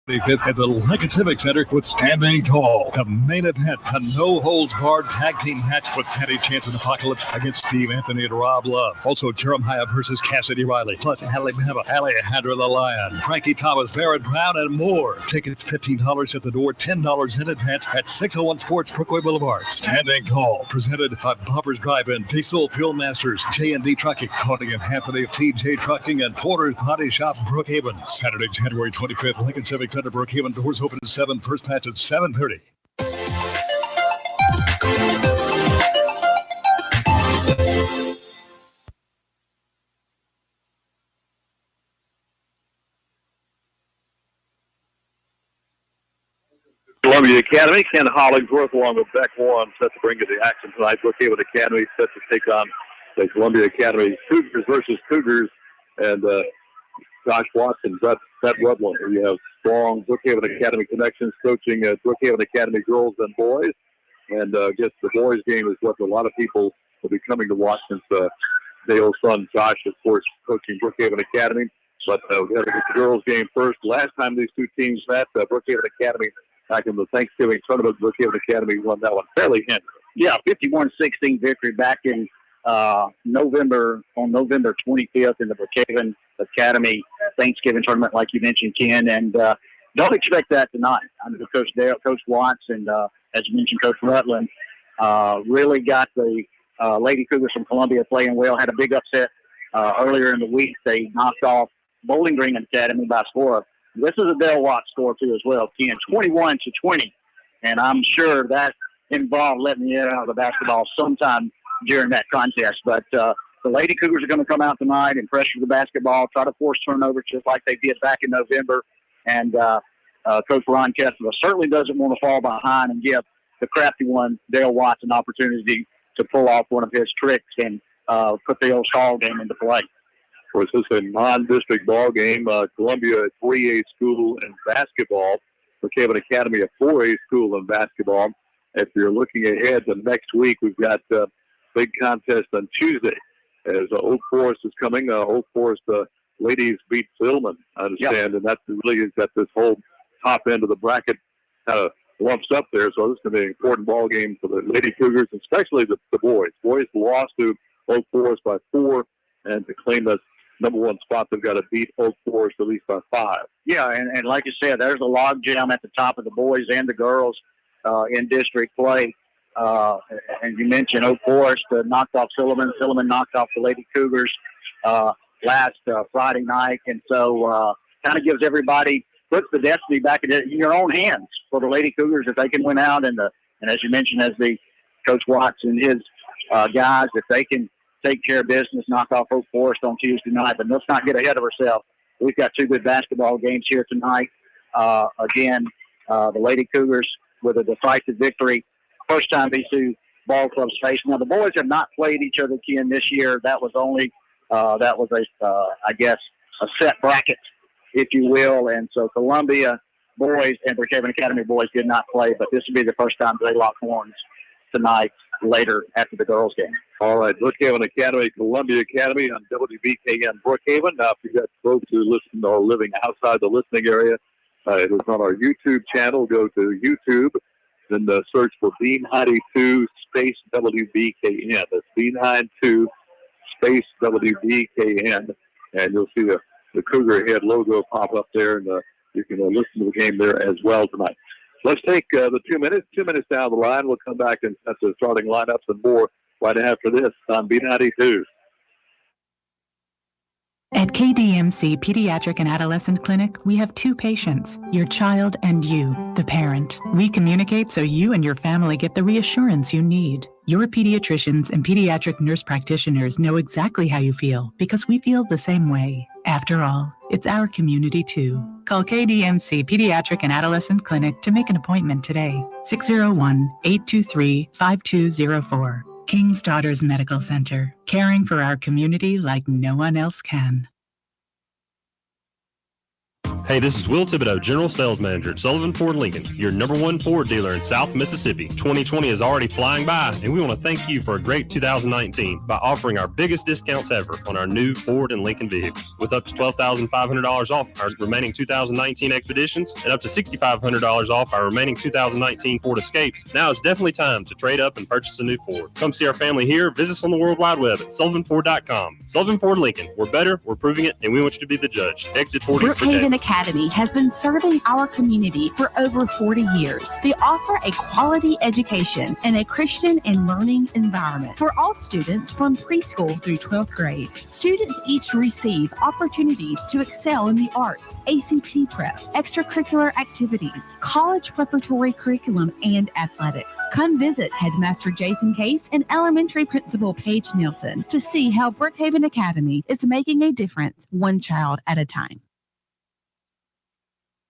25th at the Lincoln Civic Center with Standing Tall. The main event, a no-holds-barred tag team match with Patty Chance and Apocalypse against Steve Anthony and Rob Love. Also, Jeremiah versus Cassidy Riley, plus Alabama, Alejandra the Lion, Frankie Thomas, Barrett Brown, and more. Tickets $15 at the door, $10 in advance at 601 Sports, Brookway Boulevard. Standing Tall, presented by Bobber's Drive-In, Diesel Fuel Masters, J&D Trucking, Courtney and Anthony of TJ Trucking, and Porter's Body Shop, Brookhaven. Saturday, January 25th, Lincoln Civic Center, Brookhaven. Doors open at 7. First match at 7:30. Columbia Academy, Ken Hollingsworth along with Beck Warren set to bring you the action tonight. Brookhaven Academy set to take on the Columbia Academy Cougars versus Cougars, and Josh Watson, Brett Rudlin. We have strong Brookhaven Academy connections, coaching Brookhaven Academy girls and boys. And I guess the boys' game is what a lot of people will be coming to watch, since Dale's son Josh, of course, coaching Brookhaven Academy. But we got to get the girls' game first. Last time these two teams met, Brookhaven Academy, back in the Thanksgiving tournament, Brookhaven Academy won that one fairly handily. Yeah, 51-16 victory back in November 25th in the Brookhaven Academy Thanksgiving tournament, like you mentioned, Ken. And don't expect that tonight. I mean, Coach Dale, Coach Watts, and as you mentioned, Coach Rutland really got the Lady Cougars from Columbia playing well. Had a big upset earlier in the week. They knocked off Bowling Green Academy by a score of, this is a Dale Watts score too as well, Ken, 21-20. And I'm sure that involved letting the air out of the basketball sometime during that contest. But the Lady Cougars are going to come out tonight and pressure the basketball, try to force turnovers just like they did back in November. And Coach Ron Kessler certainly doesn't want to fall behind and give the crafty one, Dale Watts, an opportunity to pull off one of his tricks and put the old Shaw game into play. Of course, this is a non-district ball game. Columbia, a 3A school in basketball. Brookhaven Academy, a 4A school in basketball. If you're looking ahead to next week, we've got a big contest on Tuesday as Oak Forest is coming. Oak Forest ladies beat Stillman, I understand, and that really has got this whole top end of the bracket kind of lumps up there. So this is going to be an important ball game for the Lady Cougars, especially the boys. Boys lost to Oak Forest by 4, and to claim the number 1 spot, they've got to beat Oak Forest at least by 5. Yeah, and like you said, there's a log jam at the top of the boys and the girls in district play. And you mentioned Oak Forest knocked off Silliman. Silliman knocked off the Lady Cougars last Friday night. And so kind of gives everybody, puts the destiny back in your own hands for the Lady Cougars if they can win out. And as you mentioned, as the Coach Watts and his guys, if they can take care of business, knock off Oak Forest on Tuesday night. But let's not get ahead of ourselves. We've got 2 good basketball games here tonight. Again, the Lady Cougars with a decisive victory. First time these two ball clubs face. Now, the boys have not played each other, Ken, this year. That was only, I guess, a set bracket, if you will. And so Columbia boys and Brookhaven Academy boys did not play, but this will be the first time they lock horns tonight later after the girls' game. All right, Brookhaven Academy, Columbia Academy on WBKN Brookhaven. Now, if you've got folks who listen or living outside the listening area, it is on our YouTube channel. Go to YouTube, then search for B92 space WBKN. That's B92 space WBKN, and you'll see the Cougar Head logo pop up there, and you can listen to the game there as well tonight. Let's take the 2 minutes. 2 minutes down the line. We'll come back and set the starting lineups and more right after this on B92. At KDMC Pediatric and Adolescent Clinic, we have 2 patients, your child and you, the parent. We communicate so you and your family get the reassurance you need. Your pediatricians and pediatric nurse practitioners know exactly how you feel because we feel the same way. After all, it's our community too. Call KDMC Pediatric and Adolescent Clinic to make an appointment today. 601-823-5204. King's Daughters Medical Center, caring for our community like no one else can. Hey, this is Will Thibodeau, General Sales Manager at Sullivan Ford Lincoln, your #1 Ford dealer in South Mississippi. 2020 is already flying by, and we want to thank you for a great 2019 by offering our biggest discounts ever on our new Ford and Lincoln vehicles, with up to $12,500 off our remaining 2019 Expeditions and up to $6,500 off our remaining 2019 Ford Escapes. Now is definitely time to trade up and purchase a new Ford. Come see our family here. Visit us on the World Wide Web at sullivanford.com. Sullivan Ford Lincoln. We're better, we're proving it, and we want you to be the judge. Exit 40 for Brookhaven Davis. Academy has been serving our community for over 40 years. They offer a quality education in a Christian and learning environment for all students from preschool through 12th grade. Students each receive opportunities to excel in the arts, ACT prep, extracurricular activities, college preparatory curriculum, and athletics. Come visit Headmaster Jason Case and Elementary Principal Paige Nielsen to see how Brookhaven Academy is making a difference one child at a time.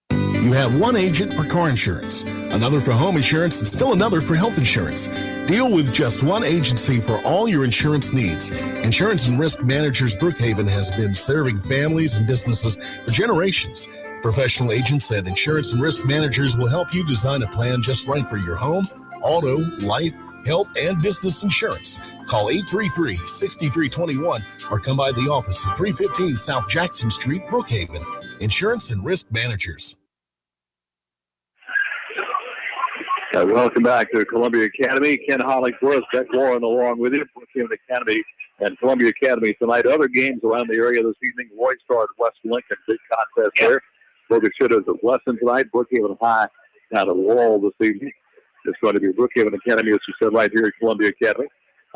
You have one agent for car insurance, another for home insurance, and still another for health insurance. Deal with just one agency for all your insurance needs. Insurance and Risk Managers Brookhaven has been serving families and businesses for generations. Professional agents at Insurance and Risk Managers will help you design a plan just right for your home, auto, life, health, and business insurance. Call 833-6321 or come by the office at 315 South Jackson Street, Brookhaven. Insurance and Risk Managers. Welcome back to Columbia Academy. Ken Hollingsworth, Beck Warren along with you. Brookhaven Academy and Columbia Academy tonight. Other games around the area this evening. Roy Star at West Lincoln. Big contest there. Bogus Shooter at Weston tonight. Brookhaven High down at Laurel this evening. It's going to be Brookhaven Academy, as you said, right here at Columbia Academy.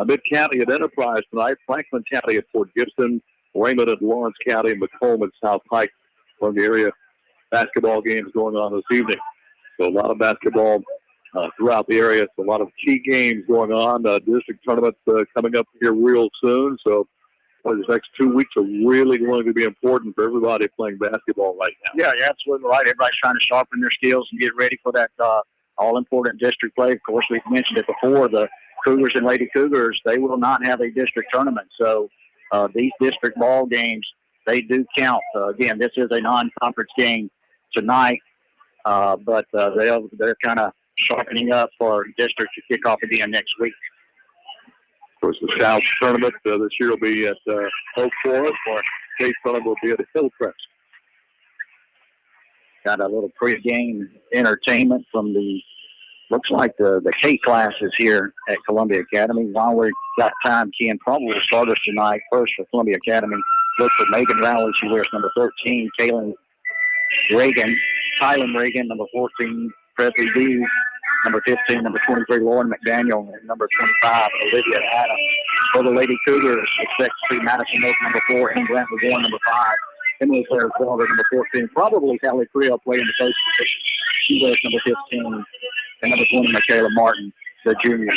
Mid-County at Enterprise tonight. Franklin County at Fort Gibson. Raymond at Lawrence County. Macomb at South Pike. From the area basketball games going on this evening. So a lot of basketball throughout the area. It's a lot of key games going on. District tournaments coming up here real soon. So these next 2 weeks are really going to be important for everybody playing basketball right now. Yeah, you're absolutely right. Everybody's trying to sharpen their skills and get ready for that all-important district play. Of course, we've mentioned it before. The Cougars and Lady Cougars, they will not have a district tournament. So these district ball games, they do count. Again, this is a non-conference game tonight, but they're kind of sharpening up for district to kick off again next week. Of course, the South tournament this year will be at Oak Forest, or State tournament will be at Hillcrest. Got a little pre-game entertainment from looks like the K classes here at Columbia Academy. While we've got time, Ken, probably will start us tonight. First for Columbia Academy, look for Megan Rowley. She wears number 13. Tylen Reagan, number 14. Presley D, number 15, number 23, Lauren McDaniel, and number 25, Olivia Adams. For the Lady Cougars, expect to see Madison Oak, number 4, and Grant McGowan, number 5. Emily Claire's daughter, number 14. Probably Hallie Creel playing the coach position. She wears number 15, and number 20, Michaela Martin, the junior.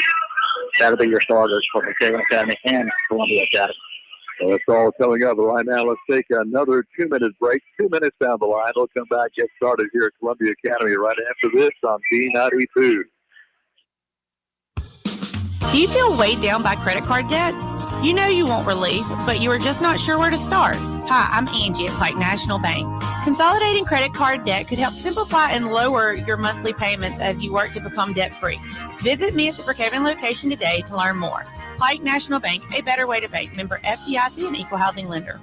That'll be your starters for Brookhaven Academy and Columbia Academy. So that's all coming up. But right now, let's take another 2-minute break. 2 minutes down the line. We'll come back, get started here at Columbia Academy right after this on B92. Do you feel weighed down by credit card debt? You know you want relief, but you are just not sure where to start. Hi, I'm Angie at Pike National Bank. Consolidating credit card debt could help simplify and lower your monthly payments as you work to become debt-free. Visit me at the Brookhaven location today to learn more. Pike National Bank, a better way to bank. Member FDIC and equal housing lender.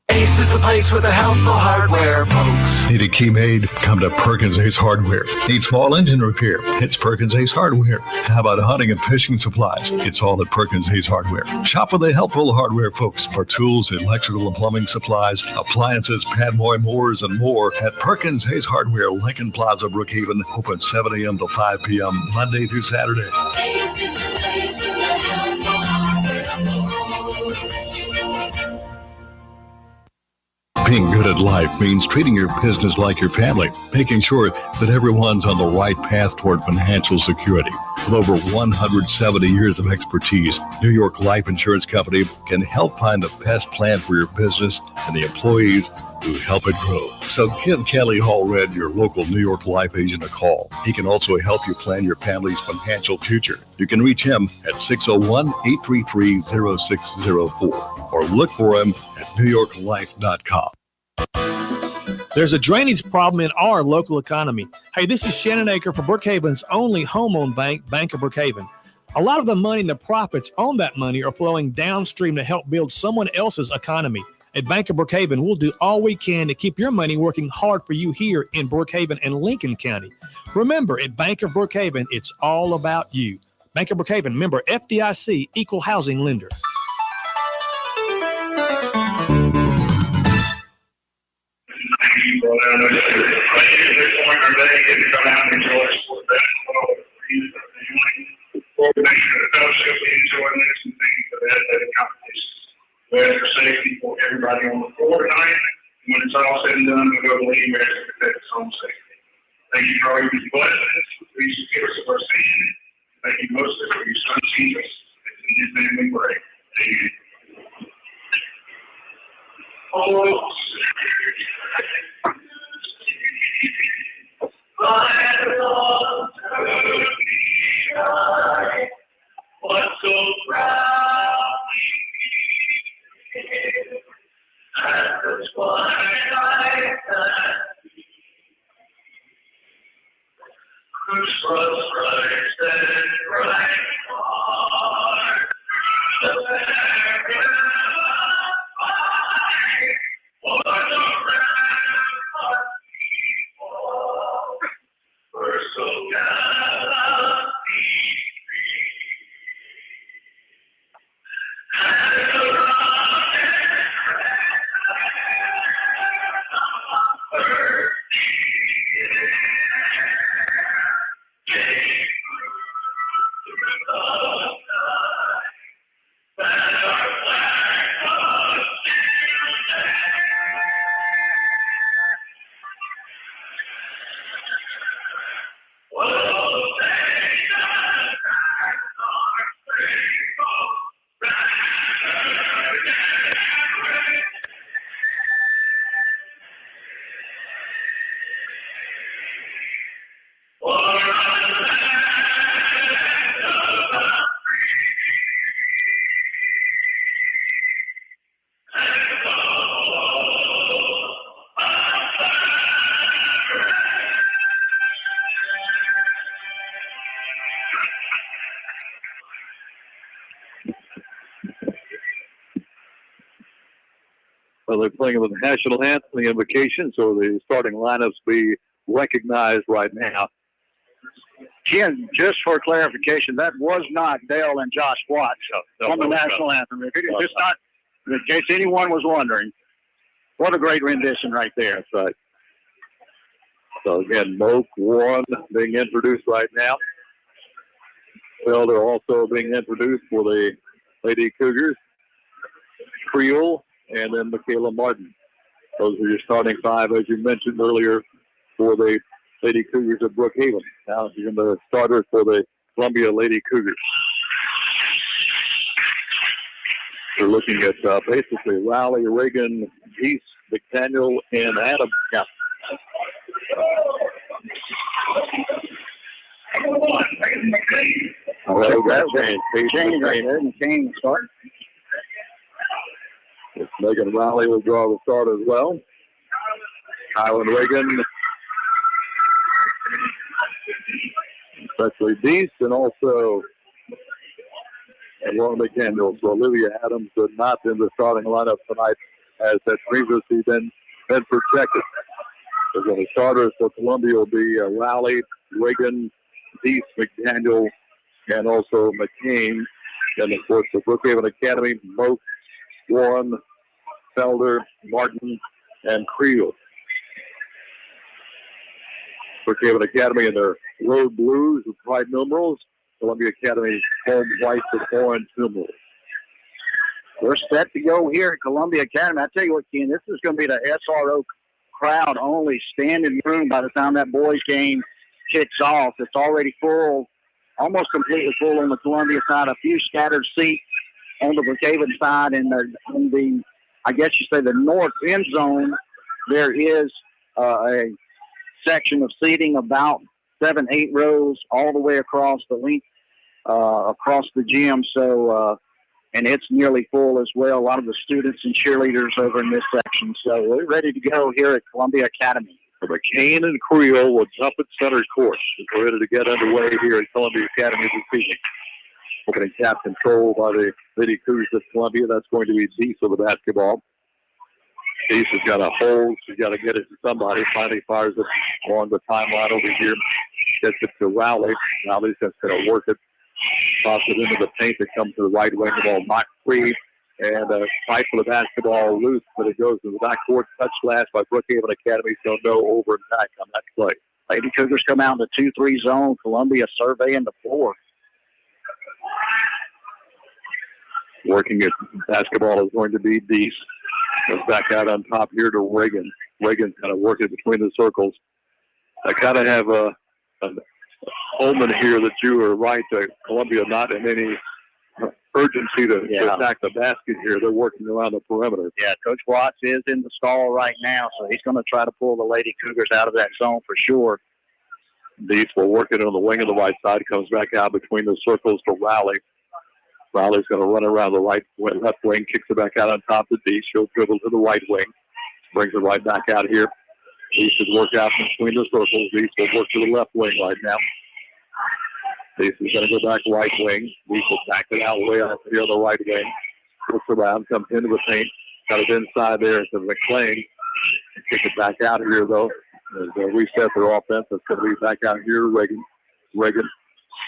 Ace is the place with the helpful hardware, folks. Need a key made? Come to Perkins Ace Hardware. Need small engine repair? It's Perkins Ace Hardware. How about hunting and fishing supplies? It's all at Perkins Ace Hardware. Shop with the helpful hardware folks for tools, electrical and plumbing supplies, appliances, Padmoy mowers, and more at Perkins Ace Hardware, Lincoln Plaza, Brookhaven. Open 7 a.m. to 5 p.m. Monday through Saturday. Ace is the place with the helpful hardware, folks. Being good at life means treating your business like your family, making sure that everyone's on the right path toward financial security. With over 170 years of expertise, New York Life Insurance Company can help find the best plan for your business and the employees to help it grow. So give Kelly Hallred, your local New York Life agent, a call. He can also help you plan your family's financial future. You can reach him at 601-833-0604 or look for him at newyorklife.com. There's a drainage problem in our local economy. Hey, this is Shannon Aker for Brookhaven's only home-owned bank, Bank of Brookhaven. A lot of the money and the profits on that money are flowing downstream to help build someone else's economy. At Bank of Brookhaven, we'll do all we can to keep your money working hard for you here in Brookhaven and Lincoln County. Remember, at Bank of Brookhaven, it's all about you. Bank of Brookhaven, member FDIC, equal housing lender. We ask for safety for everybody on the floor tonight. When it's all said and done, we'll go to leave and protect its own safety. Thank you for all your blessings. Please forgive us of our sin. Thank you mostly for your son Jesus. In his name we pray. Amen. What so proudly at the twilight whose cross Christ and bright heart the beacon of light for the rampart people were so gallantly and the Well, they're playing with the national anthem, the invocation, so the starting lineups be recognized right now. Ken, just for clarification, that was not Dale and Josh Watts on the national anthem. It's not, in case anyone was wondering. What a great rendition right there. That's right. So again, Moak 1 being introduced right now. Felder also being introduced for the Lady Cougars. Creel and then Michaela Martin. Those are your starting five, as you mentioned earlier, for the Lady Cougars of Brookhaven. Now you're going to starters for the Columbia Lady Cougars. They're looking at basically Riley, Reagan, East, McDaniel, and Adams. Yeah. Change right there. McCain start. Megan Riley will draw the start as well. Kylan Reagan, especially Deese, and also Lauren McDaniel. So Olivia Adams is not in the starting lineup tonight, as had previously been projected. So the starters for Columbia will be Riley, Reagan, Deese, McDaniel, and also McCain. And of course, the Brookhaven Academy, Moak, Warren, Felder, Martin, and Creel. Brookhaven Academy in their road blues with white numerals. Columbia Academy home white with orange numerals. We're set to go here at Columbia Academy. I tell you what, Ken, this is going to be the SRO crowd only standing room by the time that boys game kicks off. It's already full, almost completely full on the Columbia side. A few scattered seats on the Brookhaven side, and the I guess you say the north end zone there is a section of seating about 7-8 rows all the way across the length, across the gym. So, and it's nearly full as well. A lot of the students and cheerleaders over in this section. So we're ready to go here at Columbia Academy. For McCain and Creel will jump at center court. We're ready to get underway here at Columbia Academy this evening. Opening cap control by the Lady Cougars of Columbia. That's going to be Deese with the basketball. Deese has got a hold. She's got to get it to somebody. Finally fires it along the timeline over here. Gets it to Rowley. Rowley's just going to work it. Toss it into the paint. It comes to the right wing. The ball knocked free. And fight for the basketball loose, but it goes to the backcourt. Touch last by Brookhaven Academy, so no overattack on that play. Lady Cougars come out in the 2-3 zone. Columbia surveying the floor. Working at basketball is going to be Deese. Goes back out on top here to Reagan. Reagan kind of working between the circles. I kind of have a Holman here that you are right. Columbia not in any urgency to attack the basket here. They're working around the perimeter. Yeah, Coach Watts is in the stall right now, so he's going to try to pull the Lady Cougars out of that zone for sure. Deese will work it on the wing of the right side. Comes back out between the circles to Rowley. Rowley's going to run around the left wing, kicks it back out on top to Deese. She'll dribble to the right wing, brings it right back out here. Deese should work out between the circles. Deese will work to the left wing right now. Deese is going to go back right wing. Deese will back it out way out here on the right wing. Looks around, comes into the paint. Got it inside there to McLean. Kick it back out here, though. As they reset their offense, it's going to be back out here. Reagan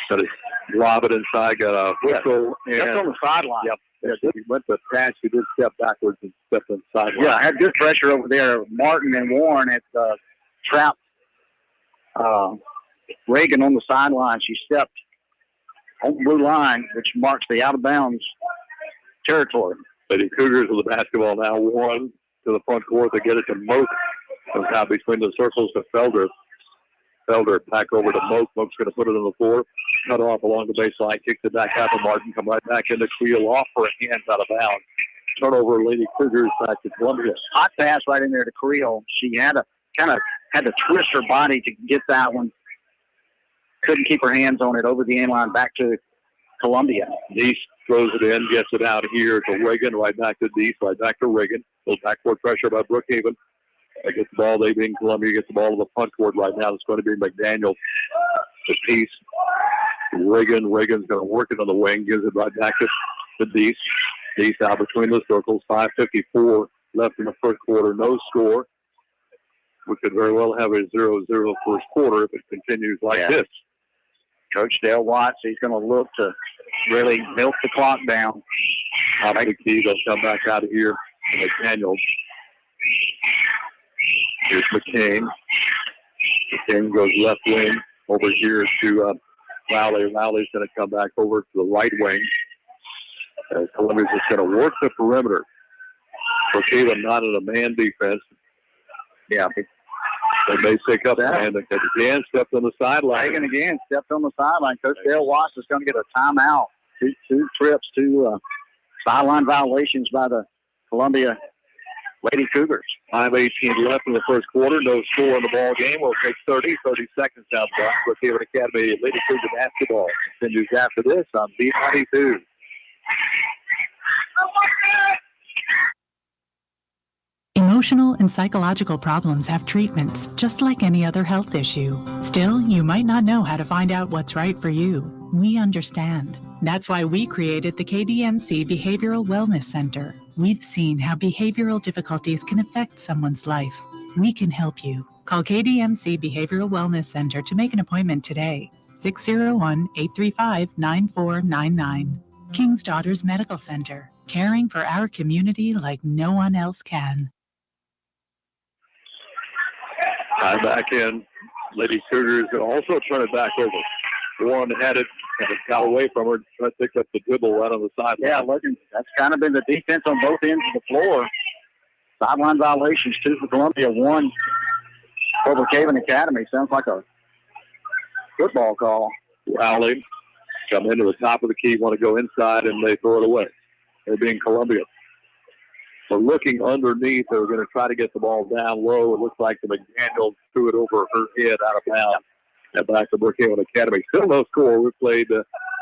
got to lob it inside. Got a whistle. Just on the sideline. Yep. He went to pass. He did step backwards and stepped inside. Yeah, I had good pressure over there. Martin and Warren at trapped Reagan on the sideline. She stepped on the blue line, which marks the out-of-bounds territory. Lady Cougars with the basketball now. Warren to the front court. They get it to Moak. Comes out between the circles to Felder. Felder back over to Moak. Moak's going to put it on the floor. Cut off along the baseline. Kicks it back out to Martin. Come right back into Creel. Off for a hands out of bounds. Turnover, Lady Cougars back to Columbia. Hot pass right in there to Creel. She had to twist her body to get that one. Couldn't keep her hands on it over the end line. Back to Columbia. Deese throws it in, gets it out here to Reagan. Right back to Deese. Right back to Reagan. Little backcourt pressure by Brookhaven. They get the ball. They being Columbia gets the ball to the front court right now. It's going to be McDaniel. The piece. Reagan's going to work it on the wing. Gives it right back to Deese. Deese out between the circles. 5:54 left in the first quarter. No score. We could very well have a 0-0 first quarter if it continues like this. Coach Dale Watts, he's going to look to really milk the clock down. Top of the key. They'll come back out of here. McDaniel. Here's McCain. McCain goes left wing over here to Rowley. Rowley's going to come back over to the right wing. Columbia's just going to work the perimeter. Brookhaven not in a man defense. Yeah. They may pick up and again stepped on the sideline. Reagan again stepped on the sideline. Coach Dale Watts is going to get a timeout. Two trips, sideline violations by the Columbia Lady Cougars. 5:18 left in the first quarter. No score in the ball game. We'll take 30 seconds out. Brookhaven Academy Lady Cougar basketball continues after this on B92. Emotional and psychological problems have treatments, just like any other health issue. Still, you might not know how to find out what's right for you. We understand. That's why we created the KDMC Behavioral Wellness Center. We've seen how behavioral difficulties can affect someone's life. We can help you. Call KDMC Behavioral Wellness Center to make an appointment today. 601-835-9499. King's Daughters Medical Center. Caring for our community like no one else can. Time back in. Lady Cougars also turn it back over. Warren had it and it got away from her. Trying to pick up the dribble right on the sideline. Yeah, that's kind of been the defense on both ends of the floor. Sideline violations, 2 for Columbia, 1 for Brookhaven Academy. Sounds like a football call. Rowley come into the top of the key, want to go inside, and they throw it away. They're being Columbia. We're looking underneath. They're going to try to get the ball down low. It looks like the McDaniel threw it over her head out of bounds. And back to Brookhaven Academy. Still no score. We played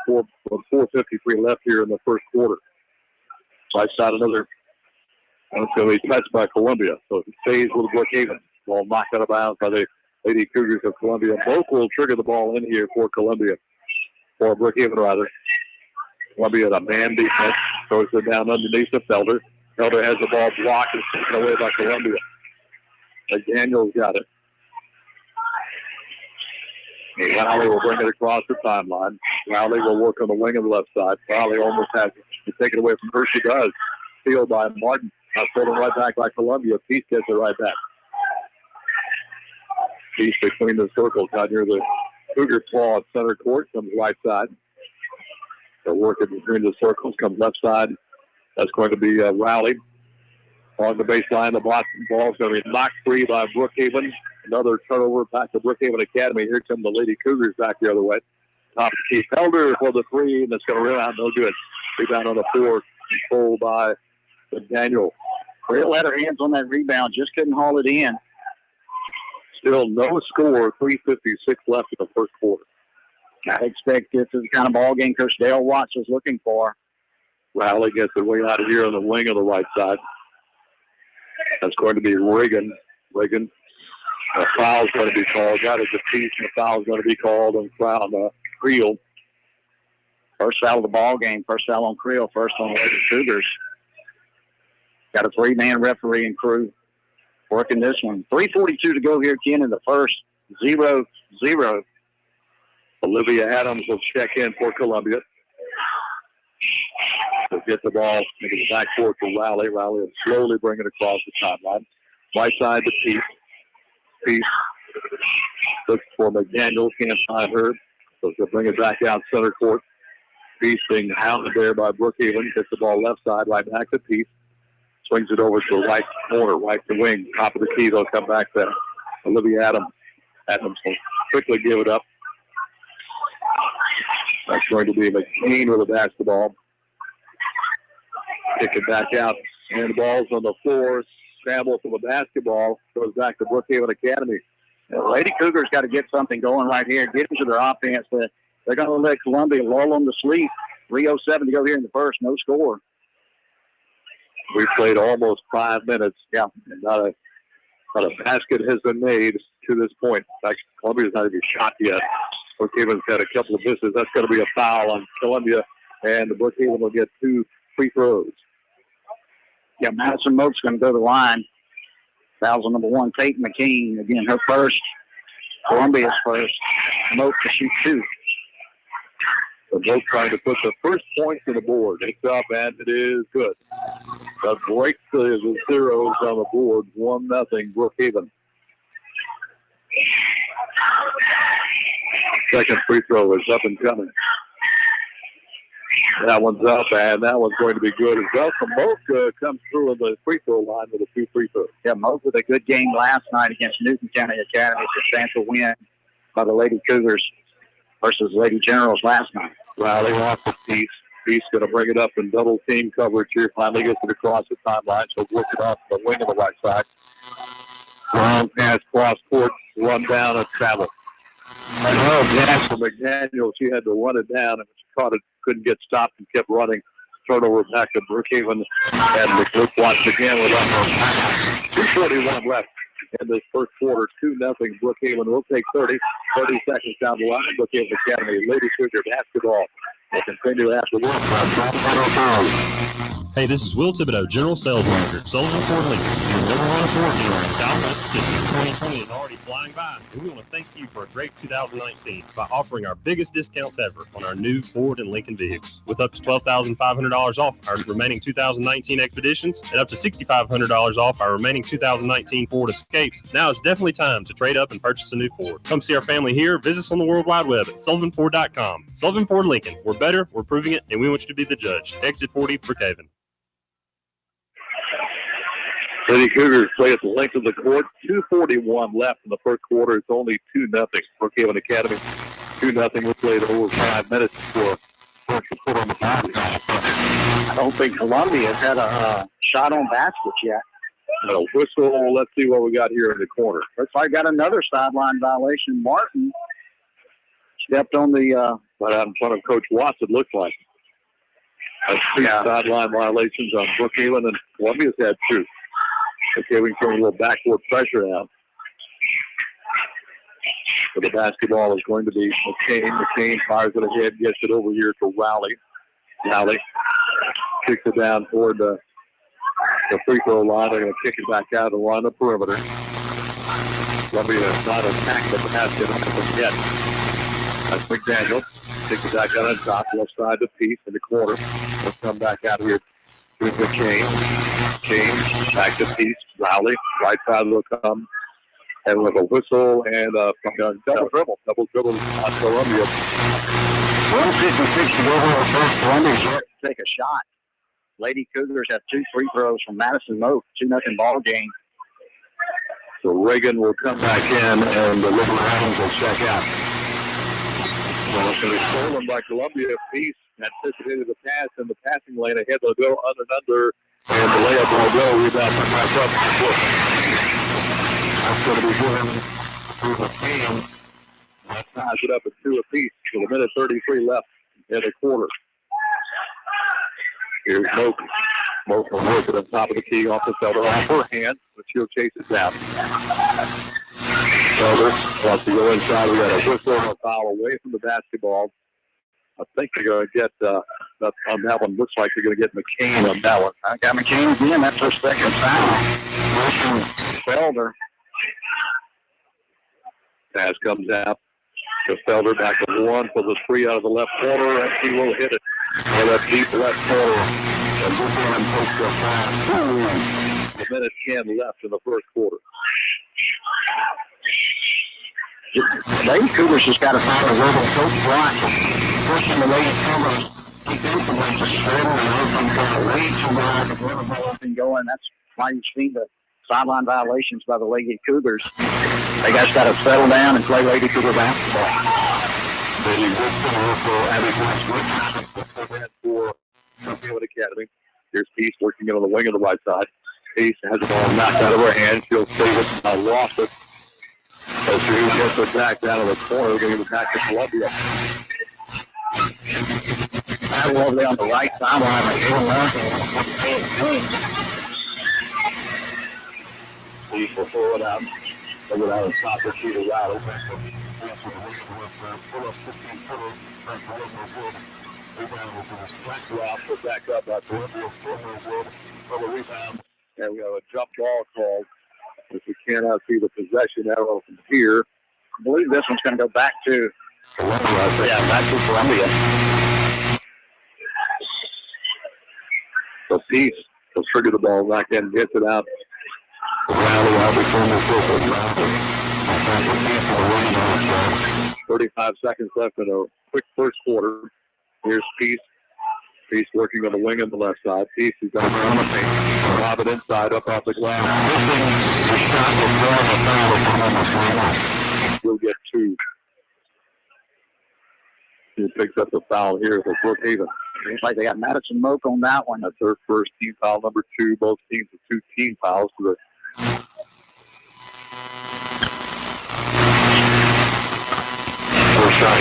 4:53 left here in the first quarter. Right side another. And it's going to be touched by Columbia. So it stays with Brookhaven. Ball knocked out of bounds by the Lady Cougars of Columbia. Both will trigger the ball in here for Columbia. Or Brookhaven, rather. Columbia at a man defense. Throws it down underneath the Felder. Felder has the ball blocked and taken away by Columbia. McDaniel's got it. Rowley will bring it across the timeline. Rowley will work on the wing of the left side. Rowley almost has to take it away from her. She does. Steal by Martin. Now stolen right back by Columbia. Peace gets it right back. Peace between the circles out near the Cougar claw at center court. Comes right side. They're working between the circles. Comes left side. That's going to be Rowley. On the baseline, the ball is going to be knocked free by Brookhaven. Another turnover back to Brookhaven Academy. Here come the Lady Cougars back the other way. Top to Keith Felder for the three, and it's going to rebound. No good. Rebound on the floor. Controlled by McDaniel. Real had her hands on that rebound. Just couldn't haul it in. Still no score. 3:56 left in the first quarter. I expect this is the kind of ball game Coach Dale Watts was looking for. Rowley gets it way out of here on the wing of the right side. That's going to be Reagan. A foul's going to be called. Got it to Peace, and a foul's going to be called on Creel. First foul of the ball game. First foul on Creel. First on the Lady Cougars. Got a three-man referee and crew working this one. 3:42 to go here, Ken, in the first. 0-0. Olivia Adams will check in for Columbia. Will get the ball into the backcourt for Rowley. Rowley will slowly bring it across the timeline. Right side to Peace. Peace looks for McDaniel. Can't find her. So she'll bring it back out center court. Peace being hounded there by Brookhaven. Gets the ball left side, right back to Peace. Swings it over to the right corner, right to wing. Top of the key, they'll come back to Olivia Adams. Adams will quickly give it up. That's going to be McCain with the basketball. Kick it back out. And the ball's on the floor. Scramble for the basketball. Goes back to Brookhaven Academy. The Lady Cougars got to get something going right here. Get into their offense. They're going to let Columbia lull them to sleep. 3:07 to go here in the first. No score. We played almost 5 minutes. Yeah, and not a basket has been made to this point. In fact, Columbia's not even shot yet. Brookhaven's had a couple of misses. That's going to be a foul on Columbia, and the Brookhaven will get 2 free throws. Yeah, Madison Moak's going to go to the line. Fouls on number 1, Peyton McKean. Again, her first. Columbia's first. Moak to shoot 2. The Moak trying to put the first points on the board. It's up, and it is good. That breaks the zeros on the board. 1-0 Brookhaven. Second free throw is up and coming. That one's up, and that one's going to be good as well. So Moak comes through on the free throw line with a 2 free throws. Yeah, Moak with a good game last night against Newton County Academy. Substantial win by the Lady Cougars versus Lady Generals last night. Riley off the Peace. Peace going to bring it up in double team coverage here. Finally gets it across the timeline. So work it off the wing of the right side. Long pass cross court. Run down and travel. Pass for McDaniel. She had to run it down, and when she caught it, couldn't get stopped and kept running. Turnover back to Brookhaven. And McLuke once again with under 2:41 left in this first quarter. 2-0 Brookhaven. Will take 30 seconds down the line. Brookhaven Academy Lady Cougar basketball will continue after work. Hey, this is Will Thibodeau, General Sales Manager, Sullivan Ford Lincoln, your number 1 Ford dealer in South Mississippi. 2020 is already flying by, and we want to thank you for a great 2019 by offering our biggest discounts ever on our new Ford and Lincoln vehicles, with up to $12,500 off our remaining 2019 Expeditions and up to $6,500 off our remaining 2019 Ford Escapes. Now is definitely time to trade up and purchase a new Ford. Come see our family here. Visit us on the World Wide Web at sullivanford.com. Sullivan Ford Lincoln. We're better, we're proving it, and we want you to be the judge. Exit 40 Brookhaven. Lady Cougars play at the length of the court. 2:41 left in the first quarter. It's only 2-0 Brookhaven Academy. 2-0. We played over 5 minutes for first to put on the board. I don't think Columbia has had a shot on baskets yet. A whistle. Let's see what we got here in the corner. Looks like got another sideline violation. Martin stepped on the Right out in front of Coach Watts, it looks like. That's 2 sideline violations on Brookhaven, and Columbia's had 2. Okay, we can throw a little backboard pressure now. So the basketball is going to be McCain. McCain fires it ahead, gets it over here to Rowley. Rowley kicks it down toward the free throw line. They're going to kick it back out along the perimeter. Columbia has not attacked the basket yet. That's McDaniel. Kicks it back out on top, left side to Peace in the corner. We'll come back out here to McCain. McCain back to Peace. Rowley, right side will come. And with a whistle and double dribble on Columbia. 1:56 to go over our first. Columbia's yet to take a shot. Lady Cougars have 2 free throws from Madison Moak. 2-0 ball game. So Reagan will come back in and the Liberal Adams will check out. So it's going to be stolen by Columbia. Peace anticipated the pass in the passing lane ahead. They'll go under, and the layup will go. Rebound from back up. That's going to be given to the team. That ties it up at 2 apiece with a minute 33 left in the quarter. Here's Moak. Moak will work at the top of the key off the Felder off her hand, but she'll chase it down. Felder wants to go inside. We got a whistle and a foul away from the basketball. I think they're going to get, on that one, looks like they're going to get McCain on that one. I got McCain again. That's her second foul. Felder. Pass comes out to Felder, back to 1 for the 3 out of the left corner, and he will hit it for that deep left corner. And this one takes a 1 minute 10 left in the first quarter. Lady Cougars just got to find a rhythm. Coach Block pushing the Lady Cougars defensively to spread and open way too wide. The volleyball has been going. That's why you've seen the sideline violations by the Lady Cougars. They guys got to settle down and play Lady Cougar basketball. Lady Woodson for Abby Richardson for Brookhaven Academy. Here's Peace working it on the wing of the right side. Peace has the ball knocked out of her hand. She'll save it, lost it. So she gets it back down to the corner. We're going to give it back to Columbia. Battle over there on the right sideline. Peace will throw it out. Throw it out and stop the key to Rowley. Rebound put back up by Columbia. For the rebound. And we have a jump ball called. If we cannot see the possession arrow from here. I believe this one's going to go back to Columbia. Yeah, back to Columbia. So Peace will trigger the ball back in, gets it out. Rowley out between the circles. 35 seconds left in a quick first quarter. Here's Peace. Peace working on the wing on the left side. Peace is going to run the paint. Lob it inside, up off the glass. We'll get 2. He picks up the foul here for Brookhaven. Looks like they got Madison Moak on that one. That's their first team foul, number 2. Both teams with 2 team fouls. For the first shot.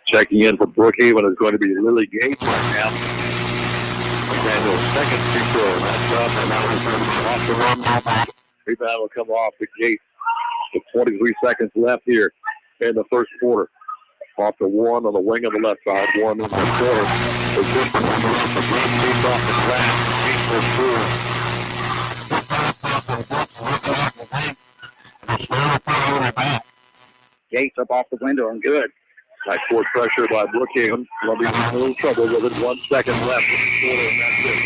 Checking in for Brookhaven is going to be Lily Gates right now. Daniel's second free throw. That's up, and now off the run. Rebound will come off the Gates. With 23 seconds left here in the first quarter. Off the 1 on the wing of the left side, 1 in the corner. The difference on the left, the great piece off the glass. Gates up off the window and good. Backcourt pressure by Brookhaven. Columbia in a little trouble with it. 1 second left in the quarter, and that's it.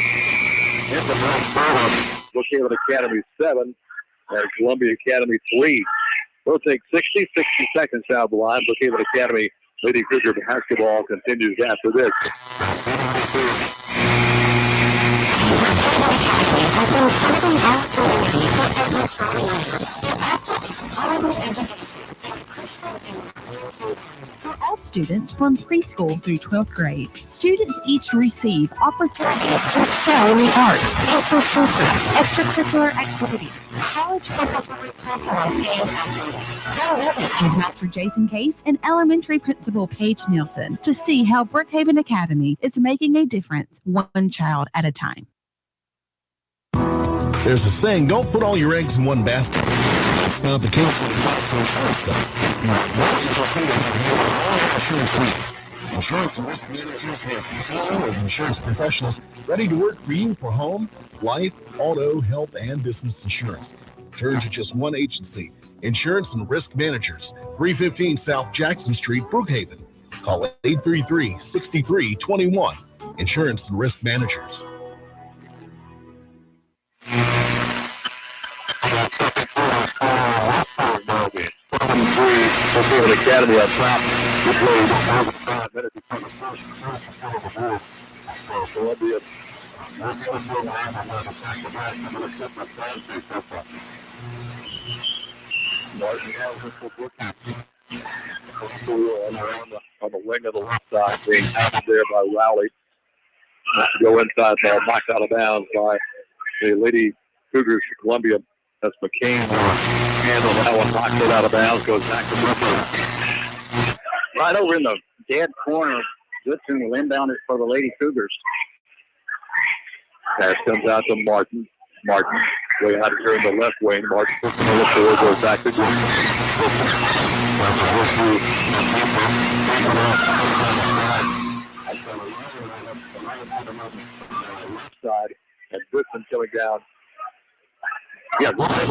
In the first quarter, Brookhaven Academy 7 and Columbia Academy 3. We'll take 60 seconds down the line. Brookhaven Academy Lady Cougar basketball continues after this. students from preschool through 12th grade. Students each receive opportunities to excel in the arts, extracurricular activities, college curriculum, and Master Jason Case and elementary principal Paige Nielsen to see how Brookhaven Academy is making a difference one child at a time. There's a saying, don't put all your eggs in one basket. It's not the case. Insurance and risk managers has a team of insurance professionals ready to work for you for home, life, auto, health, and business insurance. Turn to just one agency, Insurance and Risk Managers, 315 South Jackson Street, Brookhaven. Call 833-6321. Insurance and Risk Managers. Brookhaven Academy up top. We played 5 minutes before the first Columbia. Martin has it for Brookhaven. On the wing of the left side, being tackled there by Rowley. Go inside ball, knocked out of bounds by the Lady Cougars for Columbia. That's McCain. Handle that one, knocks it out of bounds, goes back to Brookhaven. Right over in the dead corner, Goodson will inbound it for the Lady Cougars. Pass comes out to Martin. Martin, way out here in the left wing. Martin puts it on the floor, goes back to Goodson. Left side, and Goodson coming down. Yeah, Goodson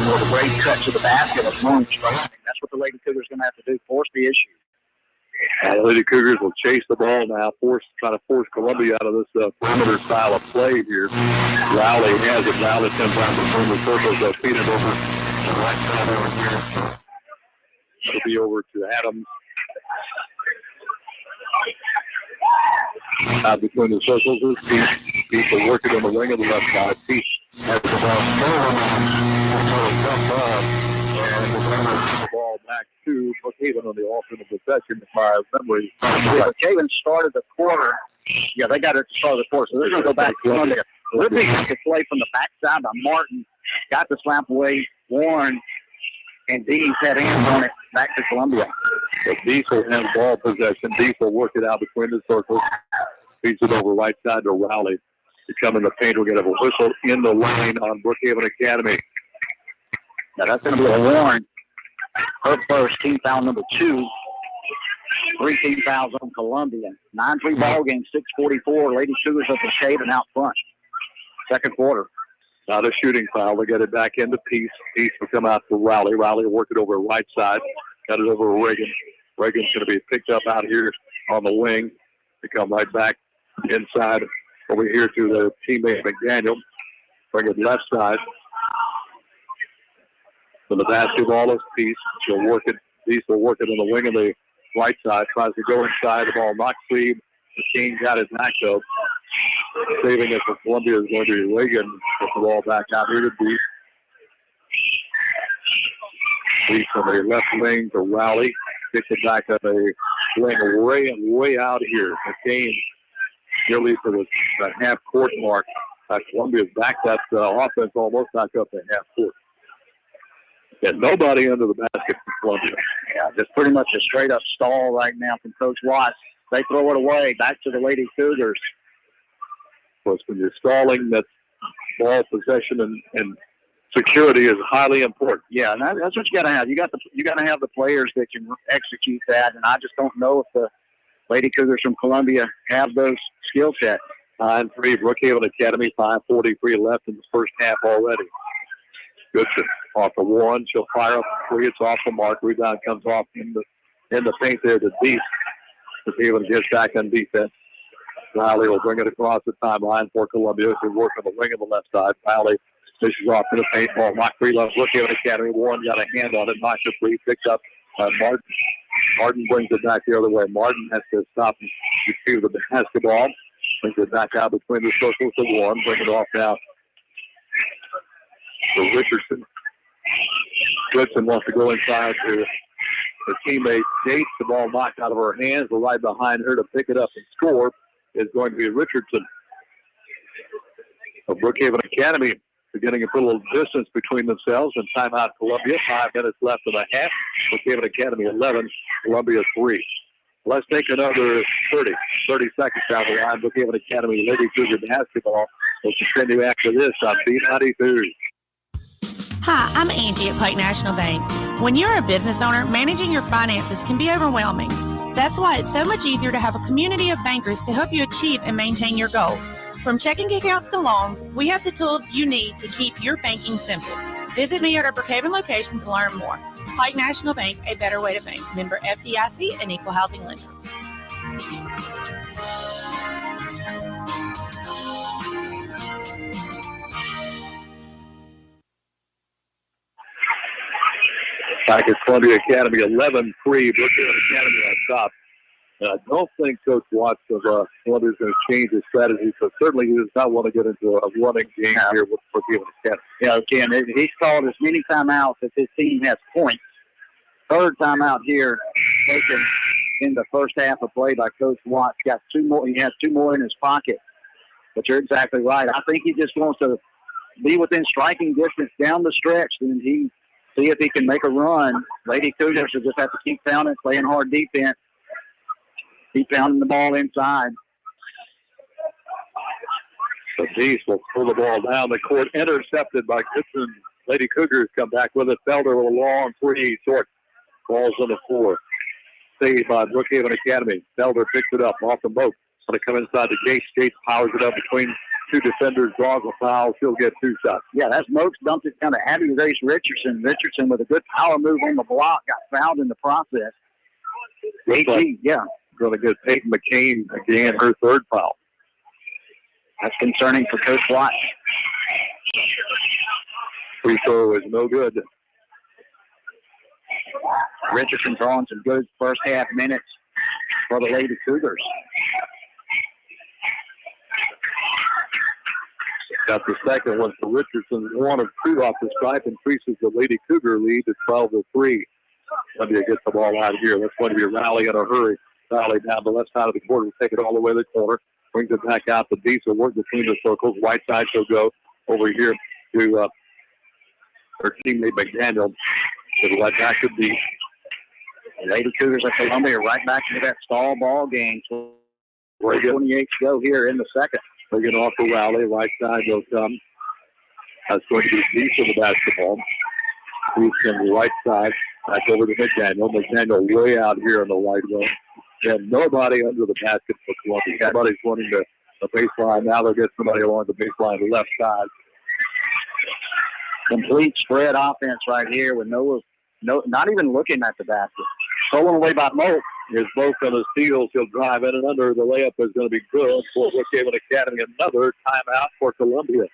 with a great cut to the basket of one strike. That's what the Lady Cougars going to have to do, force the issue. The Lady Cougars will chase the ball now, try to force Columbia out of this perimeter style of play here. Rowley has it. Rowley comes down between the circles. They'll feed it over the right side over here. It'll be over to Adams. Between the circles is Pete will work it on the wing of the left side. Pete has the ball and the ball back to Brookhaven on the alternate possession. If my memory. Brookhaven started the quarter. Yeah, they got it to start the quarter, so they're going to go back to Columbia. Libby to play from the backside by Martin. Got the slap away. Warren and Dees had hands on it. Back to Columbia. So Diesel has ball possession. Diesel work it out between the circles. Feeds it over right side to Rowley. To come in the paint, we'll get a whistle in the line on Brookhaven Academy. Now that's going to be a Warren. Her first team foul number 2. 3 team fouls on Columbia. 9-3 ball game, 6:44. Lady Cougars up the shade and out front. Second quarter. Not a shooting foul. They get it back into Peace. Peace will come out for Rowley. Rowley will work it over right side. Got it over Reagan. Reagan's going to be picked up out here on the wing. They come right back inside over here to the teammate McDaniel. Bring it left side. For the basketball is Peace. She'll work it. Peace will work it on the wing of the right side. Tries to go inside. The ball knocked free. McCain got his back up. Saving it for Columbia is going to be Reagan. Put the ball back out here to Peace. Peace from the left wing to Rowley. Kicks it back up a wing way out here. McCain nearly for the half court mark. Columbia's back that offense almost back up to half court. And nobody under the basket for Columbia. Yeah, just pretty much a straight up stall right now from Coach Watts. They throw it away back to the Lady Cougars. Of course, when you're stalling, that ball possession and security is highly important. Yeah, and that's what you got to have. You got to have the players that can execute that. And I just don't know if the Lady Cougars from Columbia have those skill sets. 9-3 Brookhaven Academy. 5:43 left in the first half already. Goodson off the one. She'll fire up three. It's off the mark. Rebound comes off in the paint there to Dees. Brookhaven gets back on defense. Riley will bring it across the timeline for Columbia. She'll work on the wing of the left side. Riley fishes off to the paint ball. Knocked free left. Brookhaven Academy. Warren got a hand on it. Knocked it free. Picked up by Martin. Martin brings it back the other way. Martin has to stop and retrieve the basketball. Brings it back out between the circles to Warren. Bring it off now to Richardson. Goodson wants to go inside to her teammate Gates. The ball knocked out of her hands. The right behind her to pick it up and score is going to be Richardson of Brookhaven Academy. Beginning to put a little distance between themselves, and timeout Columbia. 5 minutes left in the half. Brookhaven Academy 11, Columbia 3. Let's take another 30 seconds down the line. Brookhaven Academy Lady Cougar basketball will continue after this on B92. Hi, I'm Angie at Pike National Bank. When you're a business owner, managing your finances can be overwhelming. That's why it's so much easier to have a community of bankers to help you achieve and maintain your goals. From checking accounts to loans, we have the tools you need to keep your banking simple. Visit me at our Brookhaven location to learn more. Pike National Bank, a better way to bank. Member FDIC and equal housing lender. Back at Columbia Academy 11-3, Brookhaven Academy on top. I don't think Coach Watts of Columbia is going to change his strategy, so certainly he does not want to get into a running game here with Brookhaven Academy. Yeah, Ken, he's called as many timeouts as his team has points. Third timeout here taken in the first half of play by Coach Watts. Got 2 more. He has 2 more in his pocket. But you're exactly right. I think he just wants to be within striking distance down the stretch, and he see if he can make a run. Lady Cougars will just have to keep pounding, playing hard defense. Keep pounding the ball inside. The Beast will pull the ball down the court, intercepted by Goodson. Lady Cougars come back with it. Felder with a long 3 short. Balls on the floor. Saved by Brookhaven Academy. Felder picks it up off the moat. Going to come inside the Gates. Gates powers it up between 2 defenders. Draws a foul. She'll get 2 shots. Yeah, that's Moakes dumped it down to Abby Grace Richardson. Richardson with a good power move on the block. Got fouled in the process. AG, yeah. Going to get Peyton McCain again, her 3rd foul. That's concerning for Coach Watts. Free throw is no good. Richardson drawing some good first half minutes for the Lady Cougars. Got the second one for Richardson. 1 of 2 off the stripe, increases the Lady Cougar lead to 12-3. Columbia gets the ball out of here. That's going to be a rally in a hurry. Rally down the left side of the court. Will take it all the way to the corner. Brings it back out. The Beast will work between the circles. Whiteside will go over here to her teammate McDaniel. To right back to the Lady Cougars of Columbia right back into that stall ball game. 28 to go here in the second. They get off the rally. Right side will come. That's going to be Beast of the basketball. Beast on the right side. Back over to McDaniel. McDaniel way out here on the right wing. And nobody under the basket for Columbia. Everybody's running the baseline. Now they'll get somebody along the baseline, the left side. Complete spread offense right here with no, not even looking at the basket. Stolen away by Moak. Here's Moak on the steals. He'll drive in and under. The layup is going to be good for Brookhaven Academy. Another timeout for Columbia.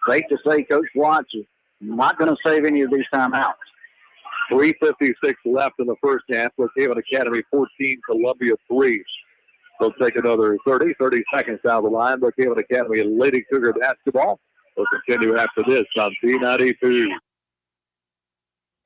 Safe to say Coach Watts is not going to save any of these timeouts. 3:56 left in the first half. Brookhaven Academy 14, Columbia 3. They'll take another 30 seconds down the line. Brookhaven Academy and Lady Cougar basketball will continue after this on B92.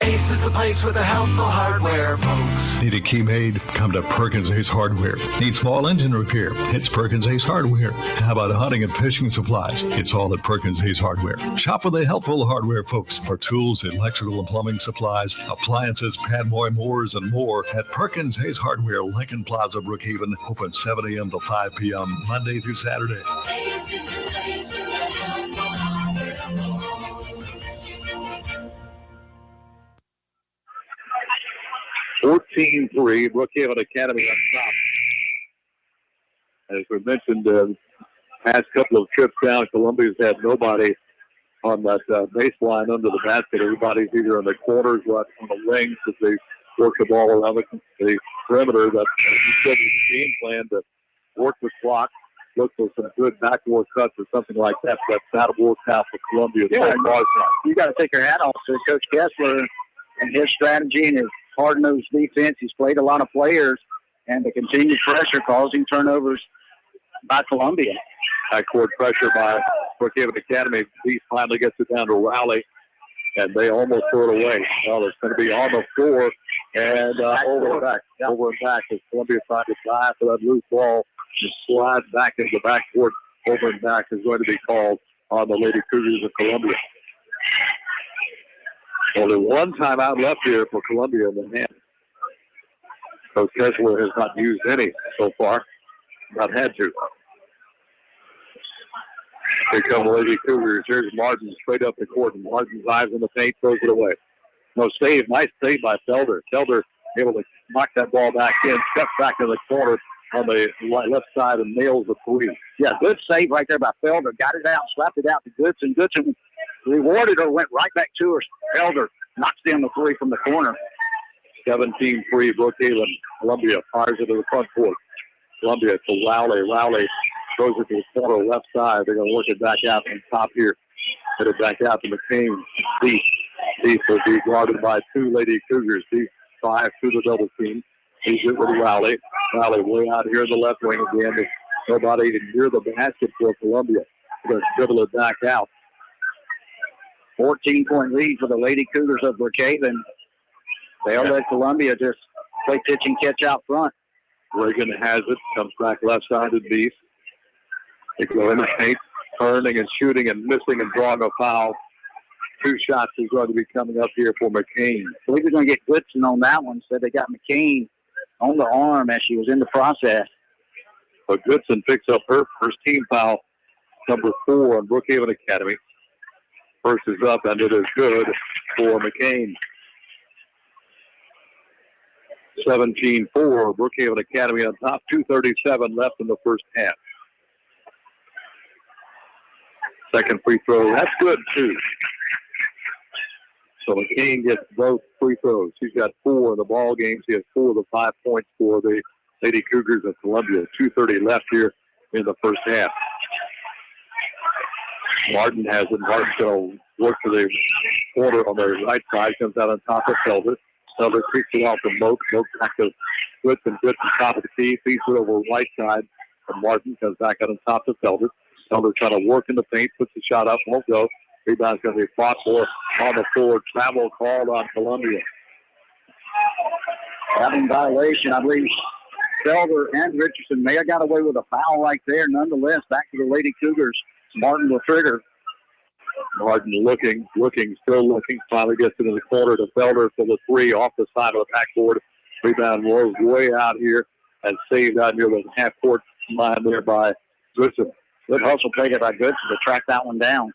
Ace is the place with the helpful hardware, folks. Need a key made? Come to Perkins Ace Hardware. Need small engine repair? It's Perkins Ace Hardware. How about hunting and fishing supplies? It's all at Perkins Ace Hardware. Shop with the helpful hardware folks for tools, electrical and plumbing supplies, appliances, padboy mowers, and more at Perkins Ace Hardware, Lincoln Plaza, Brookhaven. Open 7 a.m. to 5 p.m. Monday through Saturday. Ace is the place with the helpful hardware, folks. 14-3, Brookhaven Academy on top. As we mentioned, past couple of trips down, Columbia's had nobody on that baseline under the basket. Everybody's either in the corners or on the wings as they work the ball around the perimeter. That's the game plan to work the clock, look for some good backdoor cuts or something like that. That's not worked out for Columbia. Yeah, you got to take your hat off to Coach Kessler and his strategy and his hard-nosed defense. He's played a lot of players, and the continued pressure causing turnovers by Columbia. Backcourt pressure by Brookhaven Academy. Beast finally gets it down to Rowley. and they almost threw it away. Well, it's going to be on the floor and over and back. Yeah. Over and back as Columbia trying to dive for that loose ball. Just slide back into the backcourt. Over and back is going to be called on the Lady Cougars of Columbia. Only one timeout left here for Columbia in the hand. Coach Kessler has not used any so far. Not had to. Here come the Lady Cougars. Here's Martin straight up the court. And Martin dives in the paint, throws it away. No save. Nice save by Felder. Felder able to knock that ball back in, steps back in the corner on the left side and nails the three. Yeah, good save right there by Felder. Got it out, slapped it out to Goodson. Goodson rewarded her, went right back to her. Felder knocks in the three from the corner. 17-3 Brookhaven. Columbia fires it to the front court. Columbia to Rowley. Rowley throws it to the corner left side. They're going to work it back out on top here. Hit it back out to McCain. Deep. Deep will be guarded by two Lady Cougars. Deep 5 to the double team. He's it with Rowley. Rowley way out here in the left wing again. There's nobody near the basket for Columbia. They're going to dribble it back out. 14-point lead for the Lady Cougars of Brookhaven. They'll let Columbia just play pitch and catch out front. Reagan has it. Comes back left side to Beast. They go in the paint, turning and shooting and missing and drawing a foul. 2 shots is going to be coming up here for McCain. I believe they're going to get Goodson on that one. Said they got McCain on the arm as she was in the process. But Goodson picks up her first team foul, number 4 on Brookhaven Academy. First is up, and it is good for McCain. 17-4, Brookhaven Academy on top. 2:37 left in the first half. Second free throw, that's good too. So McCain gets both free throws. She's got 4 in the ball game. She has 4 of the 5 points for the Lady Cougars of Columbia. 2:30 left here in the first half. Martin has it. Martin's going to work to the corner on the right side. Comes out on top of Felder. Felder kicks it off to Moak. Moak back to Goodson. Goodson top of the key. Feeds it over right side. And Martin comes back out on top of Felder. Felder trying to work in the paint. Puts the shot up. Won't go. Rebound's going to be fought for on the floor. Travel called on Columbia. Having violation, I believe Felder and Richardson may have got away with a foul right there. Nonetheless, back to the Lady Cougars. Martin will trigger. Martin looking, still looking. Finally gets into the corner to Felder for the 3 off the side of the backboard. Rebound rolls way out here and saved out near the half-court line there by Goodson. Good hustle play by Goodson to track that one down.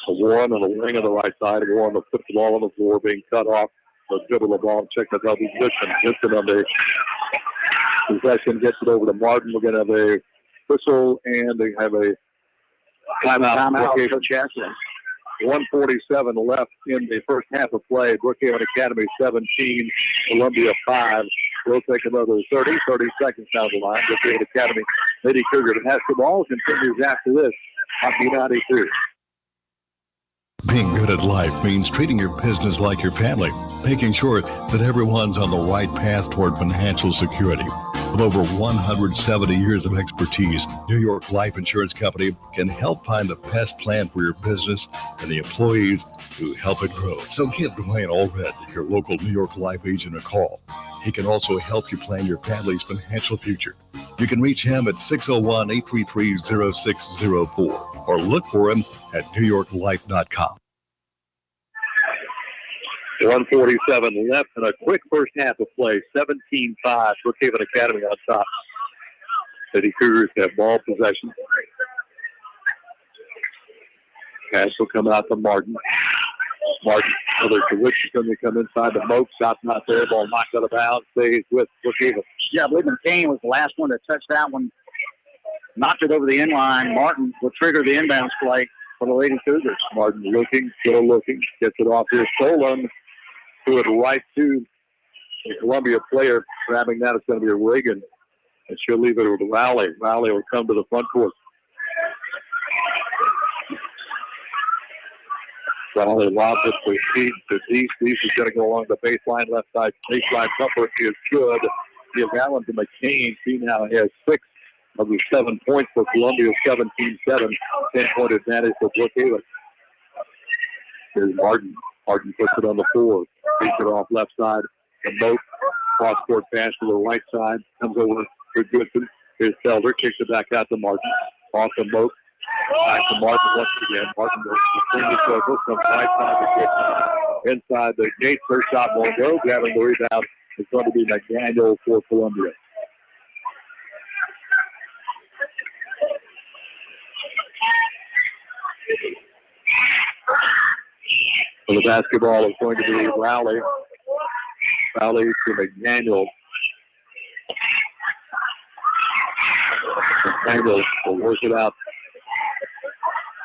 So Warren on the wing on the right side. Warren will put the ball on the floor, being cut off. They'll dribble the ball and check the double. Goodson on the possession gets it over to Martin. We're going to have a whistle and they have a timeout for Chasson. 1:47 left in the first half of play. Brookhaven Academy 17, Columbia 5. We'll take another 30 seconds down the line. Brookhaven Academy Lady Cougar basketball continues after this on B92. Being good at life means treating your business like your family, making sure that everyone's on the right path toward financial security. With over 170 years of expertise, New York Life Insurance Company can help find the best plan for your business and the employees who help it grow. So give Dwayne Allred, your local New York Life agent, a call. He can also help you plan your family's financial future. You can reach him at 601-833-0604 or look for him at newyorklife.com. 1:47 left and a quick first half of play. 17-5, Brookhaven Academy on top. Lady Cougars have ball possession. Pass will come out to Martin. Martin, other to Richardson. They come inside the Moak. Shot's not there. Ball knocked out of bounds. Stays with Brookhaven. Yeah, I believe McCain was the last one to touch that one. Knocked it over the inline. Martin will trigger the inbounds play for the Lady Cougars. Martin looking, still looking. Gets it off here. Stolen. To it right to the Columbia player. Grabbing that, it's going to be Reagan. And she'll leave it with Rowley. Rowley will come to the front court. Rowley lobs it to Deep. Deep is going to go along the baseline left side. Baseline jumper is good. Give that one to McCain. He now has 6 of the 7 points for Columbia. 17-7. 10-point advantage for Brookhaven. Here's Martin. Martin puts it on the floor. Takes it off left side. The Moat. Cross-court pass to the right side. Comes over to Goodson. Here's Felder. Kicks it back out to Martin. Off the Moat. Back to Martin once again. Martin goes between the circles. Comes right side to Goodson. Inside the gate. First shot won't go. Grabbing the rebound is going to be McDaniel for Columbia. So the basketball is going to be Rowley. Rowley to McDaniel. McDaniel will work it out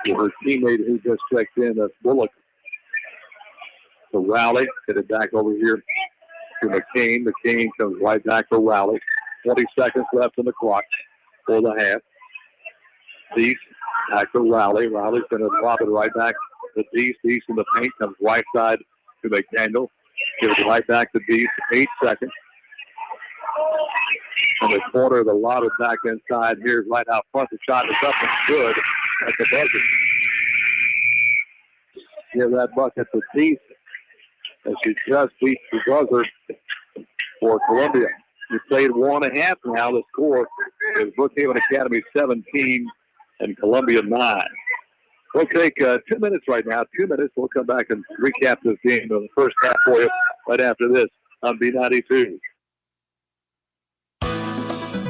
to her teammate who just checked in. That's Bullock. So Rowley, get it back over here to McCain. McCain comes right back to Rowley. 20 seconds left on the clock for the half. Deese back to Rowley. Rowley's going to drop it right back to Deese. Deese in the paint comes right side to McDaniel. Gives it right back to Deese. 8 seconds. In the corner, the lob is back inside. Here's right out front. The shot is up and good at the buzzer. Give that bucket to Deese as she just beats the buzzer for Columbia. We played 1.5 now. The score is Brookhaven Academy 17 and Columbia 9. We'll take 2 minutes right now. 2 minutes. We'll come back and recap this game in the first half for you right after this on B92.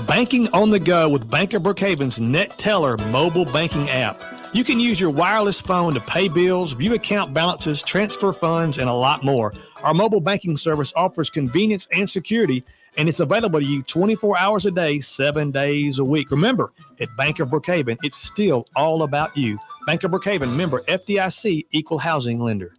Banking on the go with Bank of Brookhaven's Net Teller mobile banking app. You can use your wireless phone to pay bills, view account balances, transfer funds, and a lot more. Our mobile banking service offers convenience and security, and it's available to you 24 hours a day, 7 days a week. Remember, at Bank of Brookhaven, it's still all about you. Bank of Brookhaven, member FDIC, equal housing lender.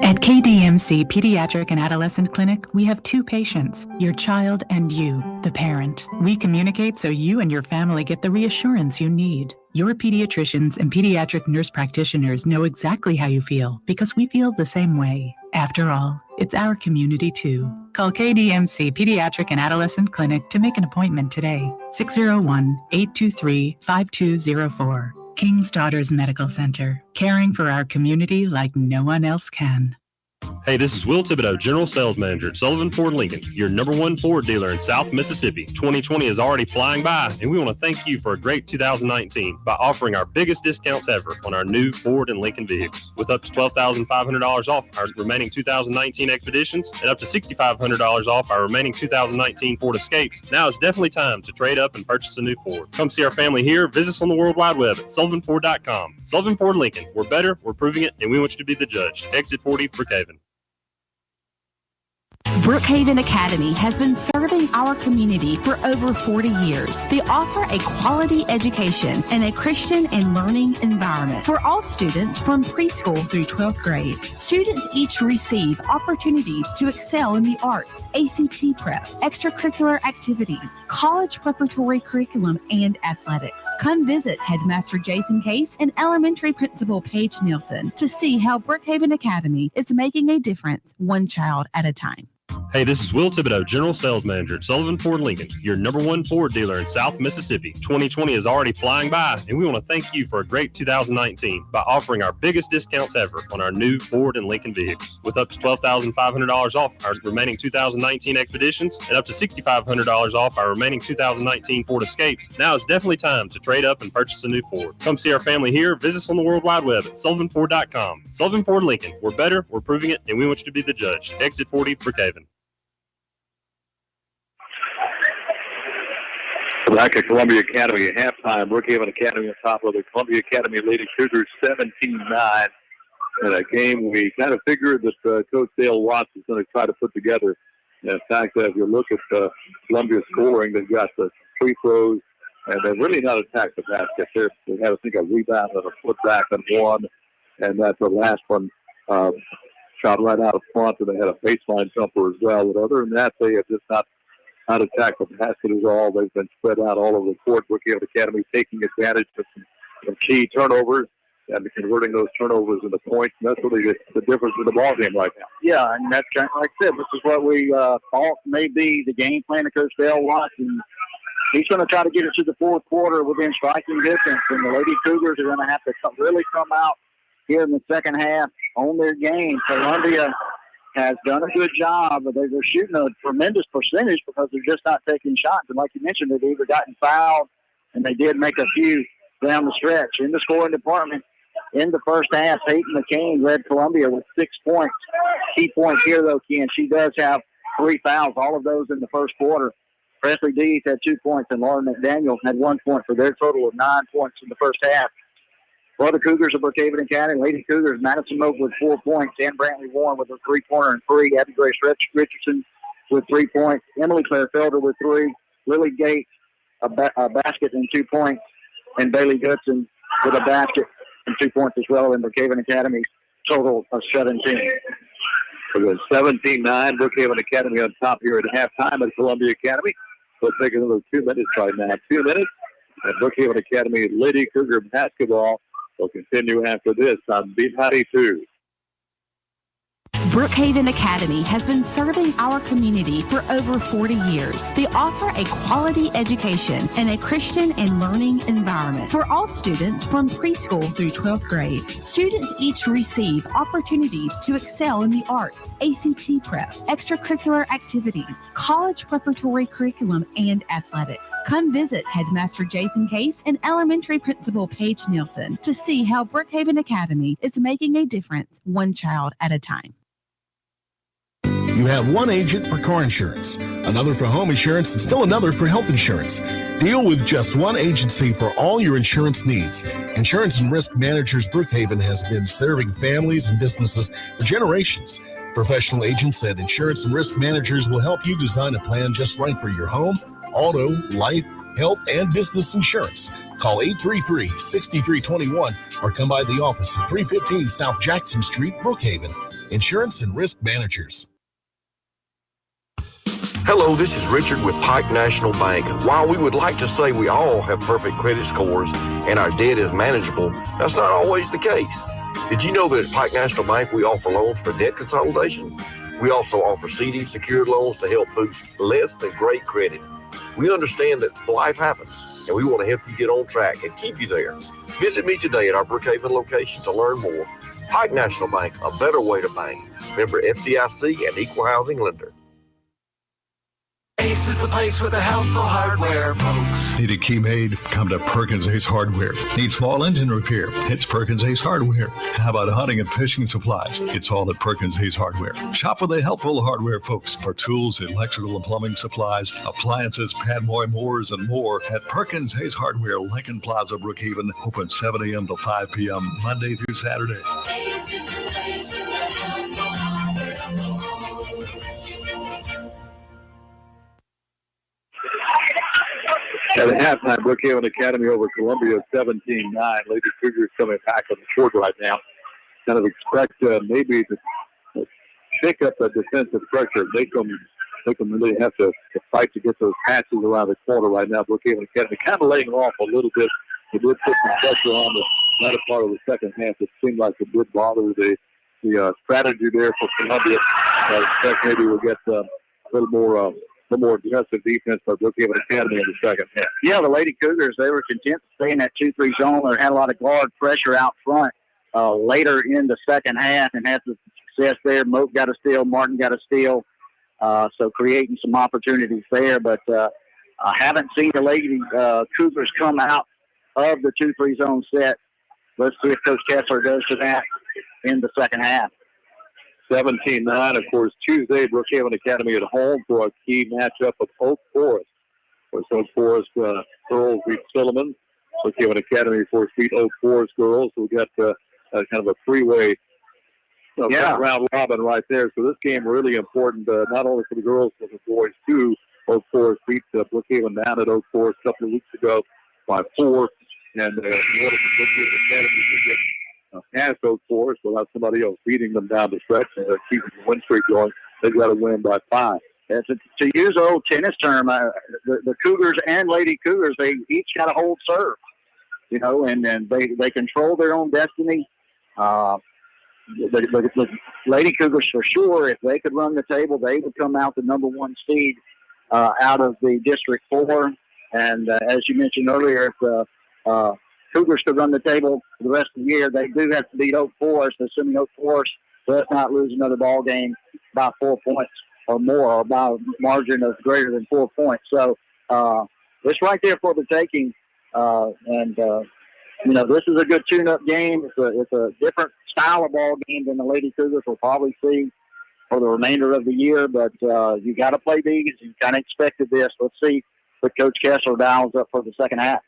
At KDMC Pediatric and Adolescent Clinic, we have 2 patients, your child and you, the parent. We communicate so you and your family get the reassurance you need. Your pediatricians and pediatric nurse practitioners know exactly how you feel because we feel the same way. After all, it's our community too. Call KDMC Pediatric and Adolescent Clinic to make an appointment today. 601-823-5204. King's Daughters Medical Center, caring for our community like no one else can. Hey, this is Will Thibodeau, General Sales Manager at Sullivan Ford Lincoln, your #1 Ford dealer in South Mississippi. 2020 is already flying by, and we want to thank you for a great 2019 by offering our biggest discounts ever on our new Ford and Lincoln vehicles, with up to $12,500 off our remaining 2019 Expeditions and up to $6,500 off our remaining 2019 Ford Escapes. Now it's definitely time to trade up and purchase a new Ford. Come see our family here. Visit us on the World Wide Web at sullivanford.com. Sullivan Ford Lincoln. We're better, we're proving it, and we want you to be the judge. Exit 40, Brookhaven. Brookhaven Academy has been serving our community for over 40 years. They offer a quality education and a Christian and learning environment for all students from preschool through 12th grade. Students each receive opportunities to excel in the arts, ACT prep, extracurricular activities, college preparatory curriculum, and athletics. Come visit Headmaster Jason Case and Elementary Principal Paige Nielsen to see how Brookhaven Academy is making a difference one child at a time. Hey, this is Will Thibodeau, General Sales Manager at Sullivan Ford Lincoln, your #1 Ford dealer in South Mississippi. 2020 is already flying by, and we want to thank you for a great 2019 by offering our biggest discounts ever on our new Ford and Lincoln vehicles, with up to $12,500 off our remaining 2019 Expeditions and up to $6,500 off our remaining 2019 Ford Escapes. Now it's definitely time to trade up and purchase a new Ford. Come see our family here. Visit us on the World Wide Web at sullivanford.com. Sullivan Ford Lincoln. We're better, we're proving it, and we want you to be the judge. Exit 40, Brookhaven. Back at Columbia Academy at halftime. Brookhaven Academy on top of the Columbia Academy leading Cougars 17-9. In a game we kind of figured that Coach Dale Watts is going to try to put together. And in fact, if you look at Columbia scoring, they've got the free throws, and they've really not attacked the basket. They had, I think, a rebound and a foot back and one, and that's the last one shot right out of front, and they had a baseline jumper as well. But other than that, they have just not attacked the basket at all. They've been spread out all over the court. Brookhaven Academy taking advantage of some key turnovers and converting those turnovers into points. And that's really the difference in the ball game right now. Yeah, and that's kind of, like I said, this is what we thought may be the game plan of Coach Dale Watts. And he's going to try to get it to the fourth quarter within striking distance, and the Lady Cougars are going to have to really come out here in the second half on their game. Columbia has done a good job, but they're shooting a tremendous percentage because they're just not taking shots. And like you mentioned, they've either gotten fouled, and they did make a few down the stretch. In the scoring department, in the first half, Peyton McCain led Columbia with 6 points. Key point here, though, Ken, she does have 3 fouls, all of those in the first quarter. Presley Dees had 2 points, and Lauren McDaniel had 1 point for their total of 9 points in the first half. For the Cougars of Brookhaven Academy, Lady Cougars, Madison Moak with 4 points, Ann Brantley Warren with a 3-pointer and 3, Abby Grace Richardson with 3 points, Emily Claire Felder with 3, Lily Gates a basket and 2 points, and Bailey Goodson with a basket and 2 points as well in Brookhaven Academy's total of 17. So the 17-9, Brookhaven Academy on top here at halftime at Columbia Academy. We'll take another 2 minutes right now. 2 minutes, and Brookhaven Academy Lady Cougar basketball will continue after this on B92. Brookhaven Academy has been serving our community for over 40 years. They offer a quality education and a Christian and learning environment for all students from preschool through 12th grade. Students each receive opportunities to excel in the arts, ACT prep, extracurricular activities, college preparatory curriculum, and athletics. Come visit Headmaster Jason Case and Elementary Principal Paige Nielsen to see how Brookhaven Academy is making a difference, one child at a time. You have one agent for car insurance, another for home insurance, and still another for health insurance. Deal with just one agency for all your insurance needs. Insurance and Risk Managers Brookhaven has been serving families and businesses for generations. Professional agents at Insurance and Risk Managers will help you design a plan just right for your home, auto, life, health, and business insurance. Call 833-6321 or come by the office at 315 South Jackson Street, Brookhaven. Insurance and Risk Managers. Hello, this is Richard with Pike National Bank. While we would like to say we all have perfect credit scores and our debt is manageable, that's not always the case. Did you know that at Pike National Bank we offer loans for debt consolidation? We also offer CD secured loans to help boost less than great credit. We understand that life happens, and we want to help you get on track and keep you there. Visit me today at our Brookhaven location to learn more. Pike National Bank, a better way to bank. Member FDIC and equal housing lender. Ace is the place with the helpful hardware, folks. Need a key made? Come to Perkins Ace Hardware. Need small engine repair? It's Perkins Ace Hardware. How about hunting and fishing supplies? It's all at Perkins Ace Hardware. Shop with the helpful hardware folks for tools, electrical and plumbing supplies, appliances, Padmoy mowers, and more at Perkins Ace Hardware, Lincoln Plaza, Brookhaven. Open 7 a.m. to 5 p.m. Monday through Saturday. Ace is the place with the helpful hardware, folks. At halftime, Brookhaven Academy over Columbia 17-9. Lady Cougars coming back on the court right now. Kind of expect maybe to pick up the defensive pressure. Make them really have to fight to get those passes around the corner right now. Brookhaven Academy kind of laying off a little bit. They did put some pressure on the latter part of the second half. It seemed like it did bother the strategy there for Columbia. I expect maybe we'll get a little more aggressive defense by Brookhaven Academy in the second half. Yeah, the Lady Cougars, they were content to stay in that 2-3 zone. They had a lot of guard pressure out front later in the second half and had some success there. Moak got a steal, Martin got a steal, so creating some opportunities there. But I haven't seen the Lady Cougars come out of the 2-3 zone set. Let's see if Coach Kessler goes to that in the second half. 17-9, of course, Tuesday, Brookhaven Academy at home for a key matchup of Oak Forest. Of course, Oak Forest girls beat Silliman. Brookhaven Academy, of course, beat Oak Forest girls. So we got kind of a three-way round robin right there. So this game really important, not only for the girls, but the boys, too. Oak Forest beat Brookhaven down at Oak Forest a couple of weeks ago by 4. And in order for Brookhaven Academy to get past Oak Forest without somebody else beating them down the stretch and keeping the win streak going, they've got to win by 5. Yeah, to use an old tennis term, the Cougars and Lady Cougars, they each got a hold serve, and they control their own destiny. The Lady Cougars, for sure, if they could run the table, they would come out the number 1 seed out of the District 4. And as you mentioned earlier, if the Cougars could run the table for the rest of the year, they do have to beat Oak Forest, assuming Oak Forest does not lose another ball game by 4 points or more, or by a margin of greater than 4 points. So it's right there for the taking. This is a good tune-up game. It's a different style of ball game than the Lady Cougars will probably see for the remainder of the year, but you got to play these. You kind of expected this. Let's see what Coach Kessler dials up for the second half.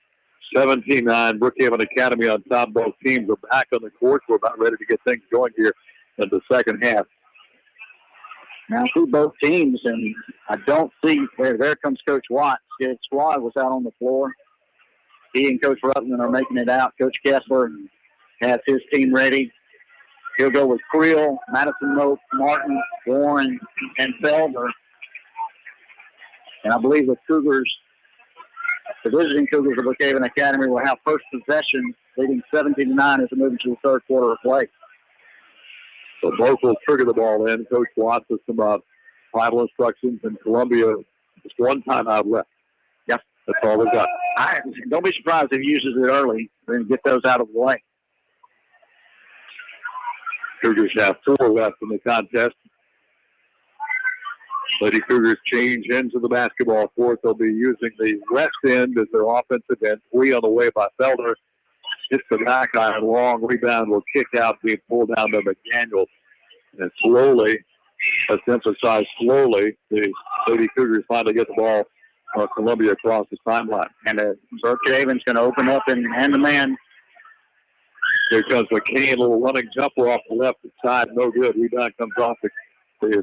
17-9, Brookhaven Academy on top. Both teams are back on the court. We're about ready to get things going here in the second half. Now, through both teams, and I don't see there comes Coach Watts. His squad was out on the floor. He and Coach Rutland are making it out. Coach Kessler has his team ready. He'll go with Creel, Madison Moak, Martin, Warren, and Felder. And I believe the Cougars, the visiting Cougars of Brookhaven Academy, will have first possession, leading 17-9 as they move into the third quarter of play. So both will trigger the ball in. Coach Watts with some final instructions, and Columbia just one timeout left. Yep. That's all we've got. Don't be surprised if he uses it early and get those out of the way. Cougars have 4 left in the contest. Lady Cougars change into the basketball court. They'll be using the west end as their offensive end. 3 on the way by Felder. Hits the back iron. Long rebound will kick out, being pulled down by McDaniel. And slowly, let's emphasize slowly, the Lady Cougars finally get the ball Columbia across the timeline. And Brookhaven's going to open up and hand the man. Here comes McCain, a little running jumper off the left side, no good. Rebound comes off the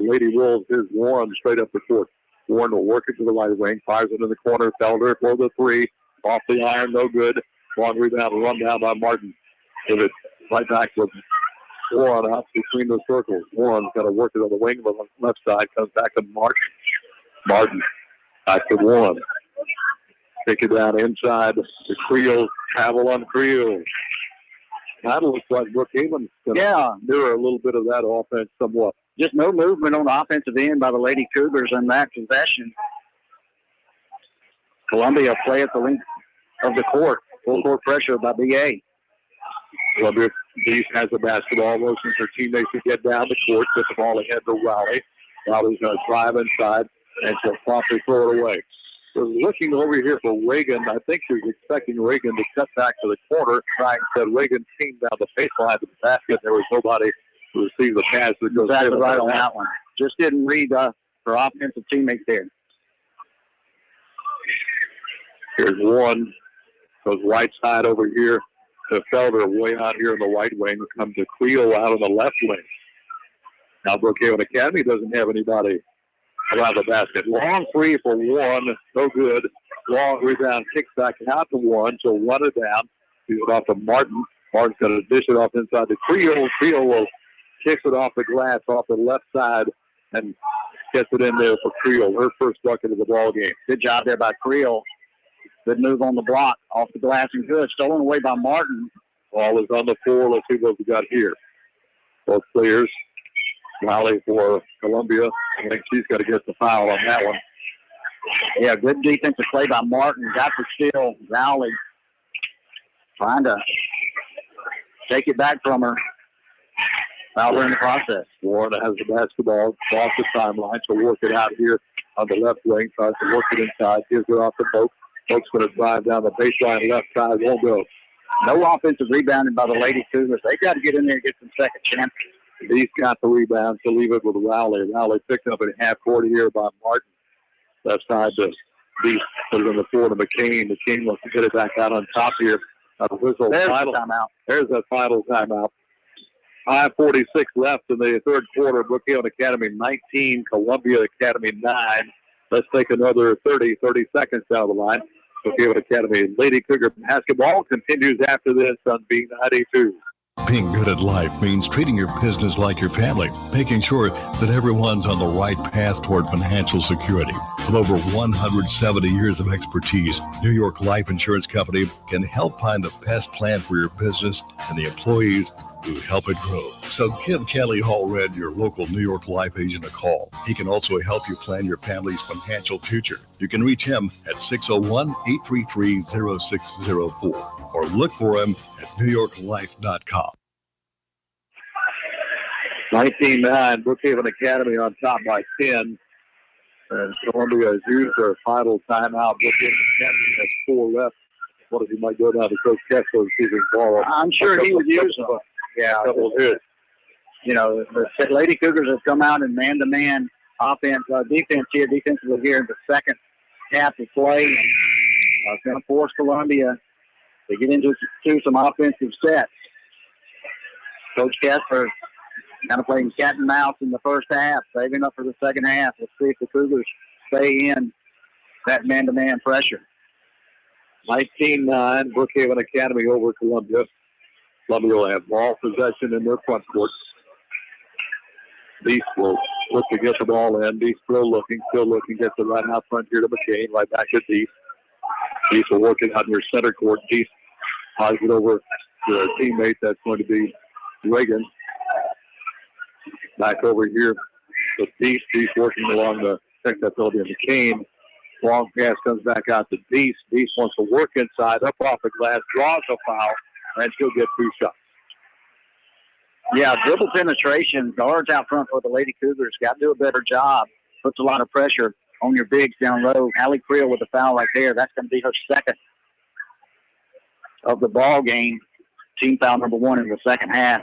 Lady Wolves. Here's Warren straight up the court. Warren will work it to the right wing, fires it in the corner. Felder for the 3, off the iron, no good. Long rebound, run down by Martin. Give it right back with Warren out between the circles. Warren's got to work it on the wing on the left side, comes back to Martin. Martin back to Warren. Take it down inside to Creel. Travel on Creel. That looks like Brookhaven's going to mirror a little bit of that offense somewhat. Just no movement on the offensive end by the Lady Cougars in that possession. Columbia play at the length of the court. Full court pressure by BA. Columbia Beast has the basketball. Motions her teammates to get down the court. Put the ball ahead to Rowley. Rowley's going to drive inside, and she'll promptly throw it away. So looking over here for Reagan, I think she was expecting Reagan to cut back to the corner. Instead, Reagan came down the baseline to the basket. There was nobody to receive the pass. Exactly right on that one. Just didn't read her offensive teammate there. Here's one. Goes right side over here to Felder, way out here in the right wing. Comes to Creel out on the left wing. Now Brookhaven Academy doesn't have anybody around the basket. Long 3 for Warren, no good. Long rebound, kicks back out to Warren. She'll run it down. Gives it off to Martin. Martin's going to dish it off inside to Creel. Creel will kicks it off the glass off the left side and gets it in there for Creel. Her first bucket of the ball game. Good job there by Creel. Good move on the block, off the glass and good. Stolen away by Martin. Ball is on the floor. Let's see what we got here. Both players. Rowley for Columbia. I think she's got to get the foul on that one. Yeah, good defensive play by Martin. Got the steal. Rowley trying to take it back from her. Foul her in the process. Warren has the basketball off the timeline. She'll work it out here on the left wing. Tries to work it inside. Gives it off the Moak. Moak's going to drive down the baseline left side. Won't go. No offensive rebounding by the Lady Cougars. They got to get in there and get some second chances. He's got the rebound to leave it with Rowley. Rowley picked up at half court here by Martin. Left side to Beast. Put it on the floor to McCain. McCain wants to get it back out on top here. There's final timeout. There's that final timeout. 5:46 left in the third quarter. Brookhaven Academy 19, Columbia Academy 9. Let's take another 30 seconds down the line. Brookhaven Academy Lady Cougar basketball continues after this on B92. Being good at life means treating your business like your family, making sure that everyone's on the right path toward financial security. With over 170 years of expertise, New York Life Insurance Company can help find the best plan for your business and the employees who help it grow. So give Kelly Hallred, your local New York Life agent, a call. He can also help you plan your family's financial future. You can reach him at 601-833-0604 or look for him at newyorklife.com. 19-9, Brookhaven Academy on top by 10. And Columbia has used their final timeout. Brookhaven Academy has 4 left. What if he might go down to Coach Kessler and see his ball? I'm sure he would use them. Yeah. You know, the Lady Cougars have come out in man-to-man defense here, defensively here in the second half of play. It's going to force Columbia to get into some offensive sets. Coach Kessler kind of playing cat and mouse in the first half, saving up for the second half. Let's see if the Cougars stay in that man-to-man pressure. 19-9, Brookhaven Academy over Columbia. Columbia will have ball possession in their front court. Beast will look to get the ball in. Beast still looking, gets it right out front here to McCain, right back to Beast. Beast will work it out in your center court. Beast passes it over to a teammate. That's going to be Reagan. Back over here with Beast. Beast working along the check that will be McCain. Long pass comes back out to Beast. Beast wants to work inside, up off the glass, draws a foul, and she'll get 2 shots. Yeah, dribble penetration, guards out front for the Lady Cougars. Got to do a better job. Puts a lot of pressure on your bigs down low. Hallie Creel with a foul right there. That's going to be her second of the ball game. Team foul number 1 in the second half.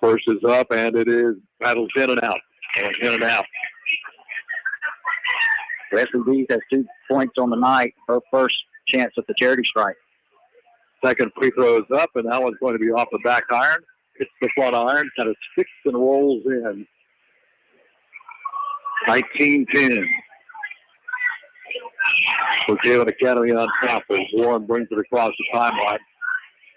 First is up, and it is battles in and out. In and out. Wesley Beast has 2 points on the night. Her first chance at the charity strike. Second free throw is up, and that one's going to be off the back iron. Hits the front iron, kind of sticks and rolls in. 19-10. Brookhaven Academy on top as Warren brings it across the timeline.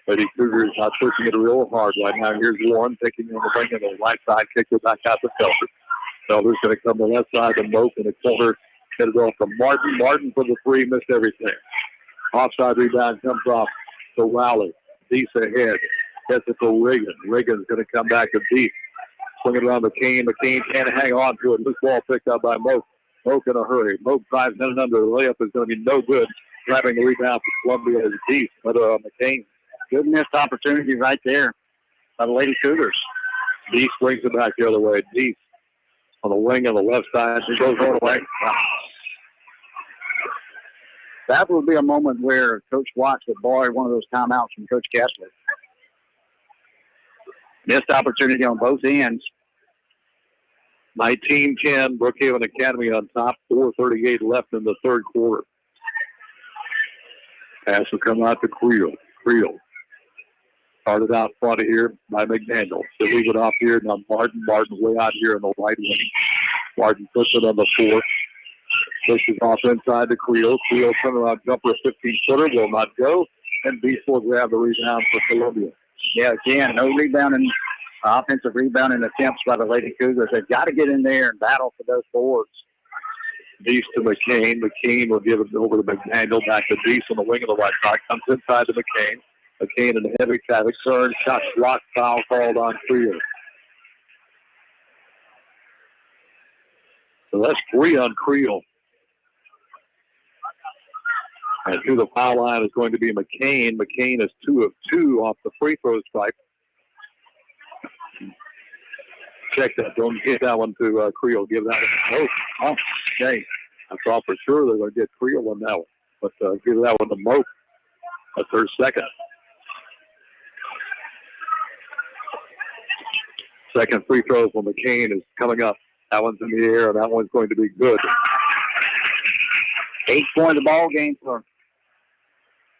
Lady Cougars not pushing it real hard right now. Here's Warren taking on the wing on the right side, kick it back out to Felder. Felder's going to come to the left side to Moak in the corner. Get it off from Martin. Martin for the 3, missed everything. Offside rebound comes off to Rowley. Deese ahead. Gets it to Reagan. Reagan's going to come back to Deese. Swing it around McCain. McCain can't hang on to it. This ball picked up by Moak. Moak in a hurry. Moak drives in and under. The layup is going to be no good. Grabbing the rebound for Columbia is Deese. But McCain. Good missed opportunity right there by the Lady Cougars. Deese brings it back the other way. Deese on the wing on the left side. She goes all the way. That would be a moment where Coach Watts would borrow one of those timeouts from Coach Kessler. Missed opportunity on both ends. 19-10, Brookhaven Academy on top. 4:38 left in the third quarter. Pass will come out to Creel. Creel started out front of here by McDaniel. They leave it off here. Now Martin. Martin way out here in the right wing. Martin puts it on the 4. Pushes off inside to Creel. Creel turnaround jumper, 15-footer, will not go. And Beast will grab the rebound for Columbia. Yeah, again, no rebounding, offensive rebounding attempts by the Lady Cougars. They've got to get in there and battle for those boards. Beast to McCain. McCain will give it over to McDaniel. Back to Beast on the wing of the right side. Comes inside to McCain. McCain in the heavy traffic. Turn, shot blocked, foul called on Creel. So that's 3 on Creel. And to the foul line is going to be McCain. McCain is 2 of 2 off the free throw stripe. Check that. Don't get that one to Creel. Give that one. Oh, okay. I thought for sure they're going to get Creel on that one. But give that one to Moak. That's her second. Second free throw from McCain is coming up. That one's in the air, and that one's going to be good. 8-point ball game for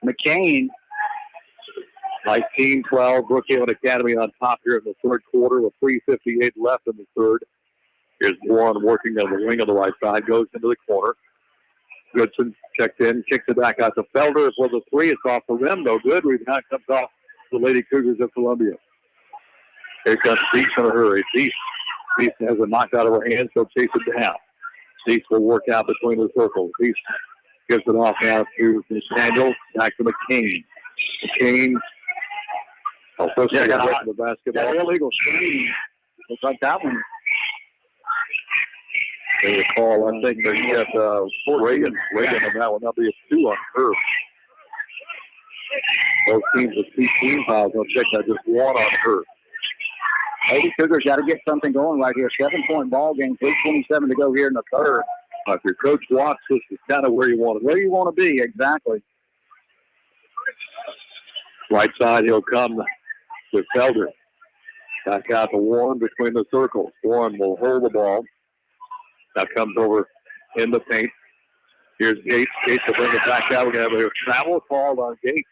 McCain. 19-12, Brookhaven Academy on top here in the third quarter with 3:58 left in the third. Here's Warren working on the wing on the right side, goes into the corner. Goodson checked in, kicks it back out to Felder for the 3. It's off the rim, no good. Rebound comes off the Lady Cougars of Columbia. Here comes Cease in a hurry. Cease has a knock out of her hands, so chase it down. Cease will work out between the circles. Cease gives it off now to Sandals, back to McCain. McCain supposed to get away from the basketball. That illegal screen. Looks like that one. They call, I think they get Reagan on that one. That'll be a 2 on her. Both teams with 2 team fouls. I'll check that, just 1 on her. Lady Cougars got to get something going right here. 7-point ball game, 3:27 to go here in the third. If you're Coach Watts, this is kind of where you want to be, exactly. Right side, he'll come with Felder. Back out to Warren between the circles. Warren will hold the ball. That comes over in the paint. Here's Gates. Gates will bring it back out. We're going to have a travel called on Gates.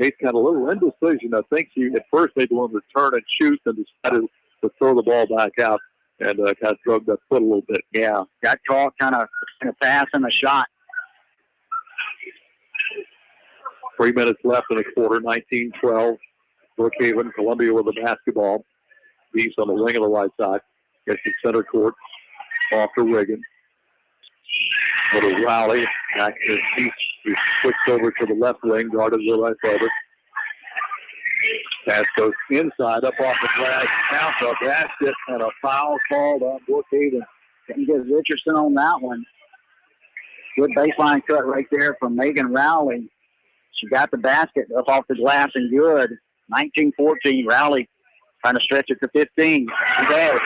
Gates got a little indecision. I think she at first made one to turn and shoot and decided to throw the ball back out and kind of drug that foot a little bit. Yeah, got caught kind of in a pass and a shot. 3 minutes left in the quarter, 19-12. Brookhaven, Columbia with the basketball. Beast on the wing of the right side. Gets to center court. Off to Reagan. Little rally. Back to Cease. He switched over to the left wing. Guarded the right over. Pass goes inside. Up off the glass. Counts a basket and a foul called on Brookhaven. Didn't get Richardson on that one. Good baseline cut right there from Megan Rowley. She got the basket up off the glass and good. 19-14. Rowley trying to stretch it to 15. She does.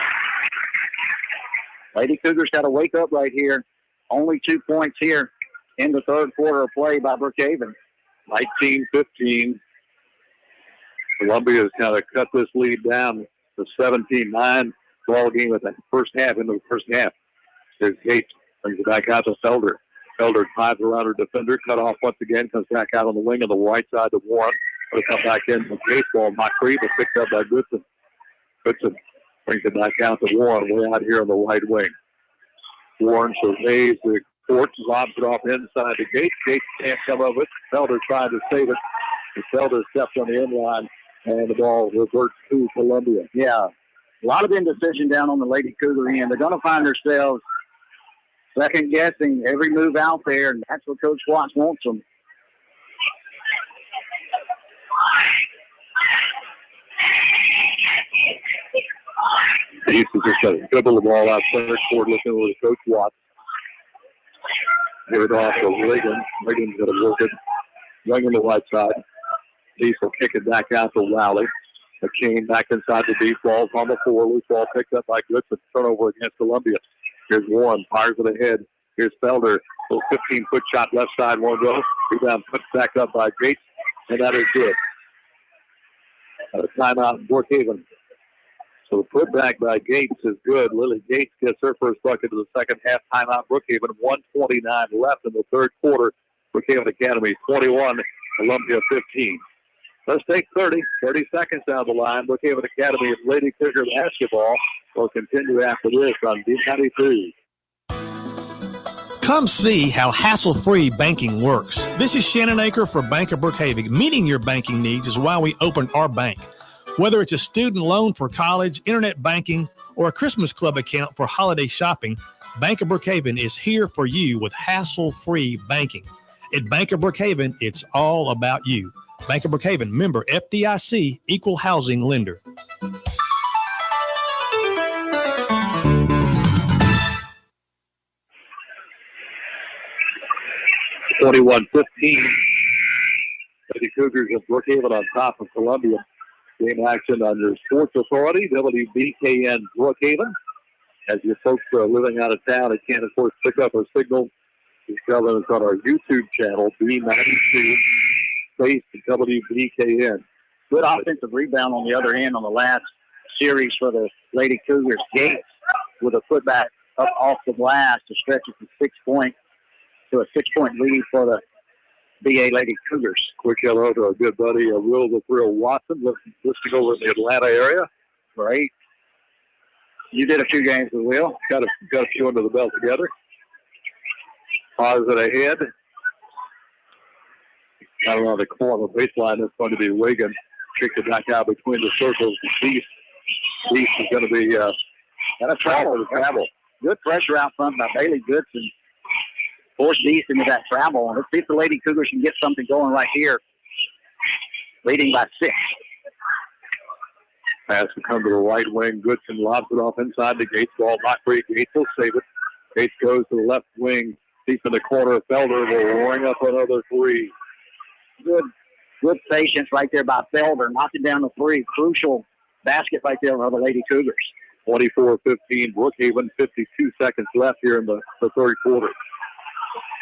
Lady Cougars got to wake up right here. Only 2 points here in the third quarter of play by Brookhaven. 19-15. Columbia has kind of cut this lead down to 17-9. Ball game at the first half, into the first half. There's Gates. Brings it back out to Felder. Felder drives around her defender. Cut off once again. Comes back out on the wing on the right side to Warren. Going to come back in with baseball. Not free, but picked up by Goodson. Goodson brings it back out to Warren. Way out here on the right wing. Warren surveys the court. Lobs it off inside the Gates. Gates can't come up with it. Felder trying to save it. And Felder steps on the end line. And the ball reverts to Columbia. Yeah. A lot of indecision down on the Lady Cougar end. They're going to find themselves second guessing every move out there, and that's what Coach Watts wants them. He used to just dribble the ball out center court looking over to Coach Watts. Give it off to Reagan. Reagan's going to work it. Young on the right side. Beef will kick it back out to Rowley. McCain back inside the deep. Ball's on the floor. Loose ball picked up by Goodson. Turnover against Columbia. Here's Warren. Fires it ahead. Here's Felder. Little 15-foot shot left side. Won't go. Rebound put back up by Gates. And that is good. Timeout in Brookhaven. So the putback by Gates is good. Lily Gates gets her first bucket to the second half. Timeout Brookhaven. 1:29 left in the third quarter. Brookhaven Academy 21. Columbia 15. Let's take 30 seconds down the line. Brookhaven Academy of Lady Cougar basketball will continue after this on B92. Come see how hassle-free banking works. This is Shannon Aker for Bank of Brookhaven. Meeting your banking needs is why we opened our bank. Whether it's a student loan for college, internet banking, or a Christmas club account for holiday shopping, Bank of Brookhaven is here for you with hassle-free banking. At Bank of Brookhaven, it's all about you. Bank of Brookhaven, member FDIC, equal housing lender. $21-15. Lady Cougars of Brookhaven on top of Columbia. Game action on your sports authority, WBKN Brookhaven. As you folks are living out of town and can, of course, pick up a signal, discover us on our YouTube channel, B92 Space WBKN. Good offensive rebound on the other end on the last series for the Lady Cougars. Gates with a putback up off the glass to stretch it to 6 points to a 6-point lead for the BA Lady Cougars. Quick hello to our good buddy, Will the Thrill Watson, listening over in the Atlanta area. Great. You did a few games with Will. Got a few under the belt together. Pause it ahead. Out around the corner baseline, it's going to be Reagan. Kicked it back out between the circles. Beast is going to be got a travel. Good pressure out front by Bailey Goodson. Force Beast into that travel. Let's see if the Lady Cougars can get something going right here. Leading by 6. Pass will come to the right wing. Goodson lobs it off inside the Gates. Ball not free. Gates will save it. Gates goes to the left wing. Deep in the corner. Felder will ring up another 3. Good patience right there by Felder. Knocking down the 3. Crucial basket right there for the Lady Cougars. 24-15. Brookhaven, 52 seconds left here in the third quarter.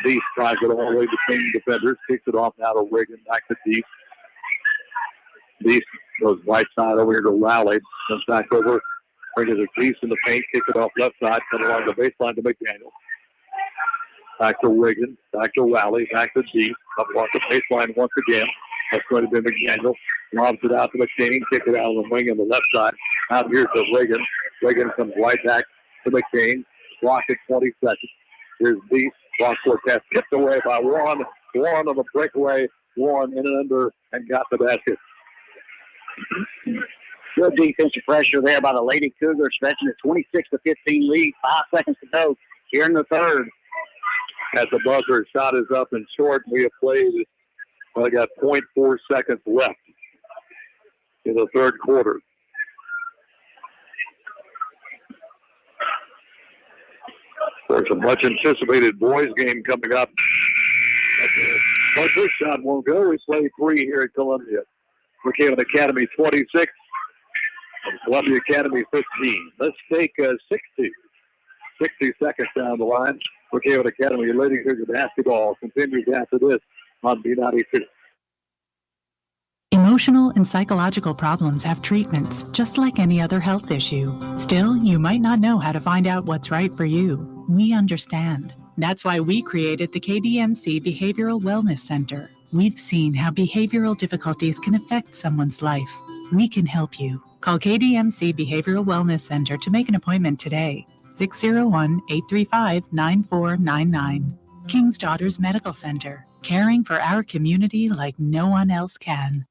Deep tries it all the way between defenders. Kicks it off now to Reagan. Back to Deep. Deep goes right side over here to Raleigh. Comes back over. Brings it Deep in the paint. Kicks it off left side. Cut along the baseline to McDaniel. Back to Reagan. Back to Raleigh. Back to Deep. Up along the baseline once again. That's going to be McDaniel. Lobs it out to McCain. Kick it out on the wing on the left side. Out here to Reagan. Reagan comes right back to McCain. Clock at 20 seconds. Here's Deep. Cross court pass tipped away by Warren. Warren on the breakaway. Warren in and under and got the basket. Good defensive pressure there by the Lady Cougars, stretching a 26-15 lead. 5 seconds to go here in the third. At the buzzer, shot is up and short. We have played. Well, I got 0.4 seconds left in the third quarter. There's a much anticipated boys game coming up. But this shot won't go. We play 3 here at Columbia. Brookhaven Academy 26 and Columbia Academy 15. Let's take 60 seconds down the line. Brookhaven Academy Lady Cougar basketball continues after this on B92. Emotional and psychological problems have treatments, just like any other health issue. Still, you might not know how to find out what's right for you. We understand. That's why we created the KDMC Behavioral Wellness Center. We've seen how behavioral difficulties can affect someone's life. We can help you. Call KDMC Behavioral Wellness Center to make an appointment today. 601-835-9499. King's Daughters Medical Center. Caring for our community like no one else can.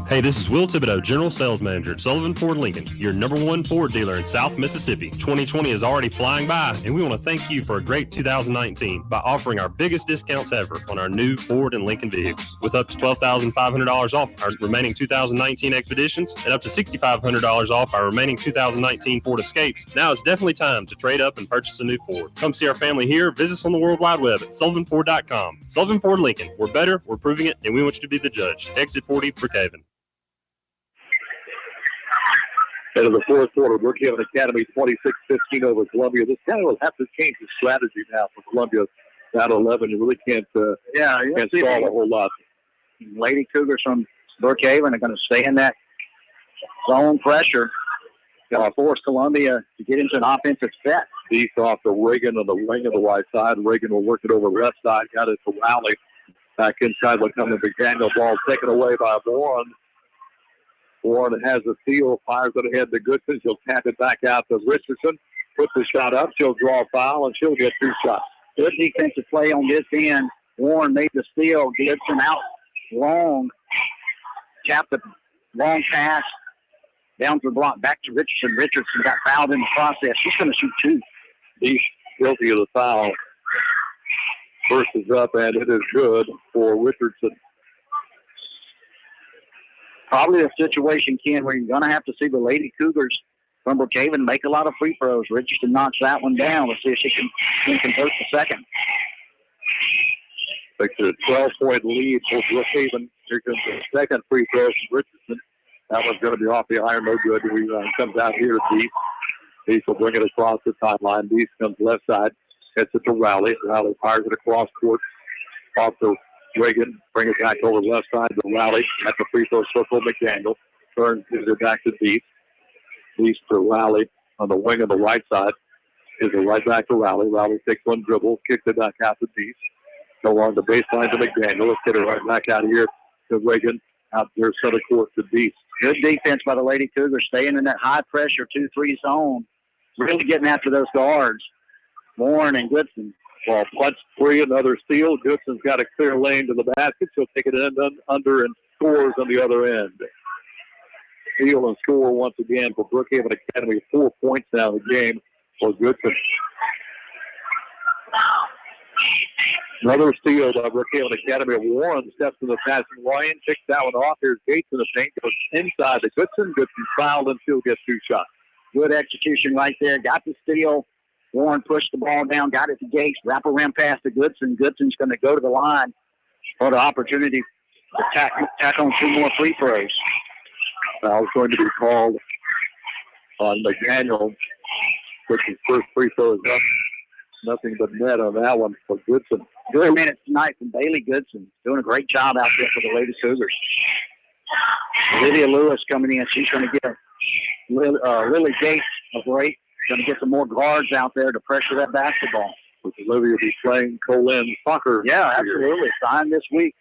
Hey, this is Will Thibodeau, General Sales Manager at Sullivan Ford Lincoln, your #1 Ford dealer in South Mississippi. 2020 is already flying by, and we want to thank you for a great 2019 by offering our biggest discounts ever on our new Ford and Lincoln vehicles, with up to $12,500 off our remaining 2019 Expeditions and up to $6,500 off our remaining 2019 Ford Escapes. Now is definitely time to trade up and purchase a new Ford. Come see our family here. Visit us on the World Wide Web at sullivanford.com. Sullivan Ford Lincoln. We're better, we're proving it, and we want you to be the judge. Exit 40 Brookhaven. Into the fourth quarter, Brookhaven Academy 26-15 over Columbia. This kind of will have to change the strategy now for Columbia. Down 11, you really can't solve a whole lot. Lady Cougars from Brookhaven are going to stay in that zone pressure. Going to force Columbia to get into an offensive set. Deep off the Reagan on the wing of the right side. Reagan will work it over the left side. Got it to Raleigh. Back inside will come to McDaniel. Ball taken away by Warren. Warren has a steal, fires it ahead to Goodson. She'll tap it back out to Richardson. Puts the shot up. She'll draw a foul, and she'll get 2 shots. Good defensive play on this end. Warren made the steal. Goodson out long. Tapped the long pass. Down to the block. Back to Richardson. Richardson got fouled in the process. She's going to shoot 2. He's guilty of the foul. First is up, and it is good for Richardson. Probably a situation, Ken, where you're going to have to see the Lady Cougars from Brookhaven make a lot of free throws. Richardson knocks that one down. Let's see if she can convert the second. Takes a 12-point lead for Brookhaven. Here comes the second free throw from Richardson. That one's going to be off the iron. No good. We comes out here to Deep. Deep will bring it across the timeline. Deep comes left side. Hits it to Raleigh. Raleigh fires it across court. Off to Reagan, bring it back over left side to Raleigh at the free throw circle. McDaniel turns it back to Deep. Deep to Raleigh on the wing of the right side. Gives it right back to Raleigh. Raleigh takes one dribble, kicks it back out to Deep. Go along the baseline to McDaniel. Let's get it right back out here to Reagan. Out there, center court to Deep. Good defense by the Lady Cougars, staying in that high pressure 2-3 zone. Really getting after those guards. Warren and Goodson. Ball punched free, another steal. Goodson's got a clear lane to the basket. She'll take it in under and scores on the other end. Steal and score once again for Brookhaven Academy. 4 points now in the game for Goodson. Another steal by Brookhaven Academy. Warren steps in the passing lane, kicks that one off. Here's Gates in the paint, goes inside to Goodson. Goodson fouled and she'll get 2 shots. Good execution right there. Got the steal. Warren pushed the ball down, got it to Gates, wrap around pass to Goodson. Goodson's going to go to the line for the opportunity to tack on 2 more free throws. Foul's going to be called on McDaniel. Goodson's first free throw is up. Nothing but net on that one for Goodson. Good minutes tonight from Bailey Goodson. Doing a great job out there for the Lady Cougars. Lydia Lewis coming in. She's going to give Lily Gates a break. Going to get some more guards out there to pressure that basketball. With Olivia will be playing Colin soccer. Yeah, absolutely. Signed this week.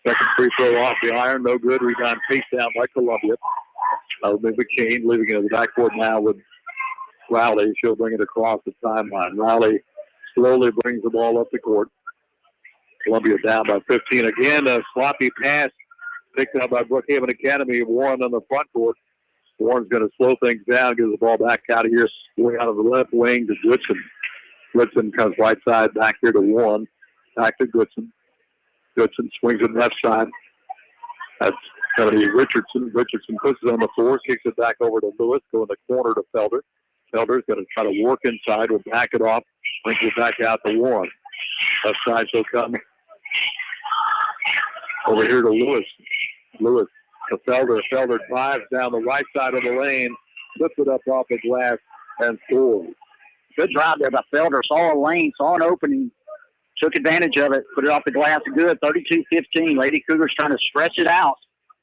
Second free throw off the iron. No good. Rebound face down by Columbia. McCain leaving it in the backcourt now with Rowley. She'll bring it across the timeline. Rowley slowly brings the ball up the court. Columbia down by 15. Again, a sloppy pass picked up by Brookhaven Academy. Warren on the front court. Warren's going to slow things down, gives the ball back out of here, way out of the left wing to Goodson. Goodson comes right side back here to Warren. Back to Goodson. Goodson swings it left side. That's going to be Richardson. Richardson puts it on the floor, kicks it back over to Lewis, go in the corner to Felder. Felder's going to try to work inside, will back it off, brings it back out to Warren. Left side she'll come over here to Lewis. Lewis to Felder. Felder drives down the right side of the lane, flips it up off the glass, and scores. Good drive there by Felder. Saw a lane, saw an opening, took advantage of it, put it off the glass. Good. 32-15. Lady Cougars trying to stretch it out.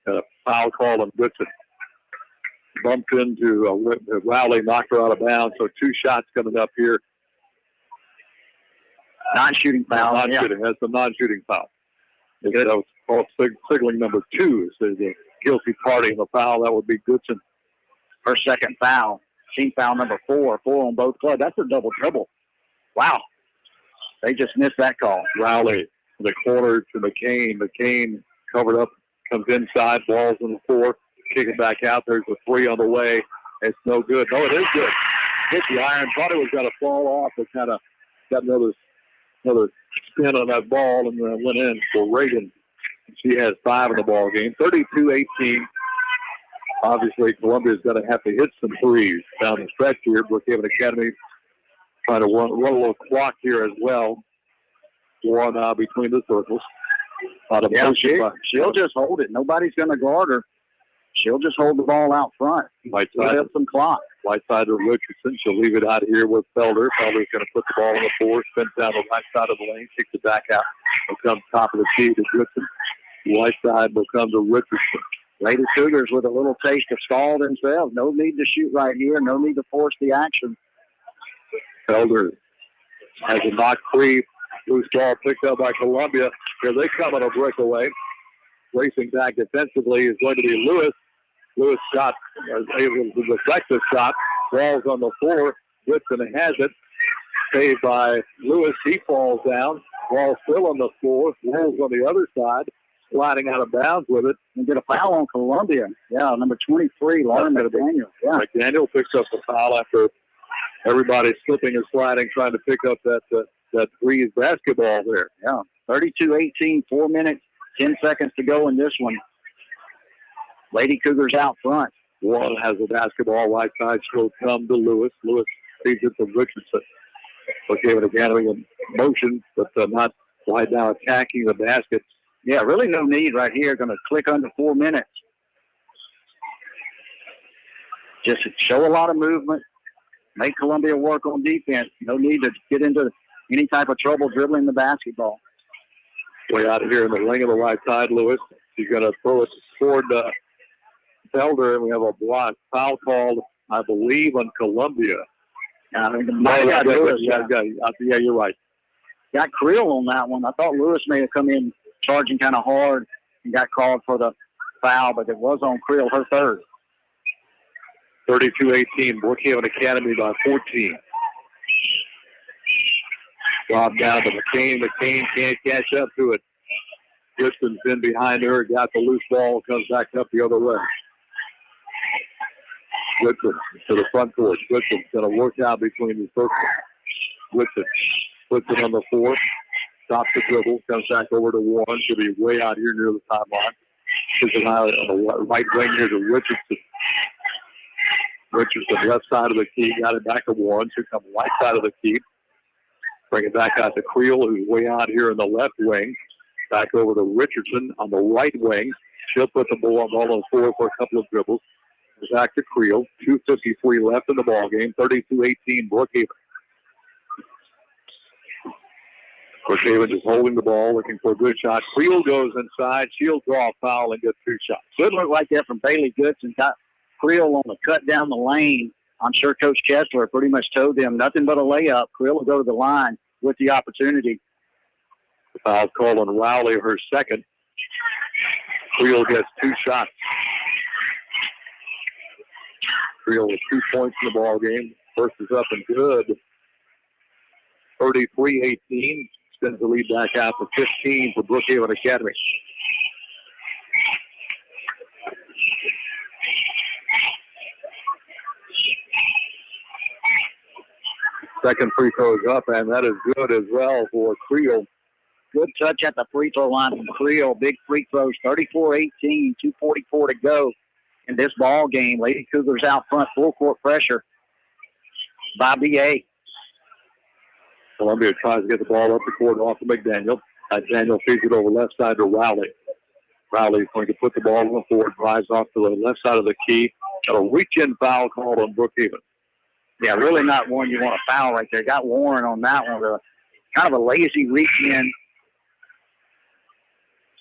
A foul call on Goodson. Bumped into Rowley, knocked her out of bounds. So 2 shots coming up here. Non-shooting foul. Non-shooting. That's the non-shooting foul. That was called signaling number 2. So the guilty party in the foul, that would be Goodson. Her second foul. Team foul number 4. 4 on both clubs. That's a double dribble. Wow. They just missed that call. Rowley, the corner to McCain. McCain covered up, comes inside, ball's on the floor. Kick it back out. There's a 3 on the way. It's no good. No, it is good. Hit the iron. Thought it was going to fall off, but kind of got another spin on that ball and went in for Reagan. She has 5 in the ball game. 32-18. Obviously, Columbia's going to have to hit some threes down the stretch here. Brookhaven Academy trying to run a little clock here as well. One between the circles. She'll just hold it. Nobody's going to guard her. She'll just hold the ball out front. Right side up some clock. Right side to Richardson. She'll leave it out here with Felder. Felder's going to put the ball on the floor, spins down the right side of the lane, kicks it back out. Will come top of the key to Goodson. Right side will come to Richardson. Lady Cougars with a little taste of stall themselves. No need to shoot right here. No need to force the action. Felder has a knock free. Loose ball picked up by Columbia. Here they come on a breakaway. Racing back defensively is going to be Lewis. Lewis shot, able to deflect the shot. Ball's on the floor. Goodson has it. Saved by Lewis. He falls down. Ball still on the floor. Wolves on the other side. Sliding out of bounds with it. And get a foul on Columbia. Yeah, number 23, Lauren McDaniel. Yeah. McDaniel picks up the foul after everybody slipping and sliding, trying to pick up that Breeze basketball there. Yeah, 32-18, 4 minutes, 10 seconds to go in this one. Lady Cougars out front. One has the basketball right side. She'll come to Lewis. Lewis feeds it to Richardson. Brookhaven Academy in motion, but not right now attacking the basket. Yeah, really no need right here. Going to click under 4 minutes. Just show a lot of movement. Make Columbia work on defense. No need to get into any type of trouble dribbling the basketball. Way out of here in the wing of the right side, Lewis. She's going to throw it toward Felder, and we have a block foul called, I believe, on Columbia. Yeah, Lewis. Yeah, you're right. Got Creel on that one. I thought Lewis may have come in charging kind of hard and got called for the foul, but it was on Creel, her third. 32-18, Brookhaven Academy by 14. Drop down to McCain. McCain can't catch up to it. Goodson's in behind her, got the loose ball, comes back up the other way. Goodson to the front court. Goodson's going to work out between the circles. Goodson puts it on the fourth, stops the dribble, comes back over to Warren. She'll be way out here near the timeline. Puts it out on the right wing here to Richardson. Richardson, left side of the key, got it back to Warren. She'll come right side of the key. Bring it back out to Creel, who's way out here in the left wing. Back over to Richardson on the right wing. She'll put the ball on the floor for a couple of dribbles. Back to Creel. 2:53 left in the ball game. 32-18 Brookhaven. Brookhaven just holding the ball, looking for a good shot. Creel goes inside. She'll draw a foul and get 2 shots. Good look like that from Bailey Goodson. Got Creel on the cut down the lane. I'm sure Coach Kessler pretty much told them nothing but a layup. Creel will go to the line with the opportunity. The foul call on Rowley, her second. Creel gets 2 shots. Creel with 2 points in the ball game. First is up and good. 33-18. Extends the lead back out to 15 for Brookhaven Academy. Second free throw is up, and that is good as well for Creel. Good touch at the free throw line from Creel. Big free throws, 34-18, 2:44 to go in this ball game. Lady Cougars out front, full court pressure by BA. Columbia tries to get the ball up the court off of McDaniel. McDaniel feeds it over left side to Rowley. Rowley's going to put the ball on the floor, drives off to the left side of the key. Got a reach-in foul called on Brookhaven. Yeah, really not one you want to foul right there. Got Warren on that one. Kind of a lazy reach-in.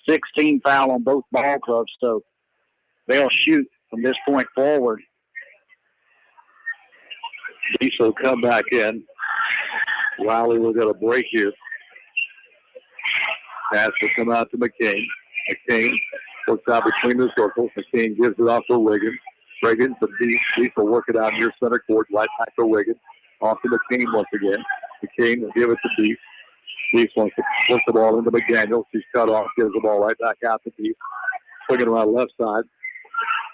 16 foul on both ball clubs, so they'll shoot from this point forward. Beast will come back in. Riley will get a break here. Pass will come out to McCain. McCain works out between the circles. McCain gives it off to Wiggins. Wiggins to Beast will work it out near center court. Right back to Wiggins. Off to McCain once again. McCain will give it to Beast. Beast wants to push the ball into McDaniel. She's cut off. Gives the ball right back out to Beast. Swinging around left side.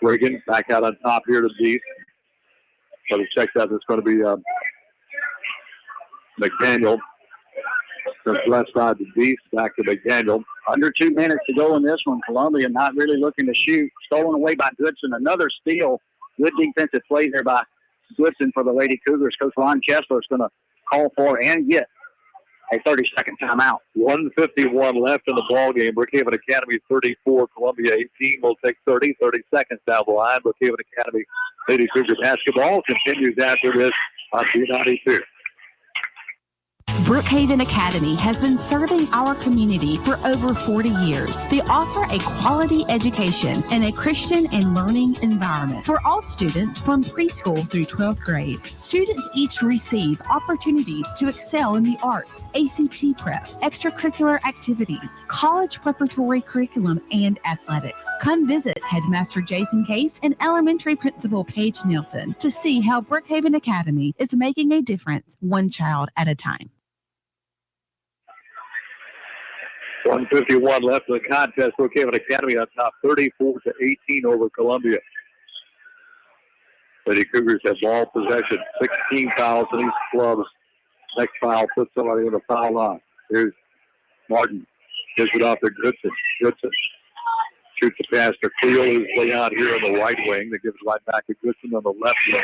Wiggins back out on top here to Beast. So to check that, it's going to be McDaniel. From left side to Beast, back to McDaniel. Under 2 minutes to go in this one. Columbia not really looking to shoot. Stolen away by Goodson. Another steal. Good defensive play there by Goodson for the Lady Cougars. Coach Ron Kessler is going to call for and get a 30-second timeout. 1:51 left in the ball game. Brookhaven Academy 34, Columbia 18. Will take 30 seconds down the line. Brookhaven Academy Lady Cougar basketball continues after this on B92. Brookhaven Academy has been serving our community for over 40 years. They offer a quality education and a Christian and learning environment for all students from preschool through 12th grade. Students each receive opportunities to excel in the arts, ACT prep, extracurricular activities, college preparatory curriculum, and athletics. Come visit Headmaster Jason Case and Elementary Principal Paige Nielsen to see how Brookhaven Academy is making a difference one child at a time. 1:51 left in the contest. Brookhaven Academy on top 34-18 over Columbia. Lady Cougars have ball possession. 16 fouls in each club's. Next foul puts somebody in the foul line. Here's Martin. Gives it off to Goodson. Goodson shoots the pass to Creel, who's way out here on the right wing. That gives it right back to Goodson on the left wing.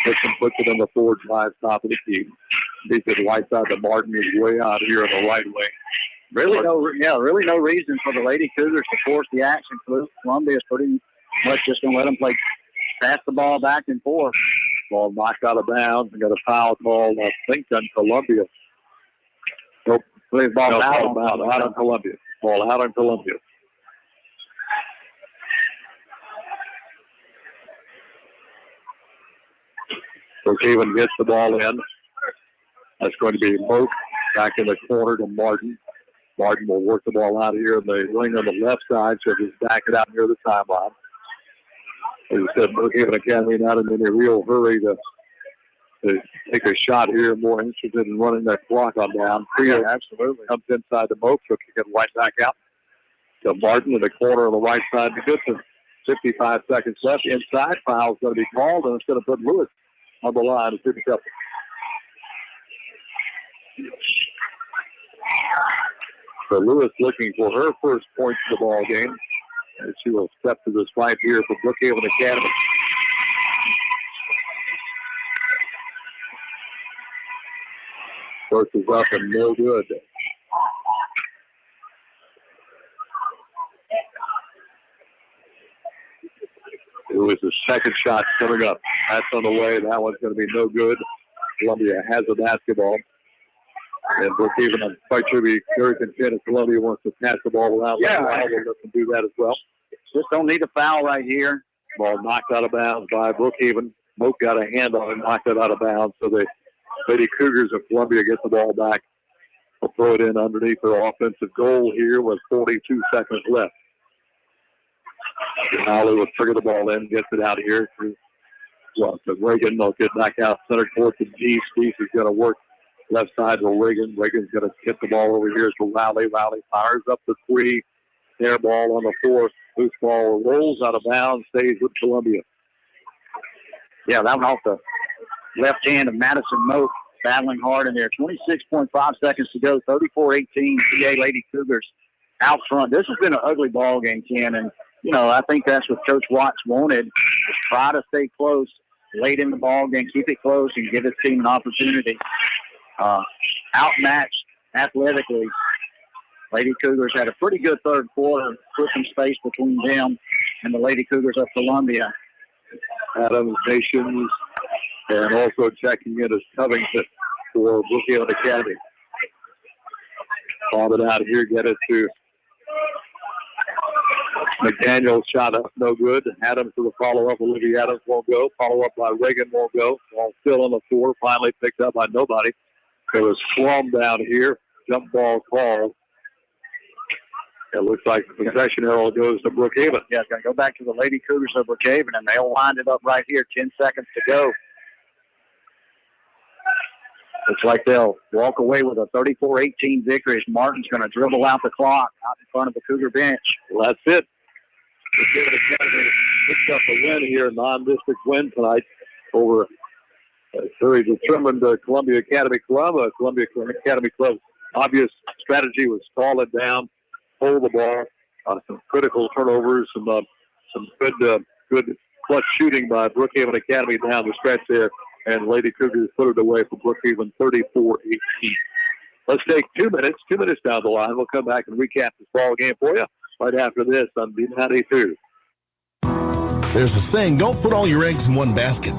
Goodson puts it on the forward drive, top of the key. Beats it right side to Martin, who's way out here on the right wing. Really no reason for the Lady Cougars to force the action. Columbia is pretty much just going to let them pass the ball back and forth. Ball knocked out of bounds and got a foul called, I think, on Columbia. Nope. Ball out on Columbia. Ball out on Columbia. Brookhaven gets the ball in. That's going to be Moak back in the corner to Martin. Martin will work the ball out here in the wing on the left side, so just back it out near the timeline. As I said, Brookhaven Academy not in any real hurry to to take a shot here, more interested in running that clock on down. Priya absolutely comes inside the moat, so kick it right back out to Martin in the corner on the right side. Good to 55 seconds left. Inside foul's going to be called, and it's going to put Lewis on the line to pick up. So Lewis looking for her first points in the ball game. And she will step to the stripe here for Brookhaven Academy. First is up and no good. Lewis's second shot coming up. That's on the way. That one's going to be no good. Columbia has the basketball. And Brookhaven, I'm quite sure, be very content if Columbia wants to pass the ball around. Yeah, we'll let them do that as well. Just don't need a foul right here. Ball knocked out of bounds by Brookhaven. Moak got a hand on it, knocked it out of bounds. So the Lady Cougars of Columbia get the ball back. They'll throw it in underneath their offensive goal here with 42 seconds left. Denali will trigger the ball in, gets it out here to Reagan. They'll get back out center court to Deese. Deese is going to work left side to Reagan. Reagan's going to get the ball over here to Rowley. Rowley fires up the three. Air ball on the fourth. Loose ball rolls out of bounds, stays with Columbia. Yeah, that one off the left hand of Madison Moak, battling hard in there. 26.5 seconds to go. 34-18. PA Lady Cougars out front. This has been an ugly ball game, Ken, and I think that's what Coach Watts wanted, is try to stay close late in the ball game, keep it close, and give his team an opportunity. Outmatched athletically. Lady Cougars had a pretty good third quarter, put some space between them and the Lady Cougars of Columbia. Adams, Nations, and also checking in as Covington for Brookhaven Academy. Ball it out here, get it to McDaniel. Shot up, no good. Adams to the follow-up. Olivia Adams won't go. Follow-up by Reagan won't go. Ball still on the floor, finally picked up by nobody. There was Slum down here. Jump ball called. It looks like the possession arrow goes to Brookhaven. Yeah, it's going to go back to the Lady Cougars of Brookhaven, and they'll wind it up right here. 10 seconds to go. Looks like they'll walk away with a 34-18 victory as Martin's going to dribble out the clock out in front of the Cougar bench. Well, that's it. Brookhaven Academy picked up a win here, non-district win tonight over a very determined Columbia Academy Club. Columbia Academy Club's obvious strategy was stall it down, hold the ball, some critical turnovers, some good clutch shooting by Brookhaven Academy down the stretch there, and Lady Cougars put it away for Brookhaven 34-18. Let's take 2 minutes down the line. We'll come back and recap this ball game for you right after this on B92. There's a saying, don't put all your eggs in one basket.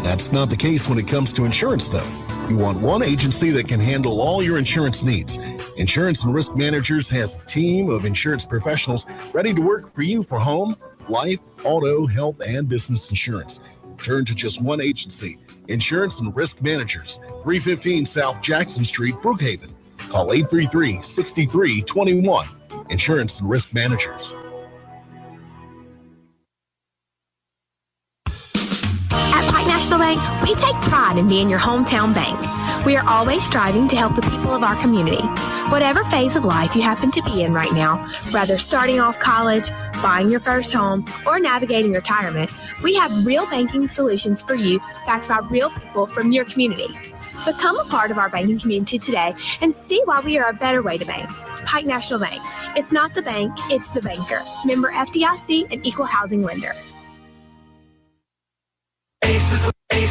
That's not the case when it comes to insurance, though. You want one agency that can handle all your insurance needs. Insurance and Risk Managers has a team of insurance professionals ready to work for you for home, life, auto, health, and business insurance. Turn to just one agency, Insurance and Risk Managers, 315 South Jackson Street, Brookhaven. Call 833-6321. Insurance and Risk Managers. At Pike National Bank, we take pride in being your hometown bank. We are always striving to help the people of our community. Whatever phase of life you happen to be in right now, whether starting off college, buying your first home, or navigating retirement, we have real banking solutions for you backed by real people from your community. Become a part of our banking community today and see why we are a better way to bank. Pike National Bank. It's not the bank, it's the banker. Member FDIC and Equal Housing Lender. Ace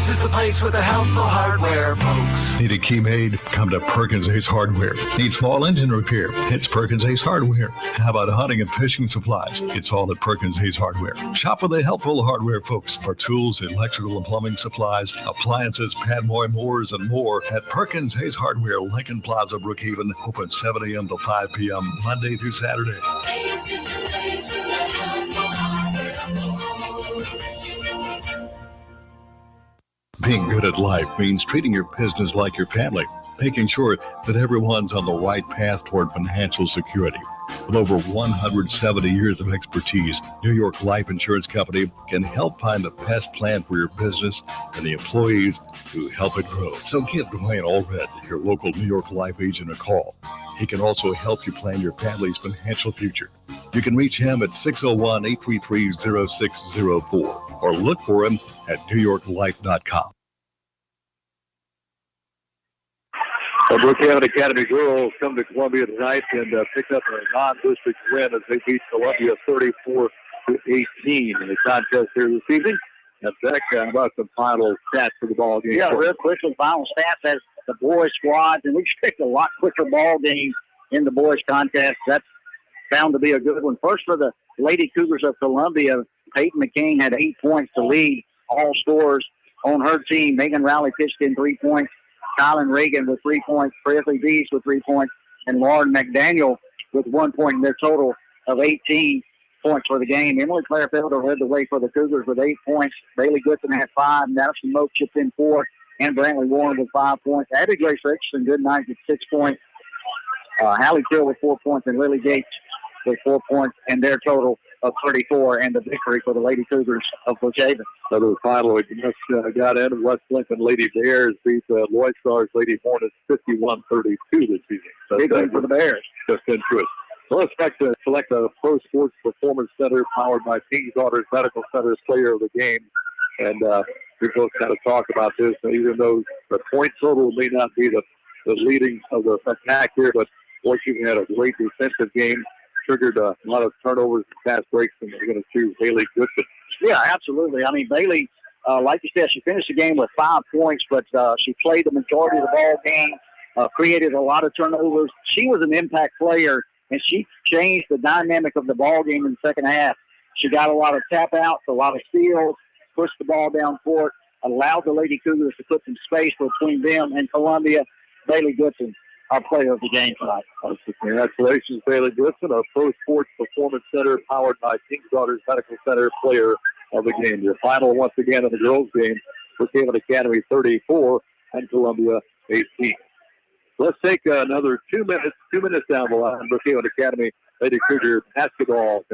is the place with the helpful hardware, folks. Need a key made? Come to Perkins Ace Hardware. Need small engine repair? It's Perkins Ace Hardware. How about hunting and fishing supplies? It's all at Perkins Ace Hardware. Shop for the helpful hardware, folks. For tools, electrical and plumbing supplies, appliances, Padmoy mowers, and more at Perkins Ace Hardware, Lincoln Plaza, Brookhaven. Open 7 a.m. to 5 p.m. Monday through Saturday. Ace is the place with the helpful hardware, folks. Being good at life means treating your business like your family. making sure that everyone's on the right path toward financial security. With over 170 years of expertise, New York Life Insurance Company can help find the best plan for your business and the employees who help it grow. So give Dwayne Allred, your local New York Life agent, a call. He can also help you plan your family's financial future. You can reach him at 601-833-0604 or look for him at NewYorkLife.com. The Brookhaven Academy girls come to Columbia tonight and pick up a non-district win as they beat Columbia 34-18 in the contest here this evening. And Beck, about the final stats for the ball game. Yeah, real quickly, final stats as the boys squads, and we expect a lot quicker ball game in the boys contest. That's bound to be a good one. First for the Lady Cougars of Columbia, Peyton McCain had 8 points to lead all scorers on her team. Megan Rowley pitched in 3 points. Kylan Reagan with 3 points. Presley Dees with 3 points. And Lauren McDaniel with 1 point in their total of 18 points for the game. Emily Claire Felder led the way for the Cougars with 8 points. Bailey Goodson had 5. Madison Moak chipped in 4. And Brantley Warren with 5 points. Abby Grace Richardson, good night with 6 points. Hallie Till with 4 points. And Lily Gates with 4 points. And their total of 34. And the victory for the Lady Cougars of Brookhaven. Another final we just got in. West Lincoln Lady Bears beat Lloyd Stars Lady Hornets 51-32 this season. Big win for the Bears. Just into it. So let's select a Pro Sports Performance Center powered by King's Daughters Medical Center's player of the game. And we both kind of talk about this. Even though the point total may not be the leading of the attack here, but Washington had a great defensive game. Triggered a lot of turnovers and fast breaks, and we're going to choose Bailey Goodson. Yeah, absolutely. I mean, Bailey, like you said, she finished the game with 5 points, but she played the majority of the ball game, created a lot of turnovers. She was an impact player, and she changed the dynamic of the ball game in the second half. She got a lot of tap outs, a lot of steals, pushed the ball down court, allowed the Lady Cougars to put some space between them and Columbia. Bailey Goodson, our player of the game tonight. Congratulations, Bailey Goodson, a Pro Sports Performance Center powered by King's Daughters Medical Center player of the game. Your final once again in the girls' game, Brookhaven Academy 34 and Columbia 18. Let's take another 2 minutes. 2 minutes down the line. Brookhaven Academy Lady Cougar basketball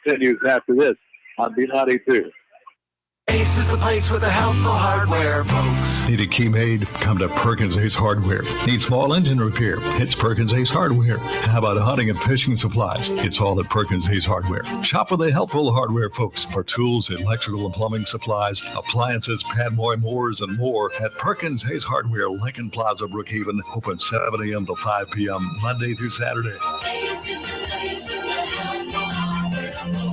continues after this on B92. Ace is the place with the helpful hardware, folks. Need a key made? Come to Perkins Ace Hardware. Need small engine repair? It's Perkins Ace Hardware. How about hunting and fishing supplies? It's all at Perkins Ace Hardware. Shop with the helpful hardware folks for tools, electrical and plumbing supplies, appliances, padmoy mowers, and more at Perkins Ace Hardware, Lincoln Plaza, Brookhaven. Open 7 a.m. to 5 p.m. Monday through Saturday. Ace is the place with the helpful hardware, folks.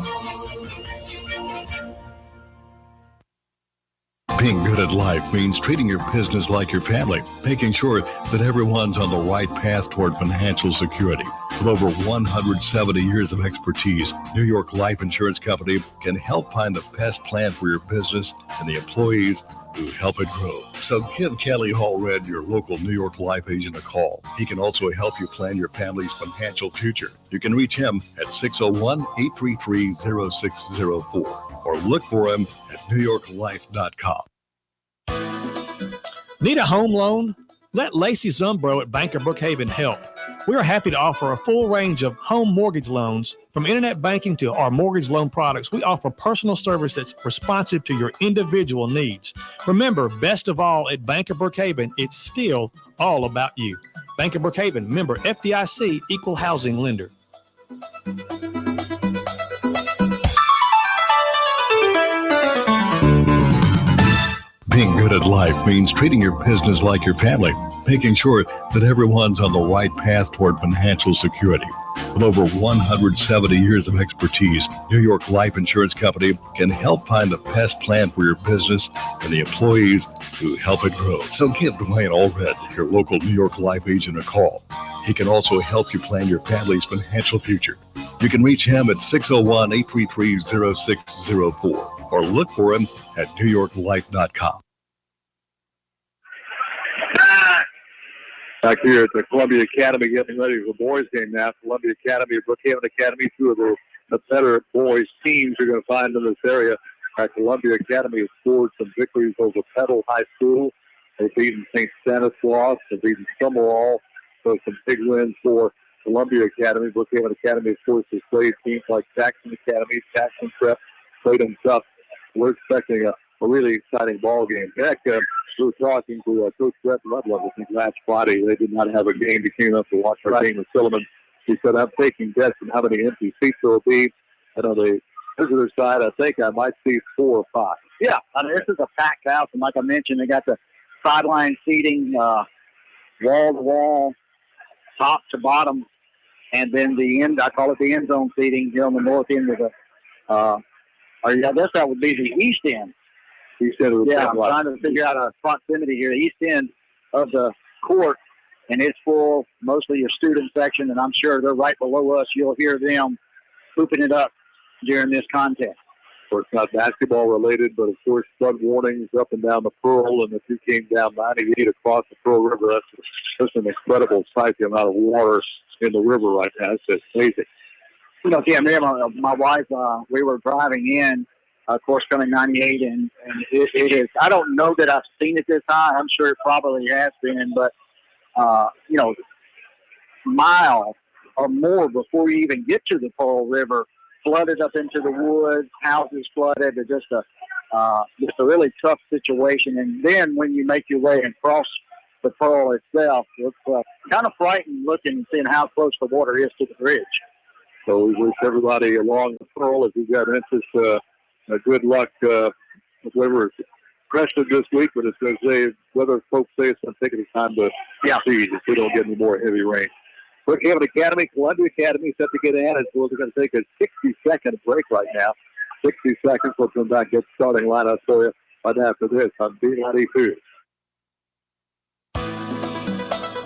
Being good at life means treating your business like your family, making sure that everyone's on the right path toward financial security. With over 170 years of expertise, New York Life Insurance Company can help find the best plan for your business and the employees who help it grow. So give Kelly Hallred, your local New York Life agent, a call. He can also help you plan your family's financial future. You can reach him at 601-833-0604 or look for him at NewYorkLife.com. Need a home loan? Let Lacey Zumbro at Bank of Brookhaven help. We are happy to offer a full range of home mortgage loans. From internet banking to our mortgage loan products, we offer personal service that's responsive to your individual needs. Remember, best of all, at Bank of Brookhaven, it's still all about you. Bank of Brookhaven, member FDIC, equal housing lender. Being good at life means treating your business like your family, making sure that everyone's on the right path toward financial security. With over 170 years of expertise, New York Life Insurance Company can help find the best plan for your business and the employees who help it grow. So give Dwayne Allred, your local New York Life agent, a call. He can also help you plan your family's financial future. You can reach him at 601-833-0604 or look for him at NewYorkLife.com. Back here at the Columbia Academy, getting ready for the boys' game now. Columbia Academy, Brookhaven Academy, two of the better boys' teams you're going to find in this area. Columbia Academy has scored some victories over Petal High School They've beaten St. Stanislaus. They've beaten Summerall. So some big wins for Columbia Academy. Brookhaven Academy, of course, has played teams like Jackson Academy, Jackson Prep, played them tough. We're expecting a really exciting ball game. Heck, we were talking to Coach Brett Ludlow, I think, last Friday. They did not have a game. He came up to watch our game with Silliman. He said, I'm taking bets on how many empty seats there will be. And on the visitor side, I think I might see 4 or 5. Yeah, I mean, this is a packed house. And like I mentioned, they got the sideline seating, wall-to-wall, top to bottom. And then the end, I call it the end zone seating here on the north end of the, I guess that would be the east end. East end of the I'm trying to figure out a proximity here. The east end of the court, and it's full, mostly your student section, and I'm sure they're right below us. You'll hear them hooping it up during this contest. Of course, not basketball related, but of course, flood warnings up and down the Pearl, and if you came down 98 across the Pearl River, that's just an incredible sight, the amount of water in the river right now. It's just amazing. You know, yeah, my wife, we were driving in, of course, coming 98, and it is, I don't know that I've seen it this high. I'm sure it probably has been, but, you know, mile or more before you even get to the Pearl River, flooded up into the woods, houses flooded. It's just a really tough situation. And then when you make your way across the Pearl itself, it's kind of frightening looking, seeing how close the water is to the bridge. So we wish everybody along the Pearl, if you've got interest, good luck with whoever crested this week. But as they say, weather folks say it's going to take a time to see if we don't get any more heavy rain. Brookhaven Academy, Columbia Academy set to get in as well. They're going to take a 60-second break right now. 60 seconds. We'll come back, get starting lineup for you right after this on B92.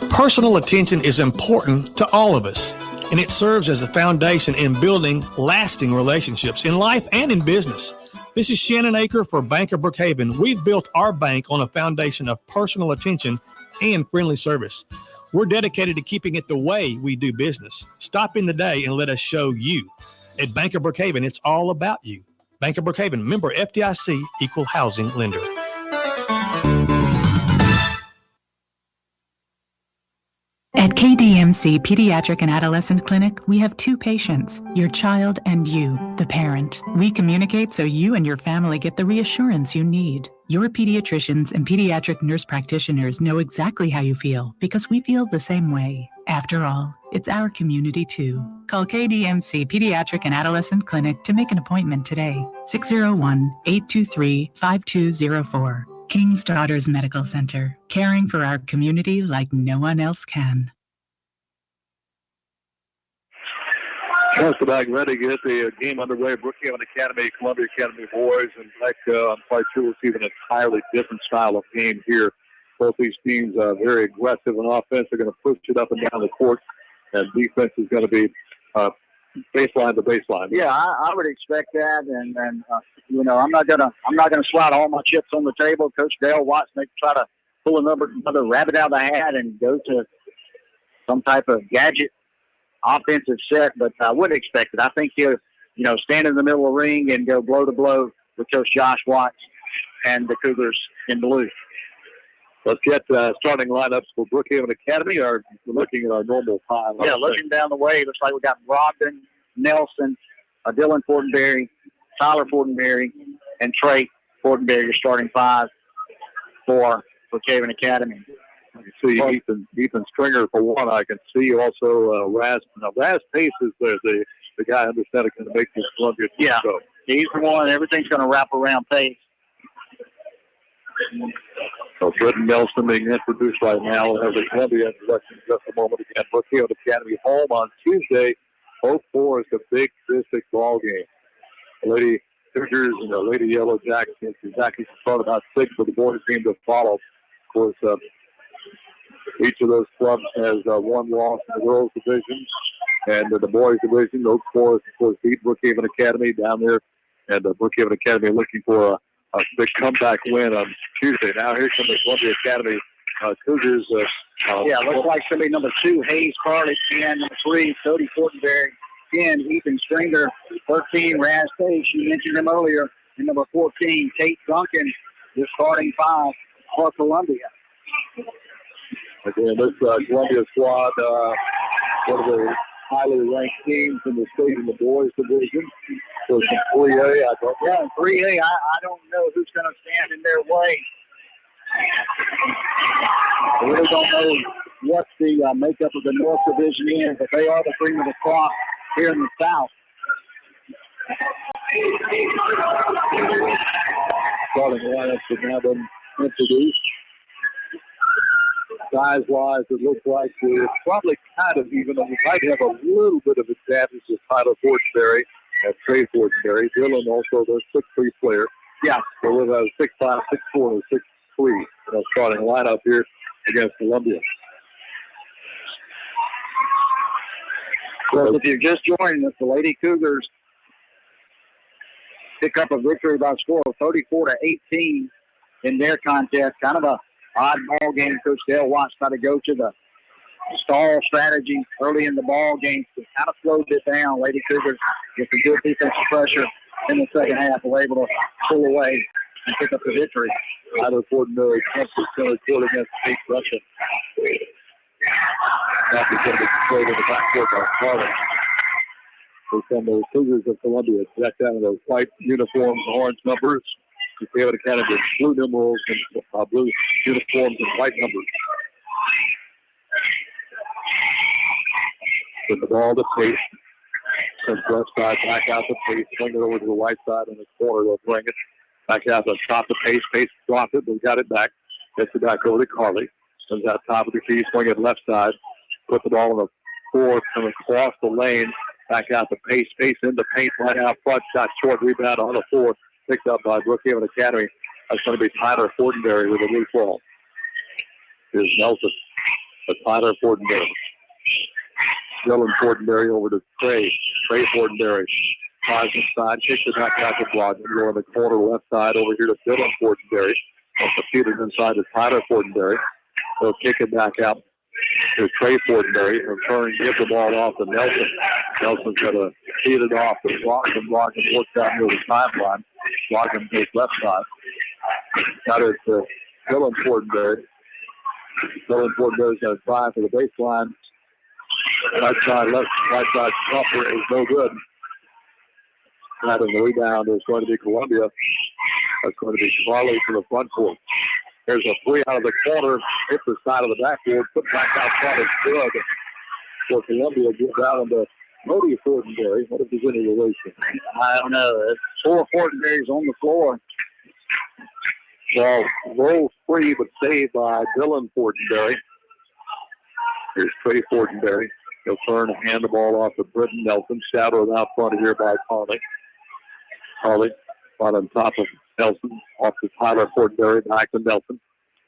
Personal attention is important to all of us, and it serves as the foundation in building lasting relationships in life and in business. This is Shannon Aker for Bank of Brookhaven. We've built our bank on a foundation of personal attention and friendly service. We're dedicated to keeping it the way we do business. Stop in the day and let us show you. At Bank of Brookhaven, it's all about you. Bank of Brookhaven, member FDIC, equal housing lender. At KDMC Pediatric and Adolescent Clinic, we have 2 patients, your child and you, the parent. We communicate so you and your family get the reassurance you need. Your pediatricians and pediatric nurse practitioners know exactly how you feel because we feel the same way. After all, it's our community too. Call KDMC Pediatric and Adolescent Clinic to make an appointment today. 601-823-5204. King's Daughters Medical Center, caring for our community like no one else can. Just about ready to get the game underway. Brookhaven Academy, Columbia Academy boys, and I'm quite sure we'll see an entirely different style of game here. Both these teams are very aggressive on offense. They're going to push it up and down the court, and defense is going to be baseline to baseline. Yeah, I would expect that, and you know, I'm not gonna slide all my chips on the table. Coach Dale Watts may try to pull another rabbit out of the hat and go to some type of gadget offensive set, but I wouldn't expect it. I think he'll, stand in the middle of the ring and go blow to blow with Coach Josh Watts and the Cougars in blue. Let's get starting lineups for Brookhaven Academy. We're looking at our normal time. Yeah, looking down the way, looks like we got Brogdon, Nelson, Dylan Fortenberry, Tyler Fortenberry, and Trey Fortenberry, your starting 5 for Brookhaven Academy. I can see Ethan Stringer for one. I can see also Raz. Now, Raz Pace is the guy I understand is going to make this Columbia team. Yeah, so he's the one. Everything's going to wrap around Pace. So Britton Nelson being introduced right now. We'll have the Columbia introduction in just a moment again. Brookhaven Academy home on Tuesday. Hope for is a big district ball game. The Lady Cougars and the Lady Yellow Jackets exactly start about 6 for the boys team to follow. Of course, each of those clubs has one loss in the girls division, and the boys division. Oak Forest, of course, beat Brookhaven Academy down there, and Brookhaven Academy looking for a big comeback win on Tuesday. Now here comes the Columbia Academy Cougars. Looks like somebody number 2, Hayes Carley, 10, number 3, Cody Fortenberry, 10, Ethan Stringer, 13, Raz Pace, you mentioned him earlier, and number 14, Tate Duncan, the starting 5 for Columbia. Again, this Columbia squad, one of the highly ranked teams in the state in the boys division. So some 3A, I don't know. Yeah, in 3A, I don't know who's going to stand in their way. I really don't know what the makeup of the North Division is, but they are the cream of the crop here in the South. Starting lineups have now been introduced. Size-wise, it looks like it's probably kind of even, though we might have a little bit of advantage with Tyler Fortenberry and Trey Fortenberry. Dylan also, the 6'3" player. Yeah. So with a 6'5", 6'4", and 6'3", starting lineup here against Columbia. Well, if you're just joining us, the Lady Cougars pick up a victory by a score of 34-18 in their contest. Kind of a odd ball game. Coach Dale Watts tried to go to the stall strategy early in the ball game to kind of slowed it down. Lady Cougars with some good defensive pressure in the second half were able to pull away and pick up the victory. Tyler Fortenberry comes to center court against State Russia. That is going to be played in the backcourt by Carter. They send those Cougars of Columbia decked out in those white uniforms, orange numbers. They have kind of blue numerals and blue uniforms and white numbers. With the ball to Pace. Sends left side back out to Pace. Swing it over to the right side in the corner. They'll bring it back out to top of Pace. Pace dropped it, but got it back. Gets it back over to Carly. Comes out top of the key, swing it left side. Put the ball on the floor, coming across the lane. Back out to Pace. Pace in the paint right out front. Shot short, rebound on the floor. Picked up by Brookhaven Academy. That's going to be Tyler Fortenberry with a loose ball. Here's Nelson. But Tyler Fortenberry. Dylan Fortenberry over to Trey. Trey Fortenberry. Tries inside, kicks it back out to Blodgett. Go in the corner left side over here to Dylan Fortenberry. Competed inside to Tyler Fortenberry. They'll kick it back out to Trey Fortenberry. Return, give the ball off to Nelson. Nelson's going to feed it off to Blodgett. Blodgett works out near the timeline. Blodgett goes left side. Got it to Dylan Fortenberry. Dylan Fortenberry's going to try for the baseline. Right side, right side jumper is no good. Having the rebound is going to be Columbia. That's going to be Carly to the front court. There's a three out of the corner, hit the side of the backboard, put back out front. It's good for Columbia. Get down to Cody Fortenberry. What if there's any relation? I don't know. It's 4 Fortenberrys on the floor. Well, roll free, but saved by Dylan Fortenberry. Here's Trey Fortenberry. He'll turn and hand the ball off to Britton Nelson. Shadowed out front here by Carly. Carly right on top of Nelson. Off to Tyler Fortenberry. Back to Nelson.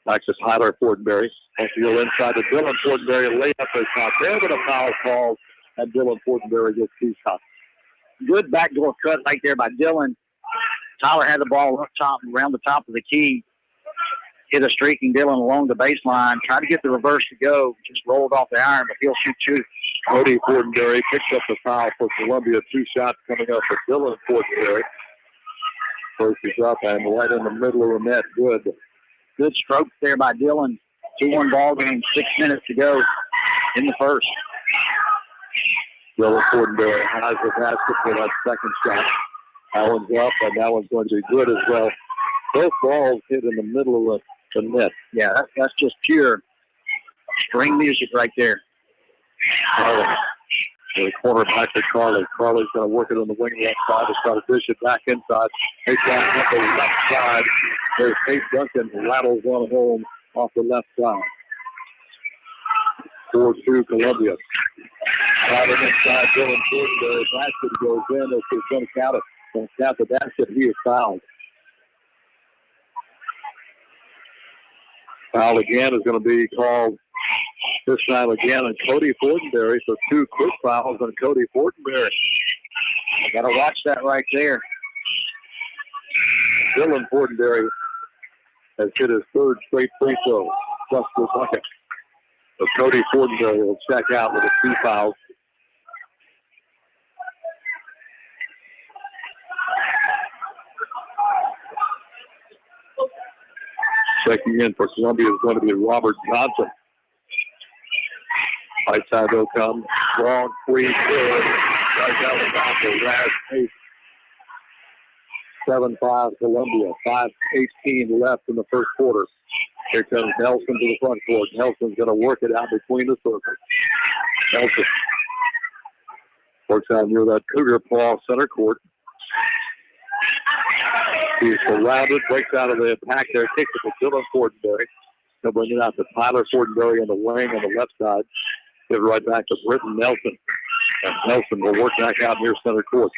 Back to Tyler Fortenberry. Wants to go inside to Dylan Fortenberry. Lay up his shot there, but a foul call. And Dylan Fortenberry gets 2 shots. Good backdoor cut right there by Dylan. Tyler had the ball up top, around the top of the key. Hit a streaking Dylan along the baseline. Tried to get the reverse to go. Just rolled off the iron, but he'll shoot 2. Cody Fortenberry picks up the foul for Columbia. 2 shots coming up for Dylan Fortenberry. First is up and right in the middle of the net. Good. Good strokes there by Dylan. 2-1 ball game. 6 minutes to go in the first. Dylan Fortenberry has the basket for that second shot. That one's up, and that one's going to be good as well. Both balls hit in the middle of the net. Yeah, that's just pure string music right there. Carly. The corner back to Carly. Carly's going to work it on the wing left side. It's got to dish it back inside. Takes that up the left side. There's Kate Duncan rattles one home off the left side. 4-2 Columbia. Right inside Dylan Fortenberry. Basket goes in. It's going to count it. Going to count the basket. He is fouled. Foul again is going to be called this time again on Cody Fortenberry. So 2 quick fouls on Cody Fortenberry. Got to watch that right there. Dylan Fortenberry has hit his 3rd straight free throw. Plus the bucket. So Cody Fortenberry will check out with the 2 fouls. Checking in for Columbia is going to be Robert Johnson. Right side will come. Long free. Good. Right down the back of last Pace. 7-5 Columbia. 5:18 left in the first quarter. Here comes Nelson to the front court. Nelson's going to work it out between the circles. Nelson works out near that Cougar Paw center court. He's surrounded, breaks out of the pack there, kicks it to Dylan Fortenberry. He'll bring it out to Tyler Fortenberry on the wing on the left side. Give it right back to Britton Nelson. And Nelson will work back out near center court.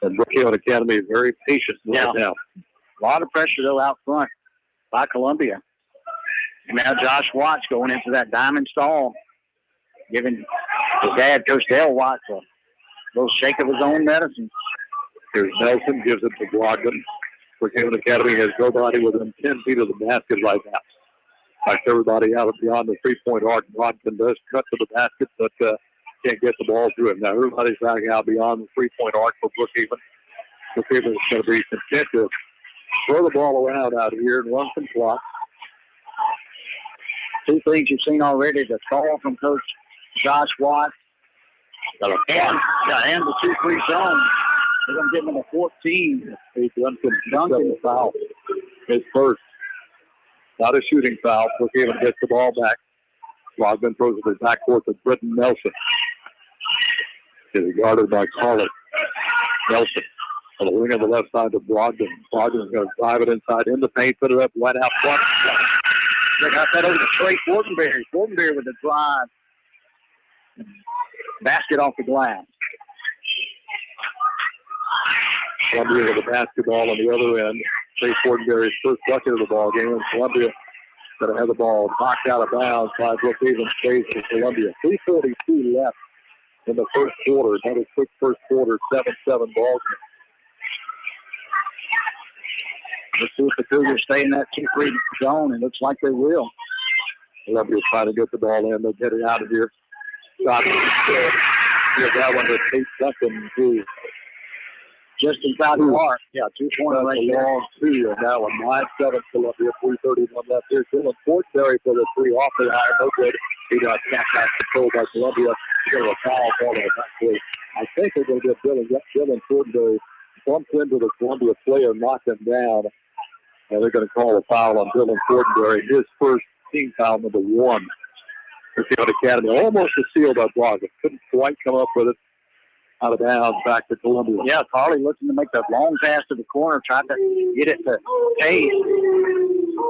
And Brookhaven Academy is very patient right now. A lot of pressure, though, out front by Columbia. And now Josh Watts going into that diamond stall, giving his dad, Coach Dale Watts, a little shake of his own medicine. Here's Nelson, gives it to Brogdon. Brookhaven Academy has nobody within 10 feet of the basket right now. Like everybody out beyond the three-point arc. Brogdon does cut to the basket, but can't get the ball through him. Now everybody's back out beyond the three-point arc for Brookhaven. Brookhaven is going to be content to throw the ball around out here and run some clock. Two things you've seen already, the call from Coach Josh Watts. Got a hand the 2-3 zone. They're going to give him a 14. He's Duncan foul. His first. Not a shooting foul. Brookhaven gets the ball back. Brogdon throws it to the backcourt to Britton Nelson. Is guarded by Carly. Nelson on the wing on the left side to Brogdon. Brogdon's going to drive it inside in the paint, put it up, wide out front. They got that over to Trey Fortenberry. Fortenberry with the drive. Basket off the glass. Columbia with the basketball on the other end. Trey Fortenberry's first bucket of the ball game. And Columbia going to have the ball knocked out of bounds by Brookhaven Space for Columbia. 3:42 left in the first quarter. Another quick first quarter, 7-7 ball game. Let's see if the Cougars stay in that 2-3 zone. It looks like they will. Columbia's trying to get the ball in. They'll get it out of here. Shot. Give that one to Tate Duncan, who just inside the mark. Yeah, 2-point right there. Long two on that one. 9-7 Columbia, 3:31 left here. Dylan Fortenberry for the three off the line. No good. He got tapped out control by Columbia. He's got a foul ball in the backcourt. I think they're going to get Dylan Fortenberry bumped into the Columbia player, knocked him down. And they're going to call a foul on Dylan Fortenberry. His first team foul, number 1. Brookhaven Academy almost a seal by Brogdon. Couldn't quite come up with it. Out of bounds, back to Columbia. Yeah, Carly looking to make that long pass to the corner, tried to get it to Pace.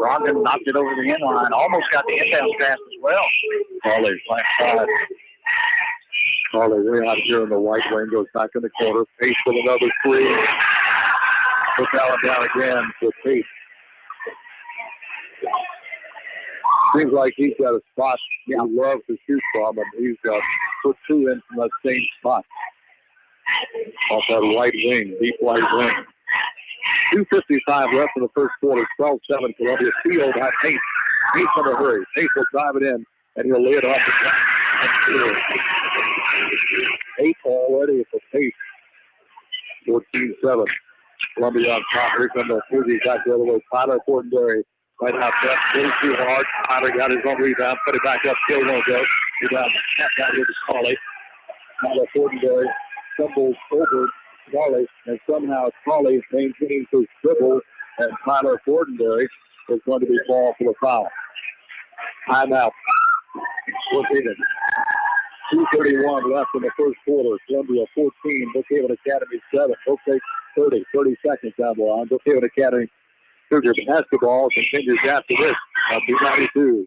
Brogdon knocked it over the end line, almost got the inbound pass as well. Carly, left side. Carly way out here in the right wing, goes back in the corner. Pace with another three. Puts Allen down again for Pace. Seems like he's got a spot he loves to shoot from, and he's got put two in from that same spot. Off that right wing, deep right wing. 2:55 left in the first quarter, 12-7 Columbia. Field by Pace. Pace in a hurry. Pace will drive it in, and he'll lay it off the top. 8 already for Pace. 14-7. Columbia on top. Here comes the Fuji back the other way. Tyler Fortenberry right out there. Really too hard. Tyler got his own rebound. Put it back up. Still won't go. Rebound. Tapped out here to Carly. Tyler Fortenberry stumbles over Carly, and somehow Carly maintains his dribble, and Tyler Fortenberry is going to be called for the foul. Timeout. 2:31 left in the first quarter. Columbia 14, Brookhaven Academy 7. We'll take 30 seconds down the line. Brookhaven Academy Cougar basketball continues after this on B92.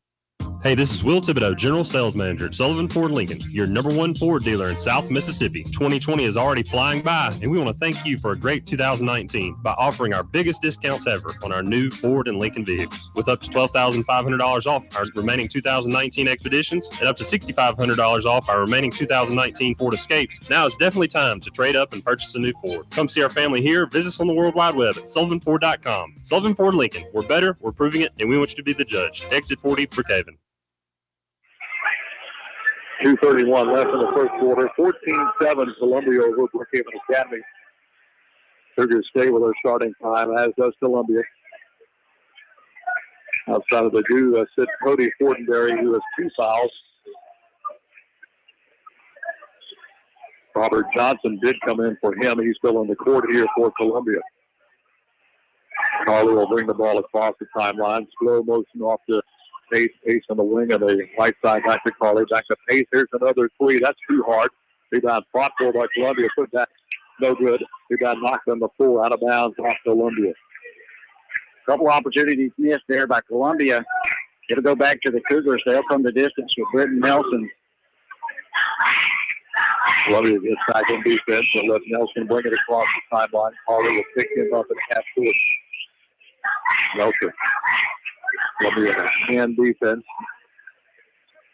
Hey, this is Will Thibodeau, General Sales Manager at Sullivan Ford Lincoln, your #1 Ford dealer in South Mississippi. 2020 is already flying by, and we want to thank you for a great 2019 by offering our biggest discounts ever on our new Ford and Lincoln vehicles, with up to $12,500 off our remaining 2019 Expeditions and up to $6,500 off our remaining 2019 Ford Escapes. Now it's definitely time to trade up and purchase a new Ford. Come see our family here. Visit us on the World Wide Web at sullivanford.com. Sullivan Ford Lincoln. We're better, we're proving it, and we want you to be the judge. Exit 40, Brookhaven. 2:31 left in the first quarter. 14-7 Columbia over Brookhaven Academy. Cougars stay with their starting time, as does Columbia. Outside of the do, sit Cody Fortenberry, who has 2 fouls. Robert Johnson did come in for him. He's still on the court here for Columbia. Carly will bring the ball across the timeline. Slow motion off the Pace. Pace on the wing of the right side. Back to Carly. Back to Pace. Here's another three. That's too hard. Rebound fought for by Columbia. Put back. No good. Rebound knocked on the floor. Out of bounds off Columbia. Couple opportunities missed there by Columbia. It'll go back to the Cougars. They'll come the distance with Britton Nelson. Columbia gets back in defense. They'll let Nelson bring it across the timeline. Carly will pick him up at half court. Nelson. Columbia in a hand defense.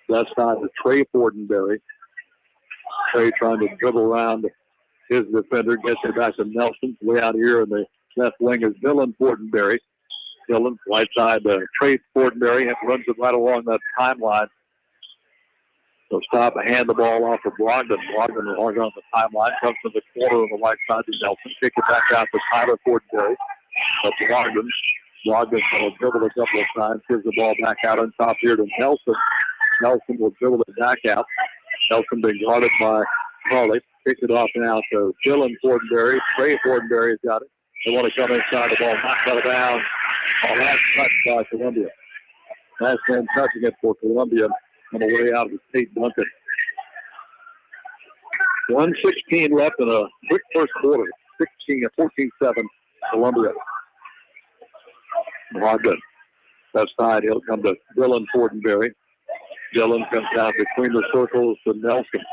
Left side to Trey Fortenberry. Trey trying to dribble around his defender. Gets it back to Nelson. Way out here in the left wing is Dylan Fortenberry. Dylan, right side to Trey Fortenberry. Runs it right along that timeline. So stop and hand the ball off to Brogdon. Brogdon along on the timeline. Comes to the corner on the right side to Nelson. Kick it back out to Tyler Fortenberry. But Brogdon. Brogdon's going to dribble a couple of times. Gives the ball back out on top here to Nelson. Nelson will dribble it back out. Nelson being guarded by Carly. Kick it off now to Dylan Fortenberry. Trey Fortenberry's got it. They want to come inside the ball. Knocked out of bounds. Last touch by Columbia. Last man touching it for Columbia on the way out of the Tate Duncan. 1:16 left in a quick first quarter. 14-7 Columbia. Brogdon. Left side, he'll come to Dylan Fortenberry. Dylan comes down between the circles to Nelson.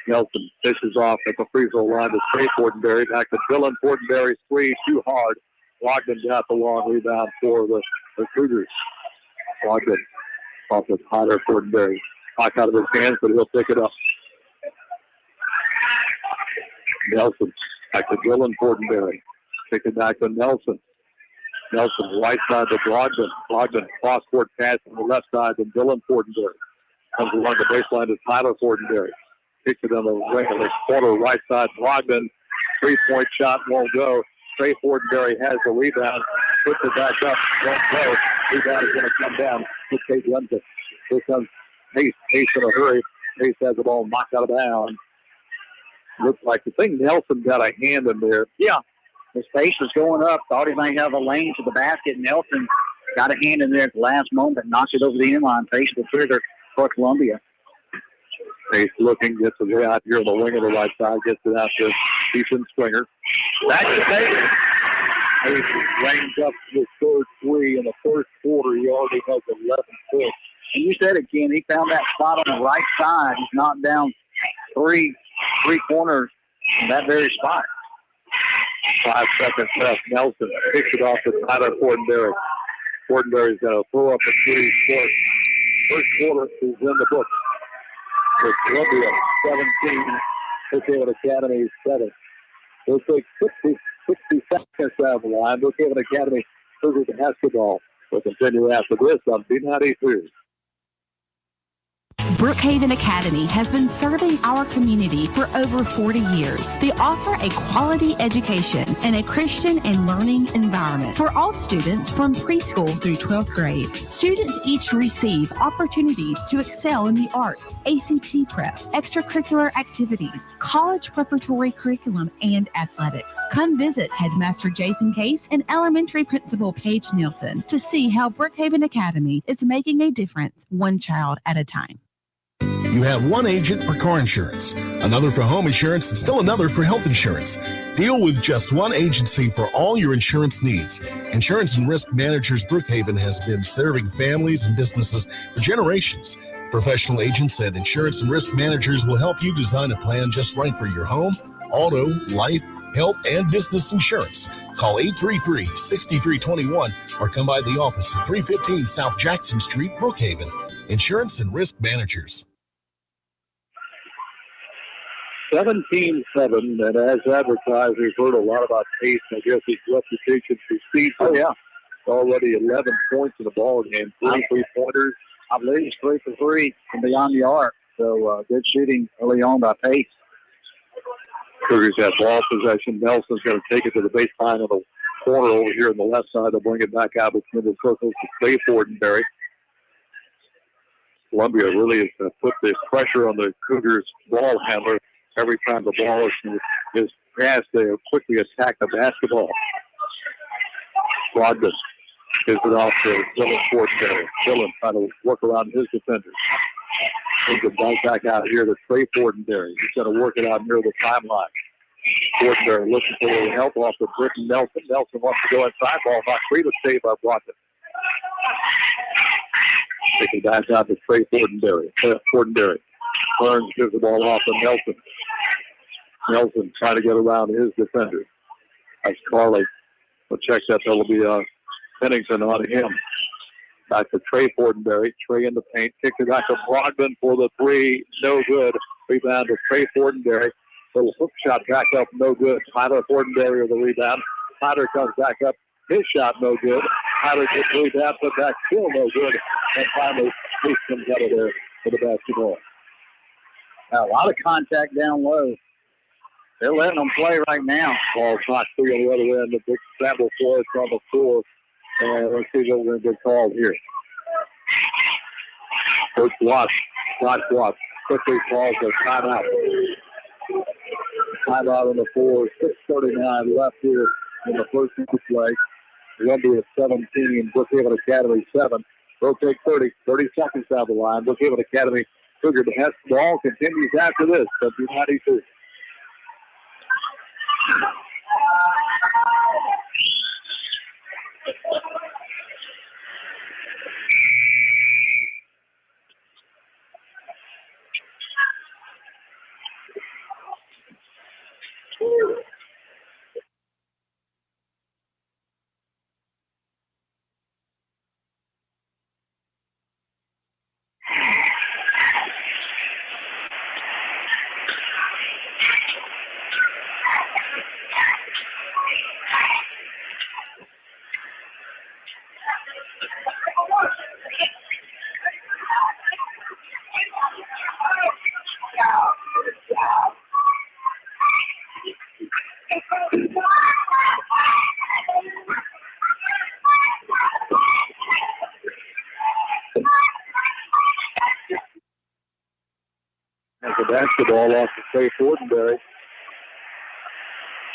Nelson fishes off at the free throw line to Trey Fortenberry. Back to Dylan Fortenberry. Three, too hard. Brogdon got the long rebound for the Cougars. Brogdon off with Tyler Fortenberry. Knocked out of his hands, but he'll pick it up. Nelson back to Dylan Fortenberry. Pick it back to Nelson. Nelson right side to Brogdon. Brogdon cross-court pass on the left side to Dylan Fortenberry. Comes along the baseline to Tyler Fortenberry. Kicks it on the wing of the corner right side. Brogdon, three-point shot won't go. Trey Fortenberry has the rebound. Puts it back up. Won't go. Rebound is going to come down. Just Tate Duncan. Here comes Pace. Pace in a hurry. Pace has the ball knocked out of bounds. Looks like the thing Nelson got a hand in there. Yeah. His face was going up. Thought he might have a lane to the basket. Nelson got a hand in there at the last moment. Knocked it over the inline. Pace the trigger for Columbia. Pace looking, gets it out here on the wing of the right side, gets it out to Ethan Springer. Back to Pace. Pace ranks up to his third three in the first quarter. He already has 11 points. And you said it, Ken. He found that spot on the right side. He's knocked down three corners in that very spot. 5 seconds left. Nelson picks it off to Tyler Fortenberry. Fortenberry's going to throw up a three. First quarter is in the book. With Columbia 17, Brookhaven Academy 7. It'll take 60 seconds to have the line. Brookhaven Academy Cougars basketball will continue after this on B92. Brookhaven Academy has been serving our community for over 40 years. They offer a quality education and a Christian and learning environment for all students from preschool through 12th grade. Students each receive opportunities to excel in the arts, ACT prep, extracurricular activities, college preparatory curriculum, and athletics. Come visit Headmaster Jason Case and Elementary Principal Paige Nielsen to see how Brookhaven Academy is making a difference one child at a time. You have one agent for car insurance, another for home insurance, and still another for health insurance. Deal with just one agency for all your insurance needs. Insurance and Risk Managers Brookhaven has been serving families and businesses for generations. Professional agents and Insurance and Risk Managers will help you design a plan just right for your home, auto, life, health, and business insurance. Call 833-6321 or come by the office at 315 South Jackson Street, Brookhaven. Insurance and Risk Managers. 17-7, and as advertised, we've heard a lot about Pace. I guess his reputation precedes him. Oh, yeah. Already 11 points in the ball game, 3 3-pointers. I believe it's 3 for 3 from beyond the arc. So good shooting early on by Pace. Cougars have ball possession. Nelson's going to take it to the baseline of the corner over here on the left side. They'll bring it back out between the circles to Trey Fortenberry. Columbia really has put this pressure on the Cougars ball handler every time the ball is passed, they quickly attack the basketball. Brogdon gives it off to Dylan Fortenberry. Dylan trying to work around his defenders. Brings it back out here to Trey Fortenberry. He's going to work it out near the timeline. Fortenberry looking for a little help off of Britton Nelson. Nelson wants to go inside. Ball not free to save by Brogdon. Taking back out to Trey Fortenberry. Fortenberry turns, gives the ball off to Nelson. Nelson trying to get around his defender. That's Carly. We'll check that. That'll be Pennington on him. Back to Trey Fortenberry. Trey in the paint. Kicks it back to Brogdon for the three. No good. Rebound to Trey Fortenberry. Little hook shot back up. No good. Tyler Fortenberry with the rebound. Tyler comes back up. His shot no good. Tyler gets the rebound. Put back. Still no good. And finally, Chase comes out of there for the basketball. A lot of contact down low. They're letting them play right now. Ball shot free on the other end. The big scramble for us on the floor. And let's see what we're going to get called here. Coach Watts. Quickly calls a timeout. Timeout on the floor. 6:39 left here in the first play. Columbia 17, Brookhaven Academy 7. They'll take 30 seconds down the line. Brookhaven Academy Cougar basketball continues after this. B92. Basketball off to Trey Fortenberry.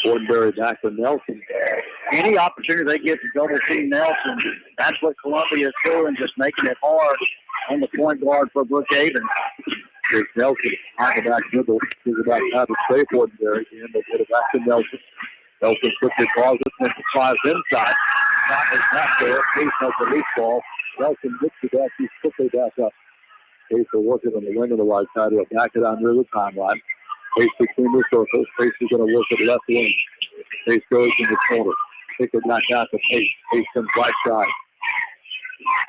Fortenberry back to Nelson. Any opportunity they get to double team Nelson, that's what Columbia is doing, just making it hard on the point guard for Brookhaven. Here's Nelson on the back middle. Gives it back out to Trey Fortenberry. And they get it back to Nelson. Nelson quickly calls it and flies inside. Shot is not there. Case has the loose ball. Nelson gets it back. He's quickly back up. Case are working on the wing of the right side. He'll back it on near the timeline. Case between the circles. Case is going to work at left wing. Case goes in the corner. Take it back out to Pace. Pace comes right side.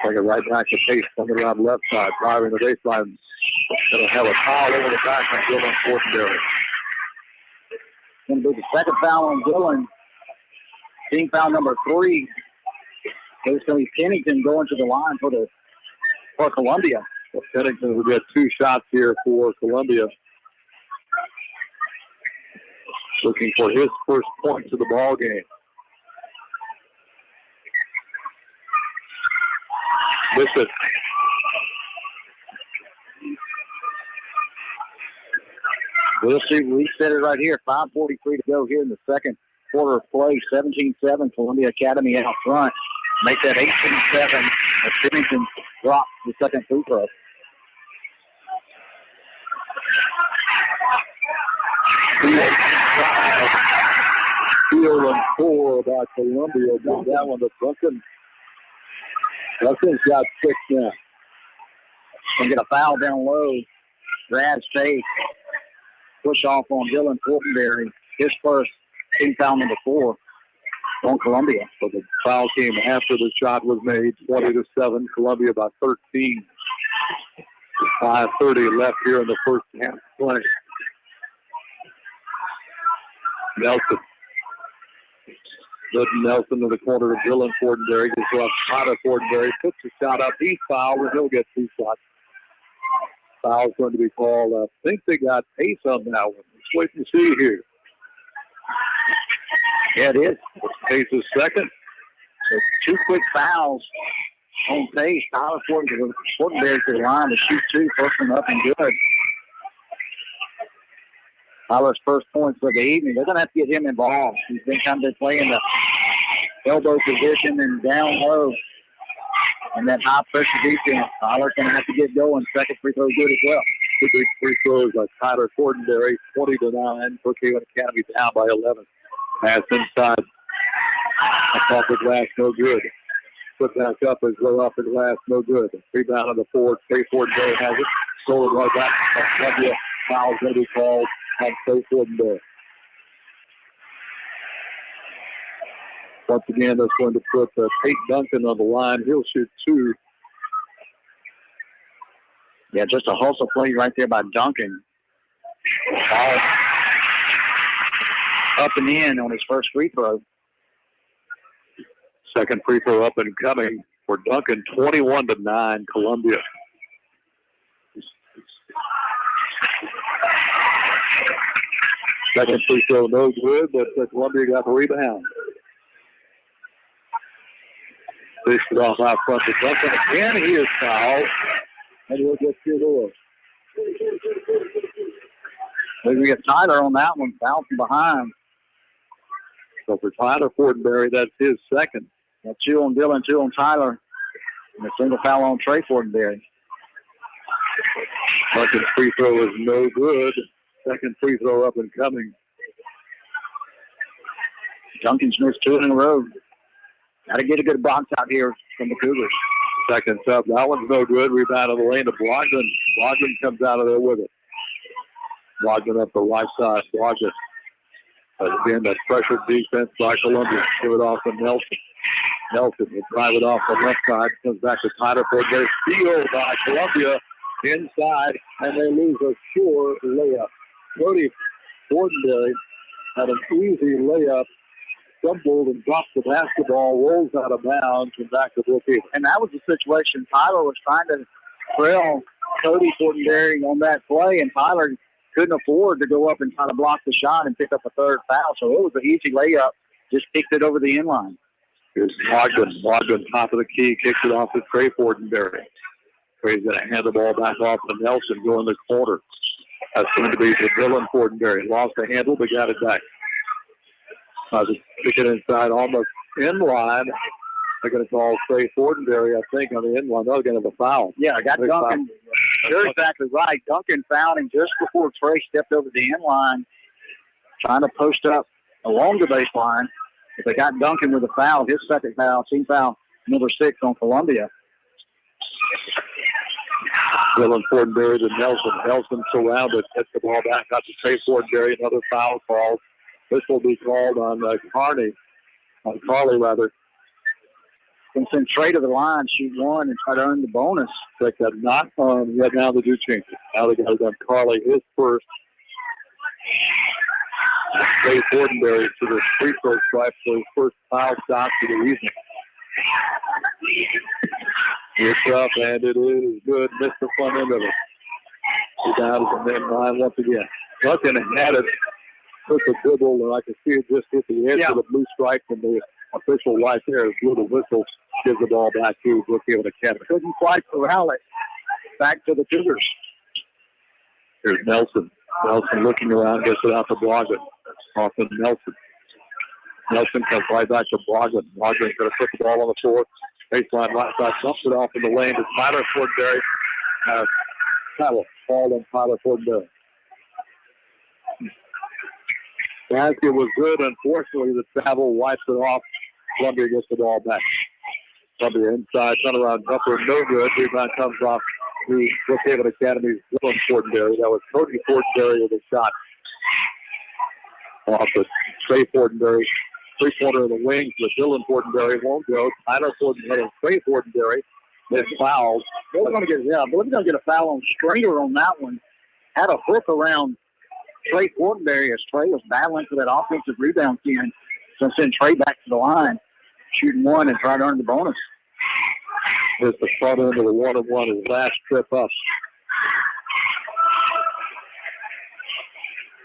Bring it right back to Pace. Coming around left side. Driving the baseline. Going to have a foul over the back on Dylan Fortenberry. Going to be the second foul on Dylan. Team foul number 3. It's going to be Pennington going to the line for Columbia. Well, Pennington will get 2 shots here for Columbia. Looking for his first points of the ball game. Miss it. We'll see. We set it right here. 5:43 to go here in the second quarter of play. 17-7. Columbia Academy out front. Make that 18-7 as Pennington drops the second free throw. Field and 4 by Columbia. Got that one to Duncan. Duncan's got 6 now. And get a foul down low. Grabs Pace. Push off on Dylan Fortenberry. His first team foul number 4 on Columbia. So the foul came after the shot was made. 20-7. Columbia by 13. 5:30 left here in the first half play. Nelson. Good Nelson to the corner of Dylan Fortenberry. Gets left Tyler Fortenberry. Puts the shot up. He's fouled, and he'll get 2 shots. Foul's going to be called. I think they got Pace on that one. Let's wait and see here. Yeah, it is. Pace's second. So 2 quick fouls on Pace. Tyler Fortenberry to the line to shoot 2. First one up and good. Tyler's first points of the evening. They're going to have to get him involved. He's been kind of playing the elbow position and down low. And that high pressure defense. Tyler's going to have to get going. Second free throw good as well. Two big free throws by Tyler Fortenberry, 20-9. Brookhaven Academy down by 11. Pass inside. Off the glass, no good. Put back up as low off the glass, no good. Rebound on the forward. Trey Fortenberry has it. Stolen right back. Columbia foul going to be called on Trey Fortenberry. Once again, that's going to put Tate Duncan on the line. He'll shoot 2. Yeah, just a hustle play right there by Duncan. Ball up and in on his first free throw. Second free throw up and coming for Duncan, 21-9, Columbia. Second free throw no good, but Columbia got the rebound. Fished it off out front to Duncan again. He is fouled, and he'll get 2 more. Maybe we get Tyler on that one, foul from behind. So for Tyler Fortenberry, that's his second. 2 on Dylan, 2 on Tyler. And a single foul on Trey Fortenberry. Duncan's free throw is no good. Second free throw up and coming. Duncan's missed 2 in a row. Got to get a good box out here from the Cougars. Second up. That one's no good. Rebound of the lane to Blogden. Blogden comes out of there with it. Blogden up the right side. Blogden. Again, that pressured defense by Columbia. Give it off to Nelson. Nelson will drive it off the left side. Comes back to Tyler Fortenberry. Steal by Columbia inside, and they lose a sure layup. Cody Fortenberry had an easy layup. Stumbled and dropped the basketball, rolls out of bounds, and back to Brookhaven. And that was the situation. Tyler was trying to trail Cody Fortenberry on that play, and Tyler couldn't afford to go up and try to block the shot and pick up a third foul. So it was an easy layup. Just kicked it over the inline. Here's Blogden. Blogden, top of the key, kicks it off to Trey Fortenberry. Trey's going to hand the ball back off to Nelson, go in the corner. That's going to be for Dylan Fortenberry. Lost the handle, but got it back. Just kick it inside, almost in line. They're going to call Trey Fortenberry, I think, on the in line. They're going to have a foul. Yeah, I got Duncan. You're exactly right. Duncan fouled him just before Trey stepped over the end line, trying to post up along the baseline. If they got Duncan with a foul, his second foul, team foul, number 6 on Columbia. Dylan Fortenberry to Nelson. Nelson surrounded, gets the ball back out to Trey Fortenberry. Another foul call. This will be called on Carly. And send Trey to the line, shoot 1, and try to earn the bonus. Check that not on. Yeah, now they do change it. Now they got it on Carly. His first. Trey Fortenberry to the free throw stripe for his first foul shot for the evening. It's up, and it is good. Missed the front end of it. He's down to the mid line once again. Duncan had it. Took a dribble, and I can see it just hit the edge of the blue stripe, and the official right there, blew the whistle, gives the ball back to Brookhaven Academy. Couldn't quite corral it. Back to the Cougars. Here's Nelson. Nelson looking around, gets it out to Blogden. Off to Nelson. Nelson comes right back to Blogden. Blogden's going to put the ball on the floor. Baseline right side, dumps it off in the lane to Tyler Fortenberry. Travel, ball on Tyler Fortenberry. Basket was good. Unfortunately, the travel wipes it off. Columbia gets the ball back. Columbia inside, turnaround jumper, no good. Rebound comes off to Brookhaven Academy's Dylan Fortenberry. That was Cody Fortenberry with a shot. Off to Trey Fortenberry. 3-quarter of the wings, but Dylan Fortenberry won't go. Tyler Fortenberry and Trey Fortenberry. They fouled. We're going to get a foul on Stringer on that one. Had a hook around Trey Fortenberry as Trey was battling for that offensive rebound in. So send Trey back to the line, shooting 1 and try to earn the bonus. Here's the front end of the 1-on-1, his last trip up.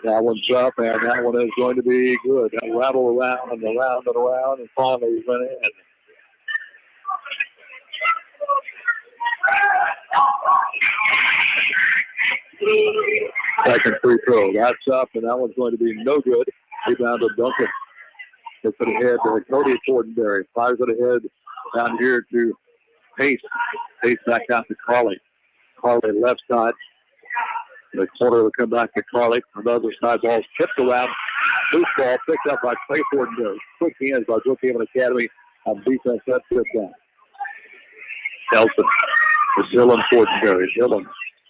That one's up, and that one is going to be good. That rattle around and around and around, and finally he's went in. Second free throw. That's up, and that one's going to be no good. Rebound to Duncan. Gets it ahead to Cody Fortenberry. Fires it ahead down here to Pace. Pace back out to Carly. Carly left side. The corner will come back to Carly. On the other side, ball's tipped around. Loose ball picked up by Clay Fortenberry. Quick hands by Brookhaven Academy on defense. That's it down. Nelson to Dylan Fortenberry. Dylan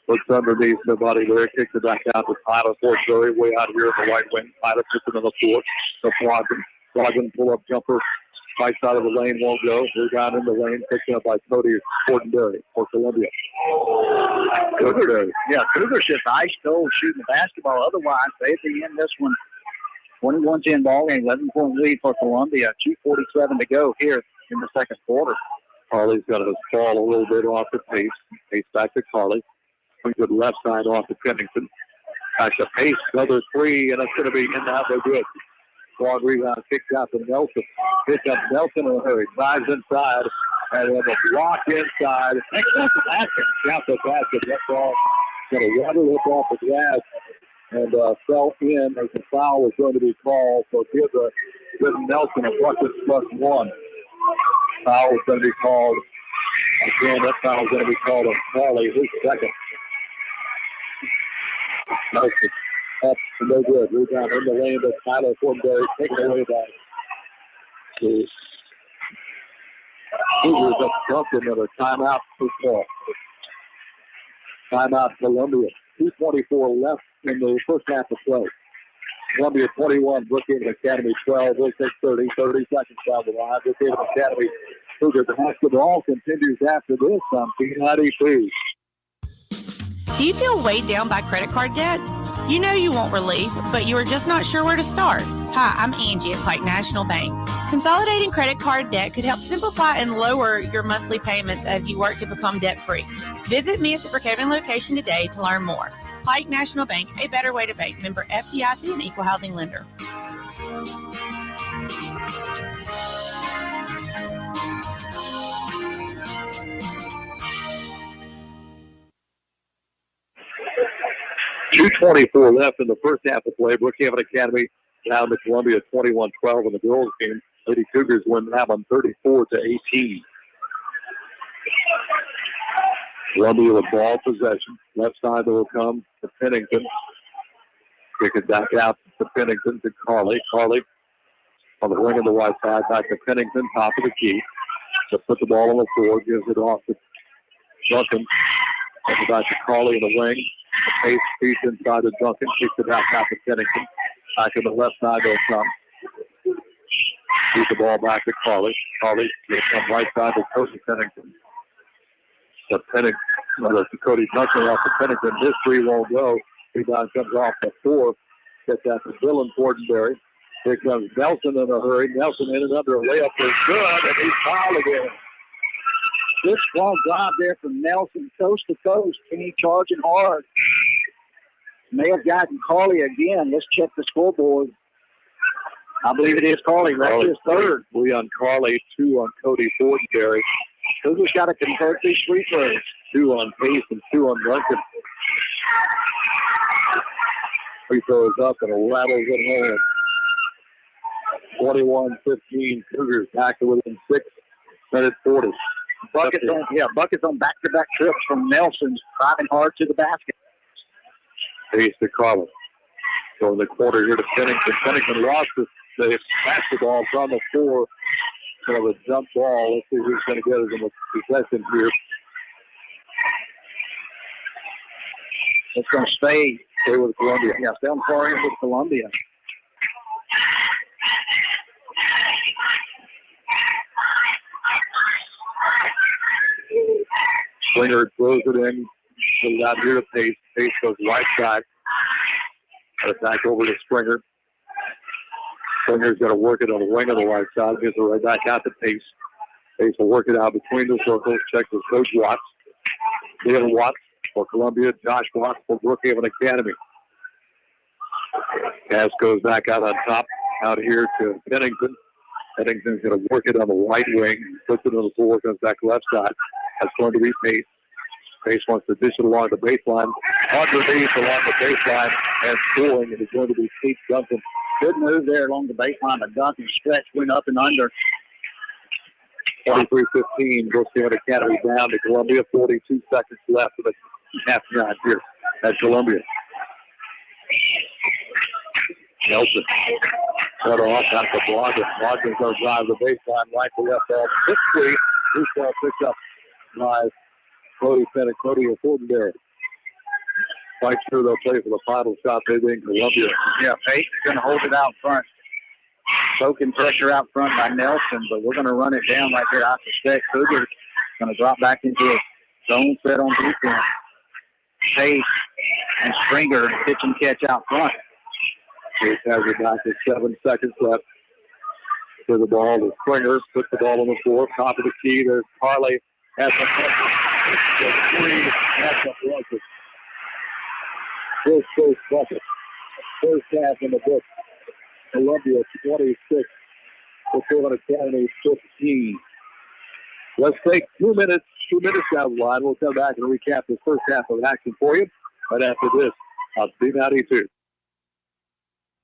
looks underneath nobody there. Kicks it back out to Tyler Fortenberry. Way out here in the right wing. Tyler puts it on the floor. So Floggen pull-up jumper. Right side of the lane won't go. Rebound in the lane. Picked up by Cody Fortenberry for Columbia. Cougars just ice cold shooting the basketball. Otherwise, they'd be in this one. 21-10 ball game, 11-point lead for Columbia. 2:47 to go here in the second quarter. Carly's got to fall a little bit off the Pace. Pace back to Carly. Swings it left side off to Pennington. Back to Pace. Another three, and it's going to be in and out. No good. Long rebound kicked out to Nelson. Picked up Nelson in a hurry. Drives inside. And have a block inside. That's the basket. Shot the basket. That's all. Going to waddle it off the glass. And fell in as the foul was going to be called. So give Nelson a bucket plus one. Foul is going to be called. Again, that foul is going to be called on Carly. His second. Nelson up to no good. Rebound in the lane, but Tyler Fortenberry taken away by the Cougars up Duncan and a timeout to ball. Timeout Columbia. 2:24 left in the first half of play. Columbia 21, Brookhaven Academy 12. We'll take 30 seconds down the line. Brookhaven Academy Cougars basketball continues after this on B92. Do you feel weighed down by credit card debt? You know you want relief, but you are just not sure where to start. Hi, I'm Angie at Pike National Bank. Consolidating credit card debt could help simplify and lower your monthly payments as you work to become debt-free. Visit me at the Brookhaven location today to learn more. Pike National Bank, a better way to bank. Member FDIC and equal housing lender. .224 left in the first half of play. Brookhaven Academy down to Columbia 21-12 in the girls game. Lady Cougars win that one 34-18. Columbia with ball possession. Left side will come to Pennington. Kick it back out to Pennington to Carly. Carly on the wing of the right side. Back to Pennington, top of the key. To put the ball on the floor. Gives it off to Duncan. Comes back to Carly in the wing. Pace piece inside to Duncan. Kicks it back out to Pennington. Back to the left side they'll come. Keep the ball back to Carly. Carly will come right side to Cody Pennington. To Cody Duncan off to Pennington. This three won't go. Rebound comes off the floor. Gets that to Dylan Fortenberry. Here comes Nelson in a hurry. Nelson in and under a layup is good, and he's fouled again. Good strong drive there from Nelson, coast to coast. Kenny charging hard. May have gotten Carly again. Let's check the scoreboard. I believe it is Carly. That's his third. 3 on Carly, 2 on Cody Fortenberry. Cougars got to convert these free throws. 2 on Pace and 2 on Duncan. Free throws up and rattles it home. 21-15. Cougars back to within 6 minutes 40. Buckets on back-to-back trips from Nelson, driving hard to the basket. Pace to Carly. So in the quarter here to Pennington. Pennington lost the basketball from the floor. Kind of a jump ball. Let's see who's going to get it in the possession here. It's going to stay with Columbia. Yeah, stay on the far end with Columbia. Springer throws it in. Goes out here to Pace. Pace goes right side. Got it back over to Springer. Springer's going to work it on the wing of the right side. Gives it right back out to Pace. Pace will work it out between the circles. Check with Coach Watts. David Watts for Columbia. Josh Watts for Brookhaven Academy. Cass goes back out on top. Out here to Pennington. Pennington's going to work it on the right wing. Puts it on the floor. Comes back left side. That's going to be Pace. Pace wants to dish it along the baseline. underneath along the baseline and scoring. It is going to be Pete Duncan. Good move there along the baseline. The Duncan stretch went up and under. 23-15, Brookhaven Academy down to Columbia. 42 seconds left of the half-time here at Columbia. Nelson cut off after Blodgett. Blodgett's going to drive the baseline right to left off. 6-3. This ball picked up by Cody Pettit, Cody of Fortenberry. Quite sure they'll play for the final shot. They think Columbia. Yeah, Pate's going to hold it out front. Soaking pressure out front by Nelson, but we're going to run it down right there. I suspect Cougar's going to drop back into a zone set on defense. Pate and Stringer pitch and catch out front. Pate has it back with 7 seconds left. To the ball to Stringer. Puts the ball on the floor. Top of the key. There's Carley at the three. That's a bucket. His first bucket. First half in the book. Columbia 26. Brookhaven Academy 15. Let's take 2 minutes. 2 minutes down the line. We'll come back and recap the first half of action for you. Right after this on B92.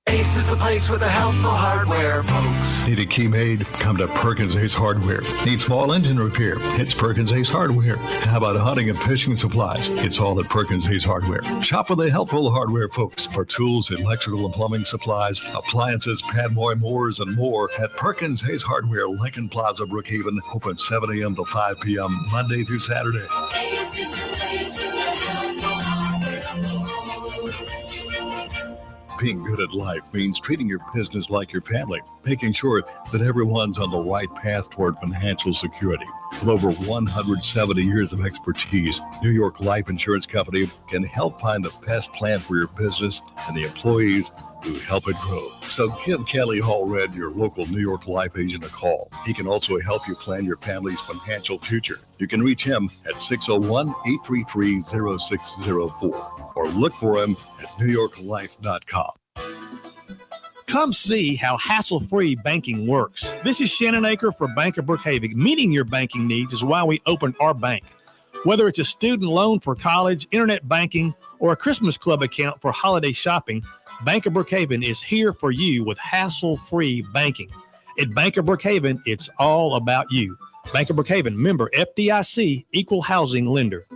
Ace is the place with the helpful hardware, folks. Need a key made? Come to Perkins Ace Hardware. Need small engine repair? It's Perkins Ace Hardware. How about hunting and fishing supplies? It's all at Perkins Ace Hardware. Shop for the helpful hardware, folks. For tools, electrical and plumbing supplies, appliances, padboy mowers, and more at Perkins Ace Hardware, Lincoln Plaza, Brookhaven. Open 7 a.m. to 5 p.m. Monday through Saturday. Ace is the place with the helpful hardware, folks. Being good at life means treating your business like your family, making sure that everyone's on the right path toward financial security. With over 170 years of expertise, New York Life Insurance Company can help find the best plan for your business and the employees who help it grow. So give Kelly Hallred, your local New York Life agent, a call. He can also help you plan your family's financial future. You can reach him at 601-833-0604 or look for him at newyorklife.com. Come see how hassle-free banking works. This is Shannon Aker for Bank of Brookhaven. Meeting your banking needs is why we opened our bank. Whether it's a student loan for college, internet banking, or a Christmas club account for holiday shopping, Bank of Brookhaven is here for you with hassle-free banking. At Bank of Brookhaven, it's all about you. Bank of Brookhaven, member FDIC, equal housing lender.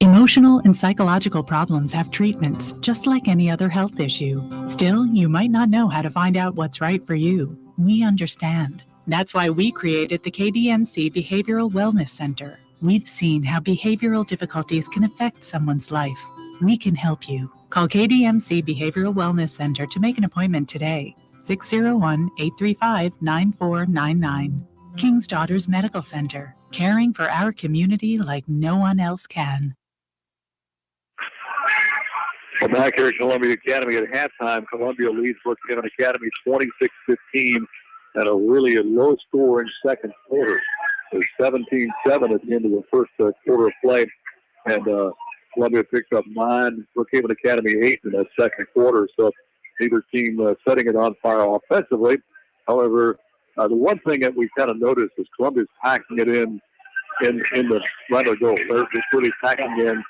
Emotional and psychological problems have treatments, just like any other health issue. Still, you might not know how to find out what's right for you. We understand. That's why we created the KDMC Behavioral Wellness Center. We've seen how behavioral difficulties can affect someone's life. We can help you. Call KDMC Behavioral Wellness Center to make an appointment today. 601-835-9499. King's Daughters Medical Center. Caring for our community like no one else can. Well, back here at Columbia Academy at halftime, Columbia leads Brookhaven Academy 26-15 at a really low-scoring second quarter. There's 17-7 at the end of the first quarter of play, and Columbia picks up 9, Brookhaven Academy 8 in that second quarter. So neither team setting it on fire offensively. However, the one thing that we kind of noticed is Columbia's packing it in the front of the goal. They're just really packing in,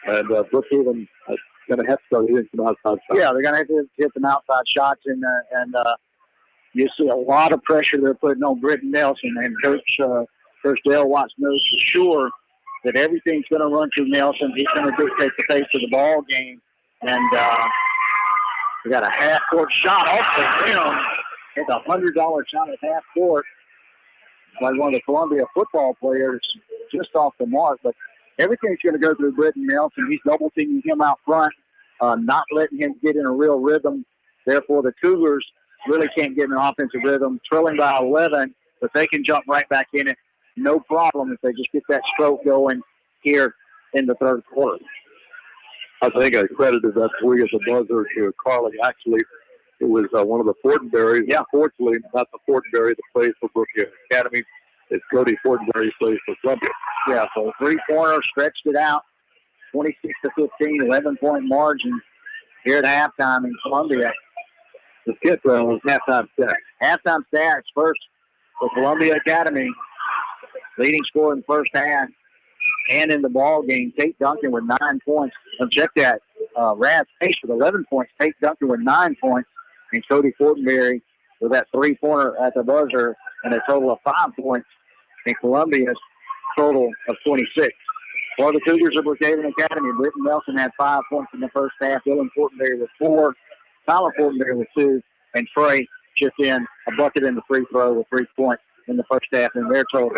and Brookhaven going to have to start hitting some outside shots. Yeah, they're going to have to hit some outside shots, and you see a lot of pressure they're putting on Britton Nelson, and Coach Dale Watts knows for sure that everything's going to run through Nelson. He's going to dictate the pace of the ball game, and we got a half-court shot off the rim. It's a $100 shot at half court by one of the Columbia football players, just off the mark. But everything's going to go through Britton Nelson. He's double-teaming him out front, not letting him get in a real rhythm. Therefore, the Cougars really can't get in an offensive rhythm, trailing by 11, but they can jump right back in it. No problem if they just get that stroke going here in the third quarter. I think I credited that three as a buzzer to Carly. Actually, it was one of the Fortenberries. Yeah. Unfortunately, not the Fortenberry that plays for Brookhaven Academy. It's Cody Fortenberry plays for Columbia. Yeah, so three-pointer, stretched it out, 26-15, 11-point margin here at halftime in Columbia. The skip was halftime stats. Halftime stats first for Columbia Academy. leading scorer in the first half and in the ball game. Tate Duncan with 9 points. And check that. Raz Pace with 11 points. Tate Duncan with 9 points. And Cody Fortenberry with that three-pointer at the buzzer and a total of 5 points. And Columbia's total of 26. For the Cougars of Brookhaven Academy, Britton Nelson had 5 points in the first half. Dylan Fortenberry with 4. Tyler Fortenberry with 2. And Trey chipped in a bucket in the free throw with 3 points in the first half, and their total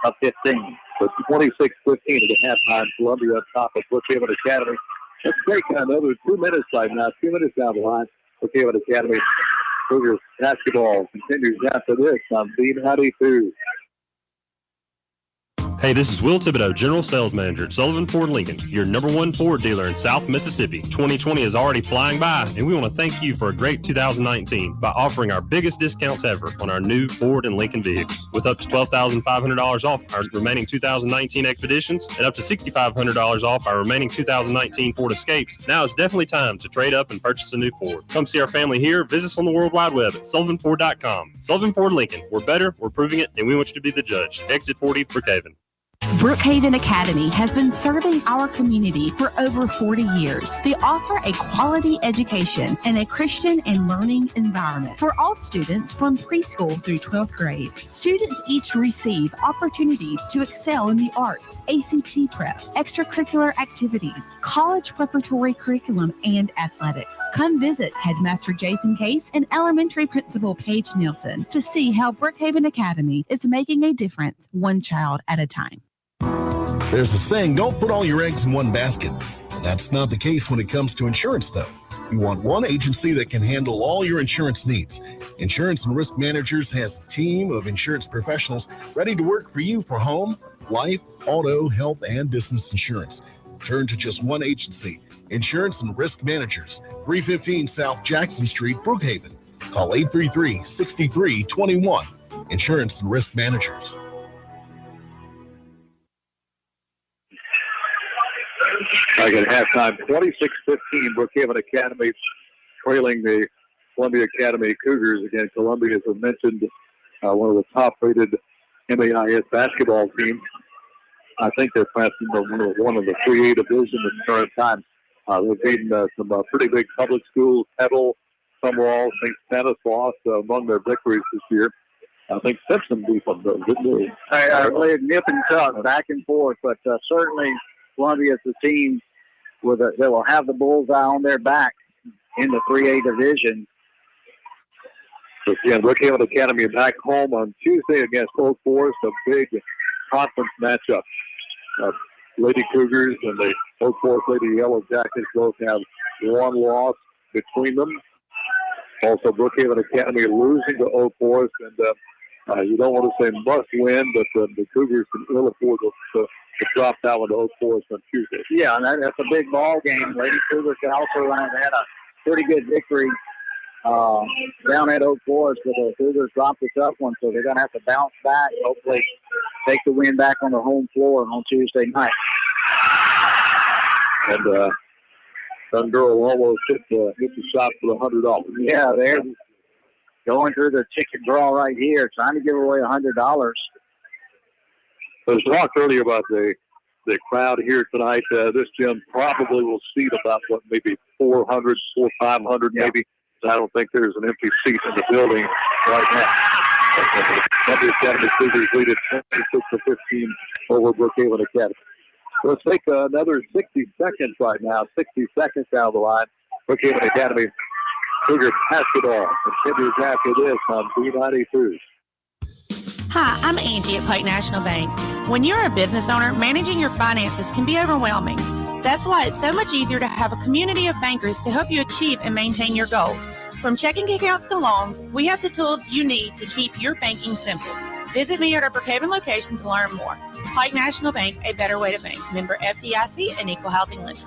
of 15. So 26-15 at the halftime. Columbia up top of Brookhaven Academy. That's great. Another 2 minutes right now. 2 minutes down the line. Brookhaven Academy Cougars basketball continues after this on B92. Hey, this is Will Thibodeau, General Sales Manager at Sullivan Ford Lincoln, your #1 Ford dealer in South Mississippi. 2020 is already flying by, and we want to thank you for a great 2019 by offering our biggest discounts ever on our new Ford and Lincoln vehicles, with up to $12,500 off our remaining 2019 Expeditions and up to $6,500 off our remaining 2019 Ford Escapes. Now is definitely time to trade up and purchase a new Ford. Come see our family here. Visit us on the World Wide Web at sullivanford.com. Sullivan Ford Lincoln. We're better, we're proving it, and we want you to be the judge. Exit 40, Brookhaven. Brookhaven Academy has been serving our community for over 40 years. They offer a quality education and a Christian and learning environment for all students from preschool through 12th grade. Students each receive opportunities to excel in the arts, ACT prep, extracurricular activities, college preparatory curriculum, and athletics. Come visit Headmaster Jason Case and Elementary Principal Paige Nielsen to see how Brookhaven Academy is making a difference one child at a time. There's a saying, don't put all your eggs in one basket. That's not the case when it comes to insurance, though. You want one agency that can handle all your insurance needs. Insurance and Risk Managers has a team of insurance professionals ready to work for you for home, life, auto, health, and business insurance. Turn to just one agency, Insurance and Risk Managers, 315 South Jackson Street, Brookhaven. Call 833-6321. Insurance and Risk Managers. Back at halftime, 26-15, Brookhaven Academy trailing the Columbia Academy Cougars. Again, Columbia, as I mentioned, one of the top-rated MAIS basketball teams. I think they're perhaps one of the 3A division at the current time. They've beaten some pretty big public schools, Petal, Summerall, St. Stanislaus among their victories this year. I think Simpson beat them, though, didn't they? I played nip and tuck, back and forth, but certainly Columbia is the team that will have the bullseye on their back in the 3A division. So again, Brookhaven Academy back home on Tuesday against Oak Forest, a big conference matchup. Lady Cougars and the Oak Forest Lady Yellow Jackets both have one loss between them. Also, Brookhaven Academy losing to Oak Forest, and you don't want to say must win, but the Cougars can ill afford to drop that one to Oak Forest on Tuesday. Yeah, and that's a big ball game. Lady Cougars can also had a pretty good victory down at Oak Forest, but the Cougars dropped a tough one, so they're going to have to bounce back, hopefully take the win back on the home floor on Tuesday night. And some girl almost hit the shot for $100. Yeah, they're going through the ticket draw right here, trying to give away $100. As talked earlier about the crowd here tonight, this gym probably will seat about maybe 400, 500 maybe. So I don't think there's an empty seat in the building right now. Columbia Academy Cougars lead at 26-15 over Brookhaven Academy. So let's take another 60 seconds right now. 60 seconds down the line. Brookhaven Academy Cougar basketball continues after this on B92. Hi, I'm Angie at Pike National Bank. When you're a business owner, managing your finances can be overwhelming. That's why it's so much easier to have a community of bankers to help you achieve and maintain your goals. From checking accounts to loans, we have the tools you need to keep your banking simple. Visit me at our Brookhaven location to learn more. Pike National Bank, a better way to bank. Member FDIC and Equal Housing Lender.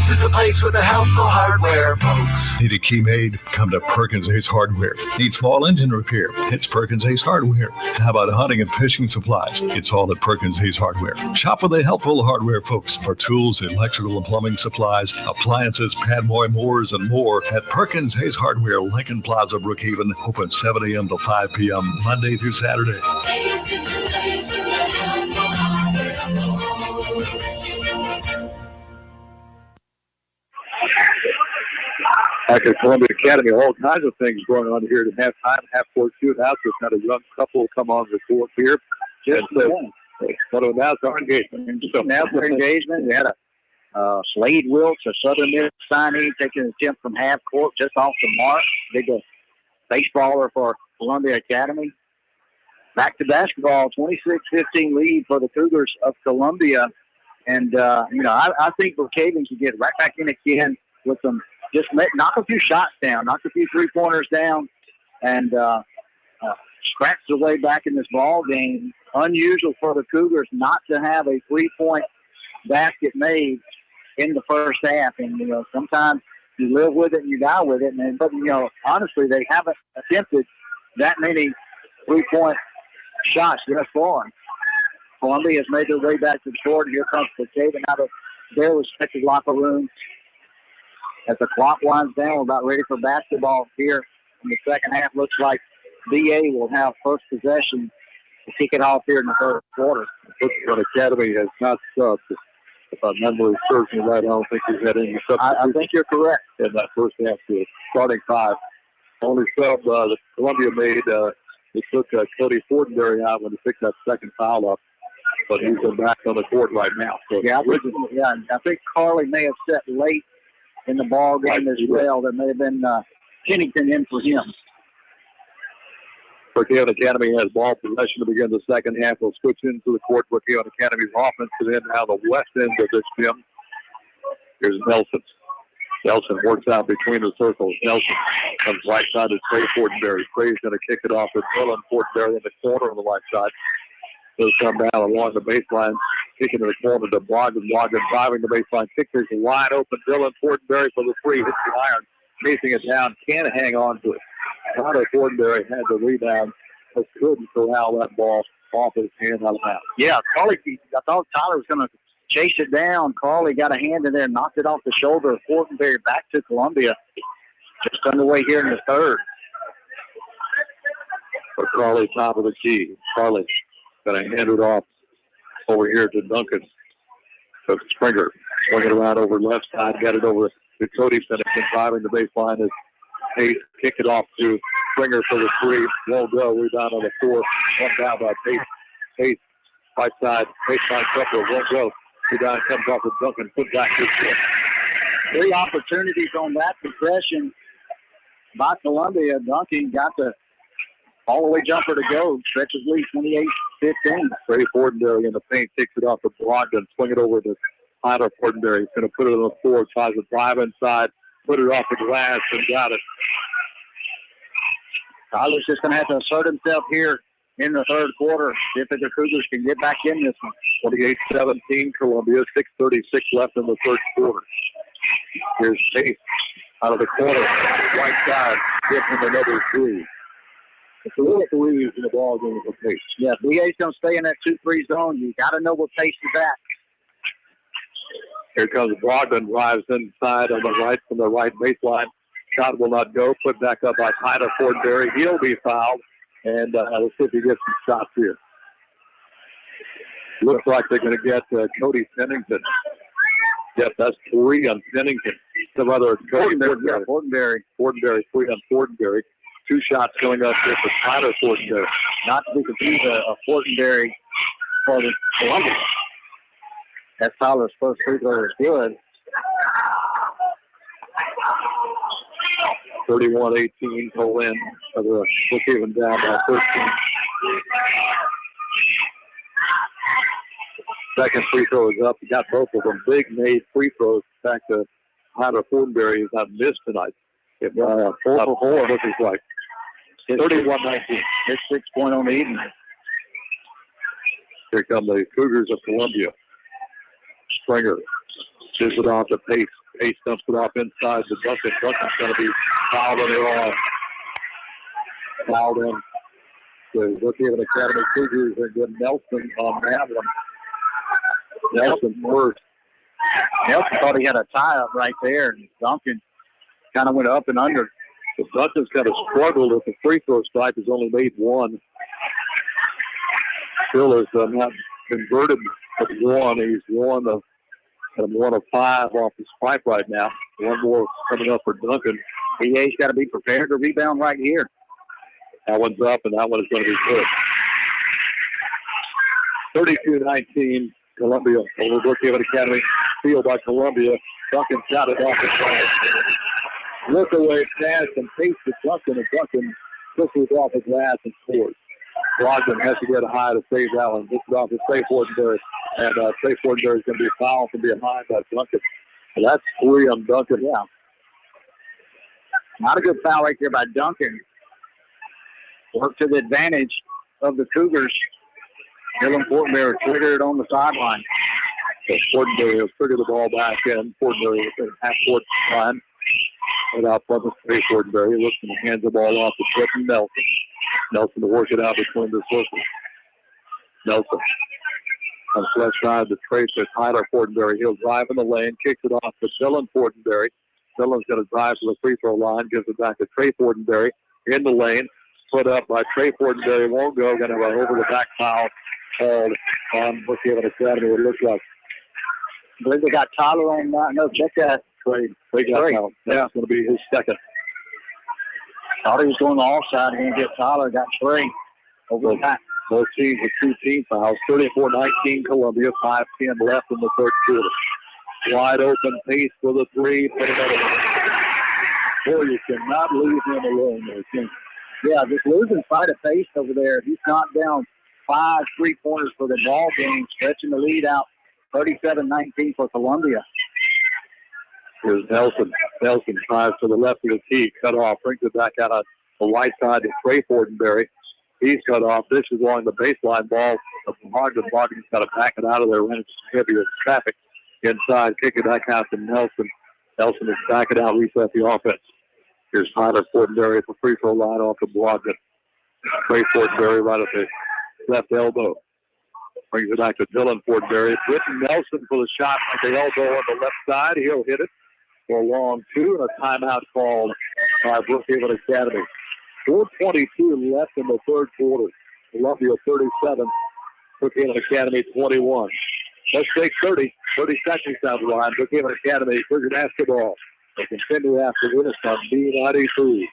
Ace is the place with the helpful hardware, folks. Need a key made? Come to Perkins Ace Hardware. Need small engine repair? It's Perkins Ace Hardware. How about hunting and fishing supplies? It's all at Perkins Ace Hardware. Shop with the helpful hardware folks for tools, electrical and plumbing supplies, appliances, padboy mowers, and more at Perkins Ace Hardware, Lincoln Plaza, Brookhaven. Open 7 a.m. to 5 p.m. Monday through Saturday. Ace is the place with the helpful hardware, folks. Back at Columbia Academy, all kinds of things going on here at halftime. Half-court shootout. We've got a young couple come on the court here. Just so now our engagement. Now for engagement, we had a Slade Wilkes, a Southern Miss signee, taking an attempt from half court just off the mark. Big baseballer for Columbia Academy. Back to basketball, 26-15 lead for the Cougars of Columbia. And, I think Brookhaven can get right back in again with some, just knock a few shots down, knock a few three-pointers down, and scratch their way back in this ball game. Unusual for the Cougars not to have a three-point basket made in the first half. And, sometimes you live with it and you die with it. But honestly, they haven't attempted that many three-point shots thus far. Columbia has made their way back to the court. Here comes Brookhaven out of their respective locker room. As the clock winds down, we're about ready for basketball here in the second half. Looks like BA will have first possession to kick it off here in the third quarter. Brooklyn Academy has not subbed. If my memory serves me right, I don't think he's had any substitutes. I think you're correct. In that first half, the starting five. Only sub that Columbia made, they took Cody Fortenberry out when he picked that second foul up. But he's back on the court right now. So I think Carly may have set late in the ball game as well. There may have been Pennington in for him. Brookhaven Academy has ball possession to begin the second half. We'll switch into the court. Brookhaven Academy's offense is in now the west end of this gym. Here's Nelson. Nelson works out between the circles. Nelson comes right side to Trey Fortenberry. Trey's going to kick it off with Dylan Fortenberry in the corner on the right side. He'll come down along the baseline, kicking to the corner to Blogden. Blogden driving the baseline. Kickers wide open. Dylan Fortenberry for the three. Hits the iron. Chasing it down. Can't hang on to it. Tyler Fortenberry had the rebound, but couldn't corral that ball off his hand out of bounds. Yeah, Carly, I thought Tyler was going to chase it down. Carly got a hand in there, knocked it off the shoulder of Fortenberry back to Columbia. Just underway here in the third. For Carly, top of the key. Carly going to hand it off over here to Duncan. So Springer swing it around over left side, got it over to Cody Pennington, driving the baseline as Pace kick it off to Springer for the three. Won't go. Rebound on the four. One down by Pace. Pace right side. Baseline couple. Won't go. Rebound comes off with Duncan. Put back to the 3 opportunities on that possession by Columbia. Duncan got the all-the-way jumper to go. Stretches lead 28-15. Trey Fortenberry in the paint. Takes it off the block and swing it over to Tyler Fortenberry. He's going to put it on the floor. Tries to drive inside. Put it off the glass and got it. Tyler's just going to have to assert himself here in the third quarter. See if the Cougars can get back in this one. 28-17 Columbia. 6:36 left in the third quarter. Here's Pace out of the corner. Right side. Getting another three. It's a little threes in the ball game for Pace. Yeah, BA's going to stay in that 2-3 zone. You got to know what Pace is at. Here comes Brogdon, drives inside on the right from the right baseline. Shot will not go. Put back up by Tyler Fortenberry. He'll be fouled. And we'll see if he gets some shots here. Looks like they're going to get Cody Pennington. Yep, that's 3 on Pennington. Some other Cody Fortenberry. Fortenberry, 3 on Fortenberry. 2 shots going up here for Tyler Fortenberry. Not to be confused, a Fortenberry for the Columbia. That's Tyler's first free throw is good. 31-18 pull in. Brookhaven down by 13. Second free throw is up. He got both of them. Big made free throws. In fact, Tyler Fortenberry has not missed tonight. 4 for 4 looks like. 31-19. His 6-point on the evening. Here come the Cougars of Columbia. Springer gives it off to Pace. Pace dumps it off inside the Duncan. Duncan's going to be fouled on it all. Fouled in. The Brookhaven Academy Cougars and then Nelson on that one. Nelson first. Nelson thought he had a tie-up right there, and Duncan kind of went up and under. So Duncan's kind of struggled at the free throw stripe. Has only made one. Still has not converted at one. He's one of 5 off the stripe right now. One more coming up for Duncan. PA's got to be prepared to rebound right here. That one's up, and that one is going to be good. 32-19, Columbia over Brookhaven Academy. Field by Columbia. Duncan shot it off the side. Look away pass and pace to Duncan, and Duncan pushes off the glass and scores. Brogdon has to get high to save that one. This is off to Trey Fortenberry. And Trey Fortenberry is going to be fouled from behind by Duncan. And that's 3 on Duncan. Yeah. Not a good foul right there by Duncan. Work to the advantage of the Cougars. Dylan Fortenberry triggered on the sideline. So Fortenberry will trigger the ball back in. Fortenberry is at half-court line. And out front with Trey Fortenberry. Looks and hands the ball off to Britton Nelson. Nelson to work it out between the circles. Nelson on the left side to Trey to Tyler Fortenberry. He'll drive in the lane, kicks it off to Dylan Fortenberry. Dylan's going to drive to the free throw line, gives it back to Trey Fortenberry in the lane. Put up by Trey Fortenberry. Won't go. Going to run over the back foul called on Brookhaven Academy. It looks like. I believe they got Tyler on that. No, check that. Trey got fouled. That's going to be his second. Thought he was going to the offside. He didn't get Tyler. Got Trey over the back. Both teams with 2 team fouls. 34-19 Columbia. 5:10 left in the third quarter. Wide open pace for the 3. Put another one. Boy, you cannot leave him alone there. Yeah, just losing sight of pace over there. He's knocked down 5 3-pointers for the ball game, stretching the lead out 37-19 for Columbia. Here's Nelson. Nelson tries to the left of the tee, cut off, brings it back out on the right side to Trey Fortenberry. He's cut off. This is along the baseline ball of Brogdon. Brogdon's got to back it out of there, running heavier traffic inside, kick it back out to Nelson. Nelson is back it out, reset the offense. Here's Tyler Fortenberry at the free throw line off to Brogdon. Trey Fortenberry right at the left elbow. Brings it back to Dylan Fortenberry. Britton Nelson for the shot at the elbow on the left side. He'll hit it for a long 2 and a timeout called by Brookhaven Academy. 4:22 left in the third quarter. Columbia 37, Brookhaven Academy 21. Let's take 30 seconds down the line. Brookhaven Academy, Cougar basketball. They continue after this on B92.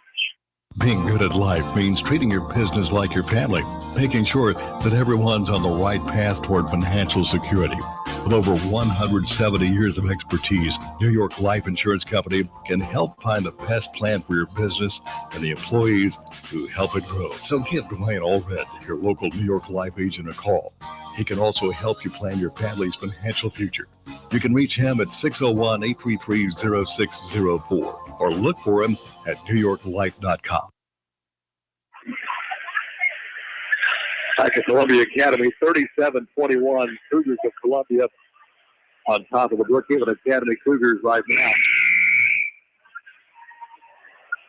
Being good at life means treating your business like your family, making sure that everyone's on the right path toward financial security. With over 170 years of expertise, New York Life Insurance Company can help find the best plan for your business and the employees who help it grow. So give Dwayne Allred, your local New York Life agent, a call. He can also help you plan your family's financial future. You can reach him at 601-833-0604 or look for him at NewYorkLife.com. Back at Columbia Academy, 37-21. Cougars of Columbia on top of the Brookhaven Academy Cougars right now.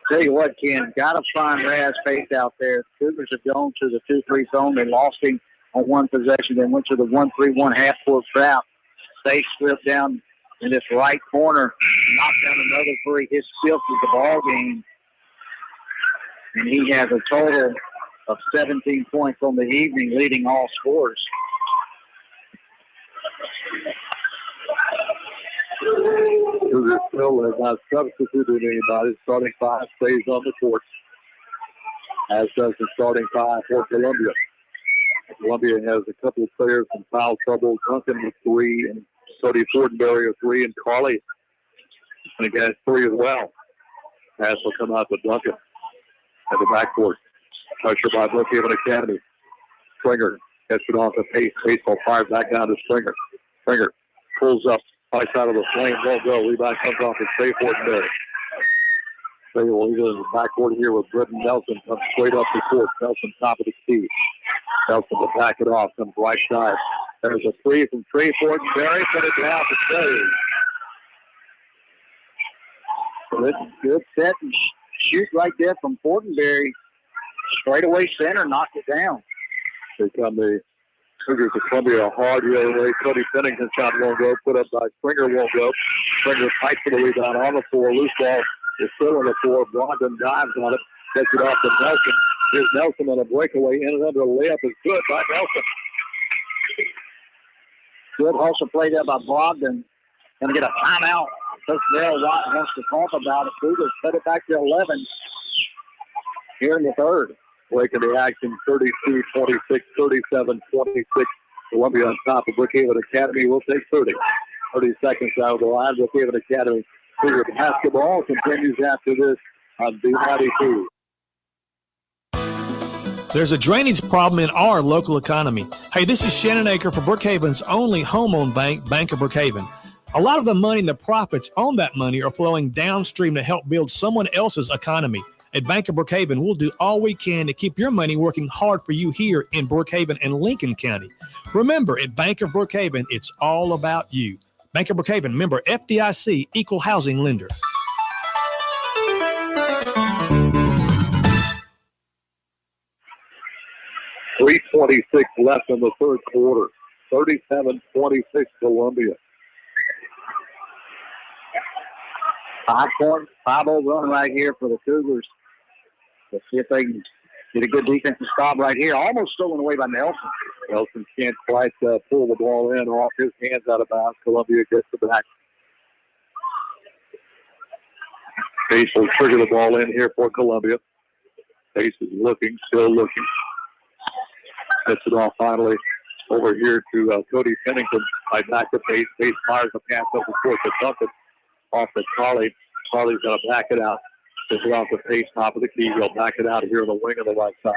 Tell you what, Ken, got to find Raz Faith out there. Cougars have gone to the 2-3 zone. They lost him on one possession. They went to the 1-3-1 half-court trap. They stripped down in this right corner, knocked down another 3. His 5th of the ball game. And he has a total of 17 points on the evening, leading all scorers. Cougars still has not substituted anybody. Starting 5 stays on the court, as does the starting 5 for Columbia. Columbia has a couple of players in foul trouble. Duncan with 3, and Cody Fortenberry with 3, and Carly, and he has 3 as well. Pass will come out to Duncan at the backcourt. Pressure by Brookhaven Academy. Springer gets it off the pace. Baseball fires back down to Springer. Springer pulls up, right side of the flame. Won't go. Rebound comes off to Trey Fortenberry. Trey will lead it in the backcourt here with Britton Nelson. Comes straight up the court. Nelson top of the key. Nelson will back it off. Comes right side. There's a 3 from Trey Fortenberry. Put it down to Trey. Good set and shoot right there from Fortenberry. Straightaway center, knocked it down. Here come the Cougars of Columbia, a hard the other way. Cody Pennington's shot won't go. Put up by Springer, won't go. Springer fights for the rebound on the floor. Loose ball is still on the floor. Brogdon dives on it. Gets it off to Nelson. Here's Nelson on a breakaway. In and under a layup is good by Nelson. Good hustle play there by Brogdon. Going to get a timeout. Coach Darrell Watt wants to talk about it. Cougars cut it back to 11 here in the third. Breaking the action, 32-26, 37-26. Columbia on top of Brookhaven Academy will take 30. 30 seconds out of the line. Brookhaven Academy. Cougar basketball continues after this on B92. There's a drainage problem in our local economy. Hey, this is Shannon Aker for Brookhaven's only home-owned bank, Bank of Brookhaven. A lot of the money and the profits on that money are flowing downstream to help build someone else's economy. At Bank of Brookhaven, we'll do all we can to keep your money working hard for you here in Brookhaven and Lincoln County. Remember, at Bank of Brookhaven, it's all about you. Bank of Brookhaven, member FDIC, equal housing lender. .326 left in the third quarter. 37-26 Columbia. 5-0 run right here for the Cougars. Let's see if they can get a good defensive stop right here. Almost stolen away by Nelson. Nelson can't quite pull the ball in off his hands out of bounds. Columbia gets it back. Pace will trigger the ball in here for Columbia. Pace is looking, still looking. Gets it off finally over here to Cody Pennington. Right back to Pace. Pace fires the pass up the court to Duncan. Off to Carly. Carly's going to back it out. Gets it off the Pace, top of the key. He'll back it out here on the wing of the right side.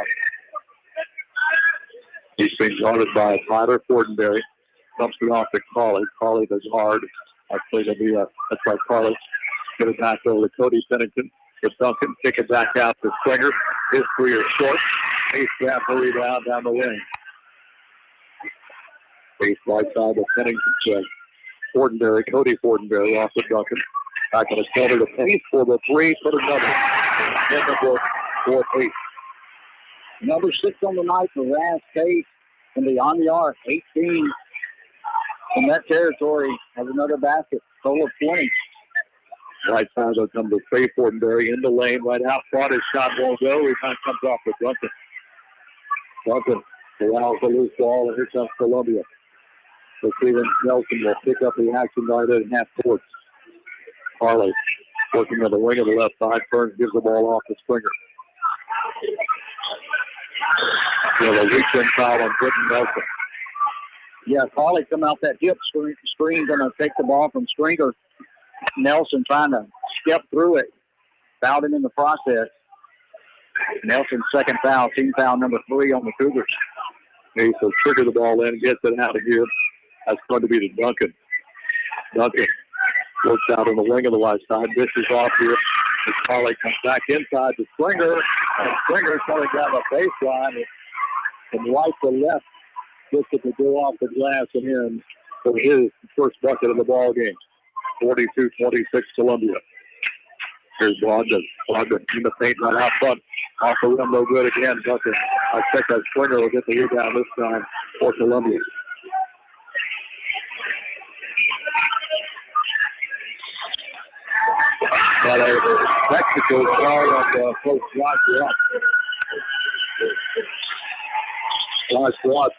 He's being guarded by Tyler Fortenberry. Dumps it off to Carly. Carly does hard. Actually, that's right, Carly. Get it back over to Cody Pennington. To Duncan. Kick it back out to Springer. His three are short. Pace grabs the rebound down the wing. Pace right side of Pennington. Fortenberry, Cody Fortenberry off to Duncan. Back on the corner to Pace for the three. Put another in the book for Pace. Number 6 on the night for Raz Pace from the on the arc. 18 from that territory has another basket. Total of 20. Right side will come to Trey Fortenberry in the lane. Right out front, his shot won't go. Rebound comes off to Duncan. Duncan allows the loose ball, and here comes Columbia. So Steven Nelson will pick up the action right at half court. Carly working on the wing of the left side. Burns gives the ball off to Springer. We have a reach-in foul on Britton Nelson. Yeah, Carly come out that hip screen, going to take the ball from Springer. Nelson trying to step through it. Fouled him in the process. Nelson's second foul, team foul number 3 on the Cougars. He will trigger the ball in, gets it out of here. That's going to be to Duncan. Duncan works out on the wing of the right side. Dishes off here. As Carly comes back inside to Springer. And Springer's going to grab a baseline and right to left. Gets it to go off the glass and in for his first bucket of the ball game. 42-26 Columbia. Here's Brogdon. Brogdon in the paint right out front. Off the rim, no good again. Duncan. I expect that Springer will get the rebound this time for Columbia. Got a technical foul on Coach Josh Watt. Josh Watt.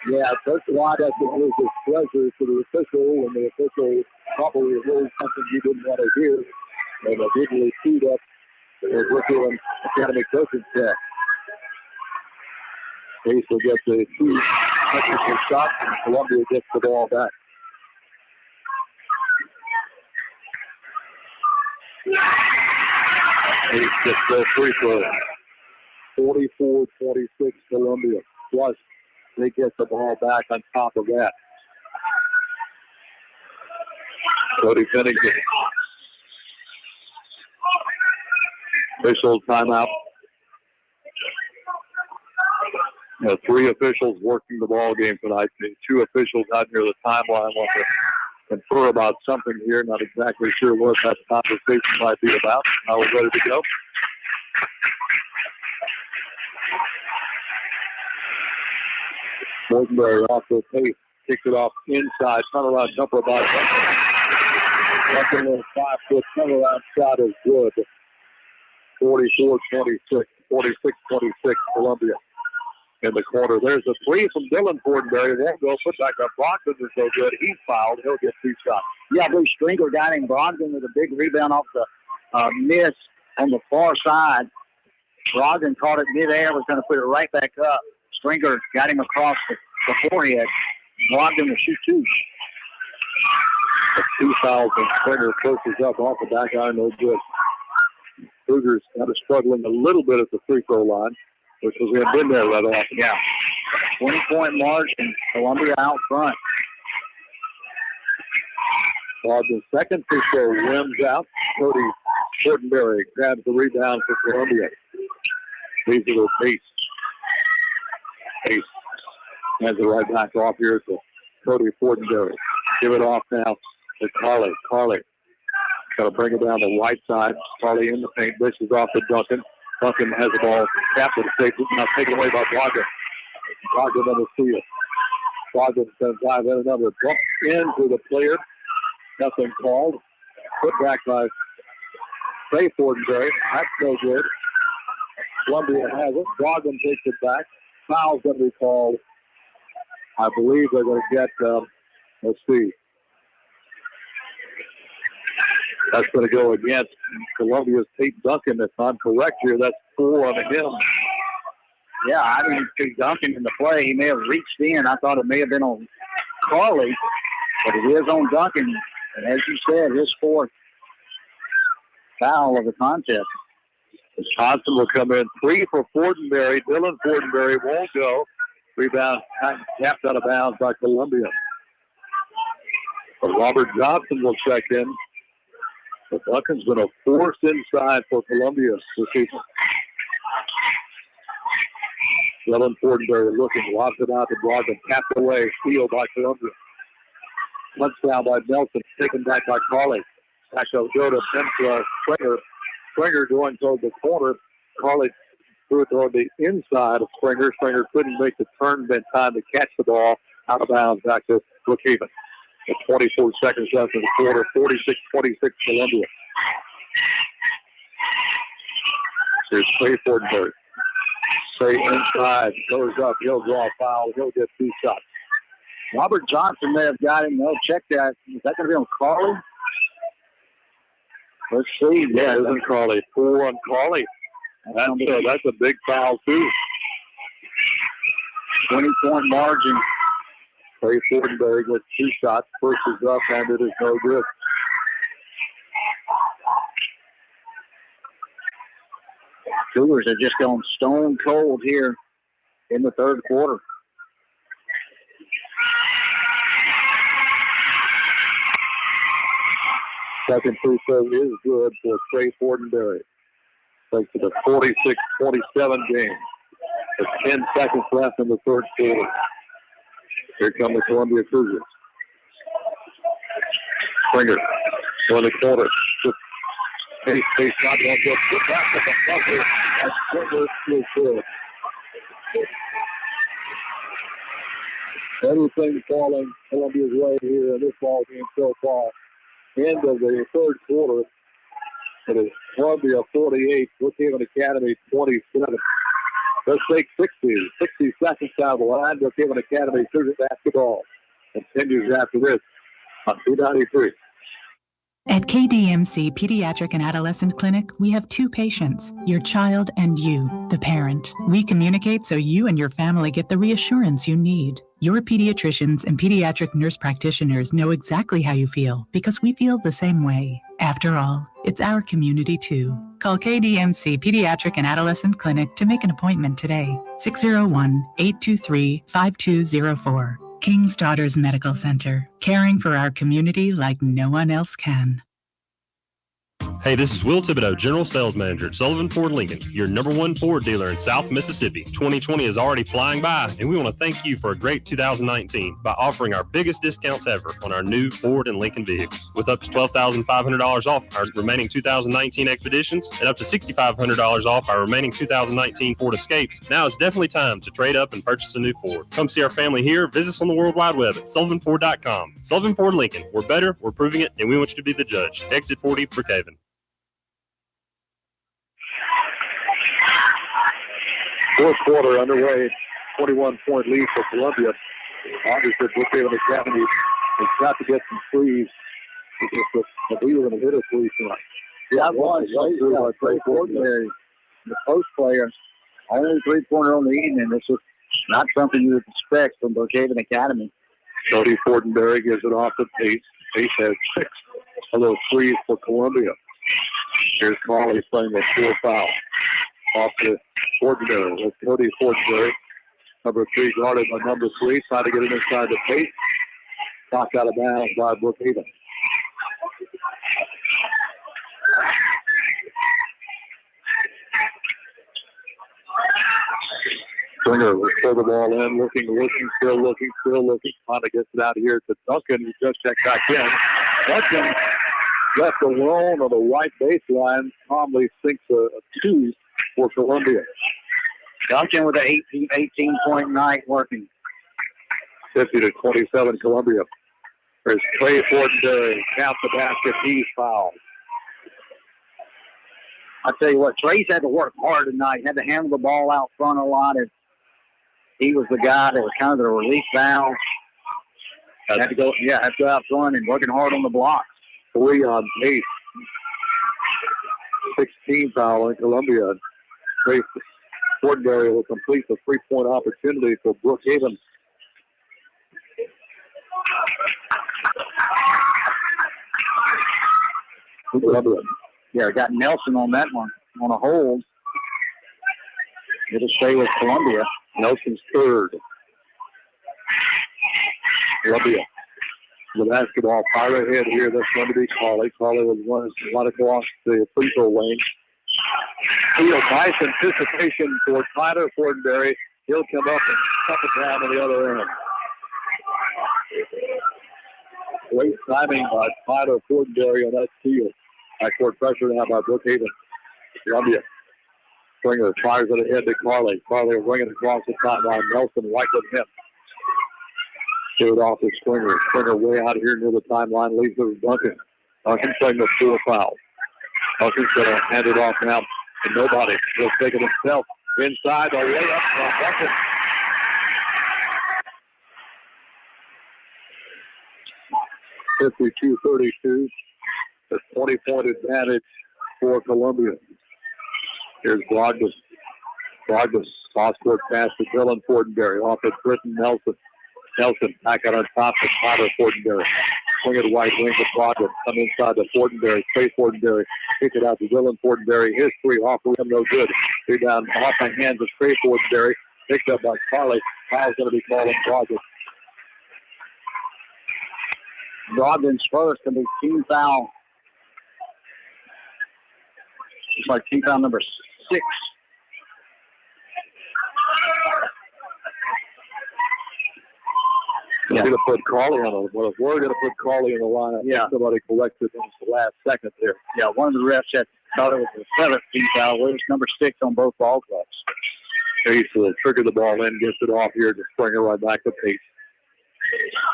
Yeah, Coach Watt has to use his pleasure to the official, and the official probably heard something he didn't want to hear, and immediately teed up the Brookhaven Academy coaching check. Pace will get the 2 technical shots, and Columbia gets the ball back. Pace gets the free throw. 44-26 Columbia. Plus, they get the ball back on top of that. Cody Pennington. Official timeout. 3 officials working the ball game tonight. 2 officials out near the timeline want to confer about something here. Not exactly sure what that conversation might be about. Now we're ready to go. Mortenberry off the pace, kicks it off inside, turnaround jumper by that's a little 5-foot turnaround shot is good. 44-26, 46-26, Columbia in the corner. There's a three from Dylan Mortenberry. Won't go. Put back up. Brogdon is so good. He's fouled. He'll get 2 shots. Yeah, I believe Stringer got him. Brogdon with a big rebound off the miss on the far side. Brogdon caught it midair, was going to put it right back up. Stringer got him across the forehead. Brogdon will shoot 2. The 2 fouls and Stringer pushes up off the back iron. No good. Cougars kind of struggling a little bit at the free throw line, which was we had been there that often. Yeah. 20-point margin. Columbia out front. Brogdon's second free throw rims out. Cody Mortenberry grabs the rebound for Columbia. Leaves it with Pace. Pace has it right back off here to Cody Mortenberry. Give it off now to Carly. Carly got to bring it down the right side. Carly in the paint. Dishes off to Duncan. Duncan has the ball. Captain takes it. Now taken away by Brogdon. Brogdon on the steal. Brogdon sends dive in another bump into the player. Nothing called. Put back by Trey Mortenberry. That's no good. Columbia has it. Brogdon takes it back. Foul's going to be called. I believe they're going to get, let's see. That's going to go against Columbia's Tate Duncan. If I'm correct here, that's 4 on him. Yeah, I didn't see Duncan in the play. He may have reached in. I thought it may have been on Carly, but it is on Duncan. And as you said, his 4th foul of the contest. Johnson will come in 3 for Mortenberry. Dylan Mortenberry won't go. Rebound tapped out of bounds by Columbia. But Robert Johnson will check in. But Duncan's going to force inside for Columbia this season. Dylan Mortenberry looking, lobs it out to Brogdon, tapped away, steal by Columbia. Touchdown by Nelson, taken back by Carly. Back to go to Springer. Springer going toward the corner. Carly threw it toward the inside of Springer. Springer couldn't make the turn in time to catch the ball out of bounds back to Brookhaven. At 24 seconds left in the quarter, 46-26 Columbia. Here's Trey Mortenberry. Trey inside, goes up, he'll draw a foul, he'll get 2 shots. Robert Johnson may have got him. They'll check that. Is that going to be on Carly? Let's see. Yeah, it isn't Carly. 4 on Carly. That's a big foul, too. 20-point margin. Trey Mortenberry gets 2 shots. First is up, and it is no good. Cougars have just gone stone cold here in the third quarter. Second free throw is good for Trey Mortenberry. Takes it a 46-27 game. There's 10 seconds left in the third quarter. Here come the Columbia Cougars. Springer in the corner. Pace not going to get put back to the buzzer. And Springer is good. Everything falling Columbia's way here in this ball game so far. End of the third quarter. It is Columbia 48, Brookhaven Academy 27. Let's take 60 seconds down the line. Brookhaven Academy Cougar basketball continues after this on 293. At KDMC Pediatric and Adolescent Clinic, we have 2 patients, your child and you, the parent. We communicate so you and your family get the reassurance you need. Your pediatricians and pediatric nurse practitioners know exactly how you feel because we feel the same way. After all, it's our community too. Call KDMC Pediatric and Adolescent Clinic to make an appointment today. 601-823-5204. King's Daughters Medical Center, caring for our community like no one else can. Hey, this is Will Thibodeau, General Sales Manager at Sullivan Ford Lincoln, your #1 Ford dealer in South Mississippi. 2020 is already flying by, and we want to thank you for a great 2019 by offering our biggest discounts ever on our new Ford and Lincoln vehicles, with up to $12,500 off our remaining 2019 Expeditions and up to $6,500 off our remaining 2019 Ford Escapes. Now it's definitely time to trade up and purchase a new Ford. Come see our family here. Visit us on the World Wide Web at sullivanford.com. Sullivan Ford Lincoln. We're better, we're proving it, and we want you to be the judge. Exit 40 for Brookhaven. Fourth quarter underway, 21-point lead for Columbia. Obviously, Brookhaven Academy has got to get some threes. But we were going to hit a three tonight. Yeah, I was. Great ordinary. The post player, only three-pointer on the evening. This is not something you would expect from Brookhaven Academy. Cody Fortenberry gives it off to Pace. Pace has 6 of those threes for Columbia. Here's Carly playing the 4 foul. Off to Fortenberry. That's Cody Fortenberry. Number 3 guarded by number 3. Trying to get it inside the Pace. Knocked out of bounds by Brookhaven. Springer will pull the ball in, looking, still looking. Trying to get it out here to Duncan. He just checked back in. Duncan left alone on the right baseline. Calmly sinks a 2 for Columbia. Duncan with an 18-point night working. 50-27 Columbia. There's Trey Fortenberry. Count the basket. He's fouled. I tell you what, Trey's had to work hard tonight. Had to handle the ball out front a lot. And he was the guy that was kind of the relief valve. Had to go out front and working hard on the blocks. 3 on Pace. 16 foul in Columbia. Trey Fortenberry will complete the 3-point opportunity for Brookhaven. Yeah, got Nelson on that one, on a hold. It'll stay with Columbia. Nelson's third. Columbia. The basketball fire ahead here. That's going to be Carly. Carly was one across the free throw lane. Field, nice anticipation for Tyler Fortenberry. He'll come up and cut it down on the other end. Great timing by Tyler Fortenberry on that steal. Backcourt pressure now by Brookhaven. Columbia. Springer fires it ahead to Carly. Carly will bring it across the timeline. Nelson right with him. Give it off to Springer. Springer way out here near the timeline. Leaves it to Duncan. Duncan playing the 4 foul. Duncan's going to hand it off now to nobody. He'll take it himself. Inside the layup from Duncan. (52-32). A 20-point advantage for Columbia. Here's Brogdon. Brogdon, cross-court pass to Dylan Fortenberry. Off at Britton Nelson. Nelson back out on top to Tyler Fortenberry. Swing it right wing to Brogdon. Come inside to Fortenberry. Trey Fortenberry. Kick it out to Dylan Fortenberry. His 3 off for him, no good. Rebound off the hands of Trey Fortenberry. Picked up by Carly. Foul's going to be called on Brogdon. Brogdon's first can be team foul. It's like team foul number 6. We're going to put Carly on the well, we're going to put Carly in the lineup. Yeah. Somebody corrected in the last second there. Yeah, one of the refs had thought it was the 7th team foul. It was number 6 on both ball clubs. Pace will trigger the ball in, gets it off here to Springer right back to Pace.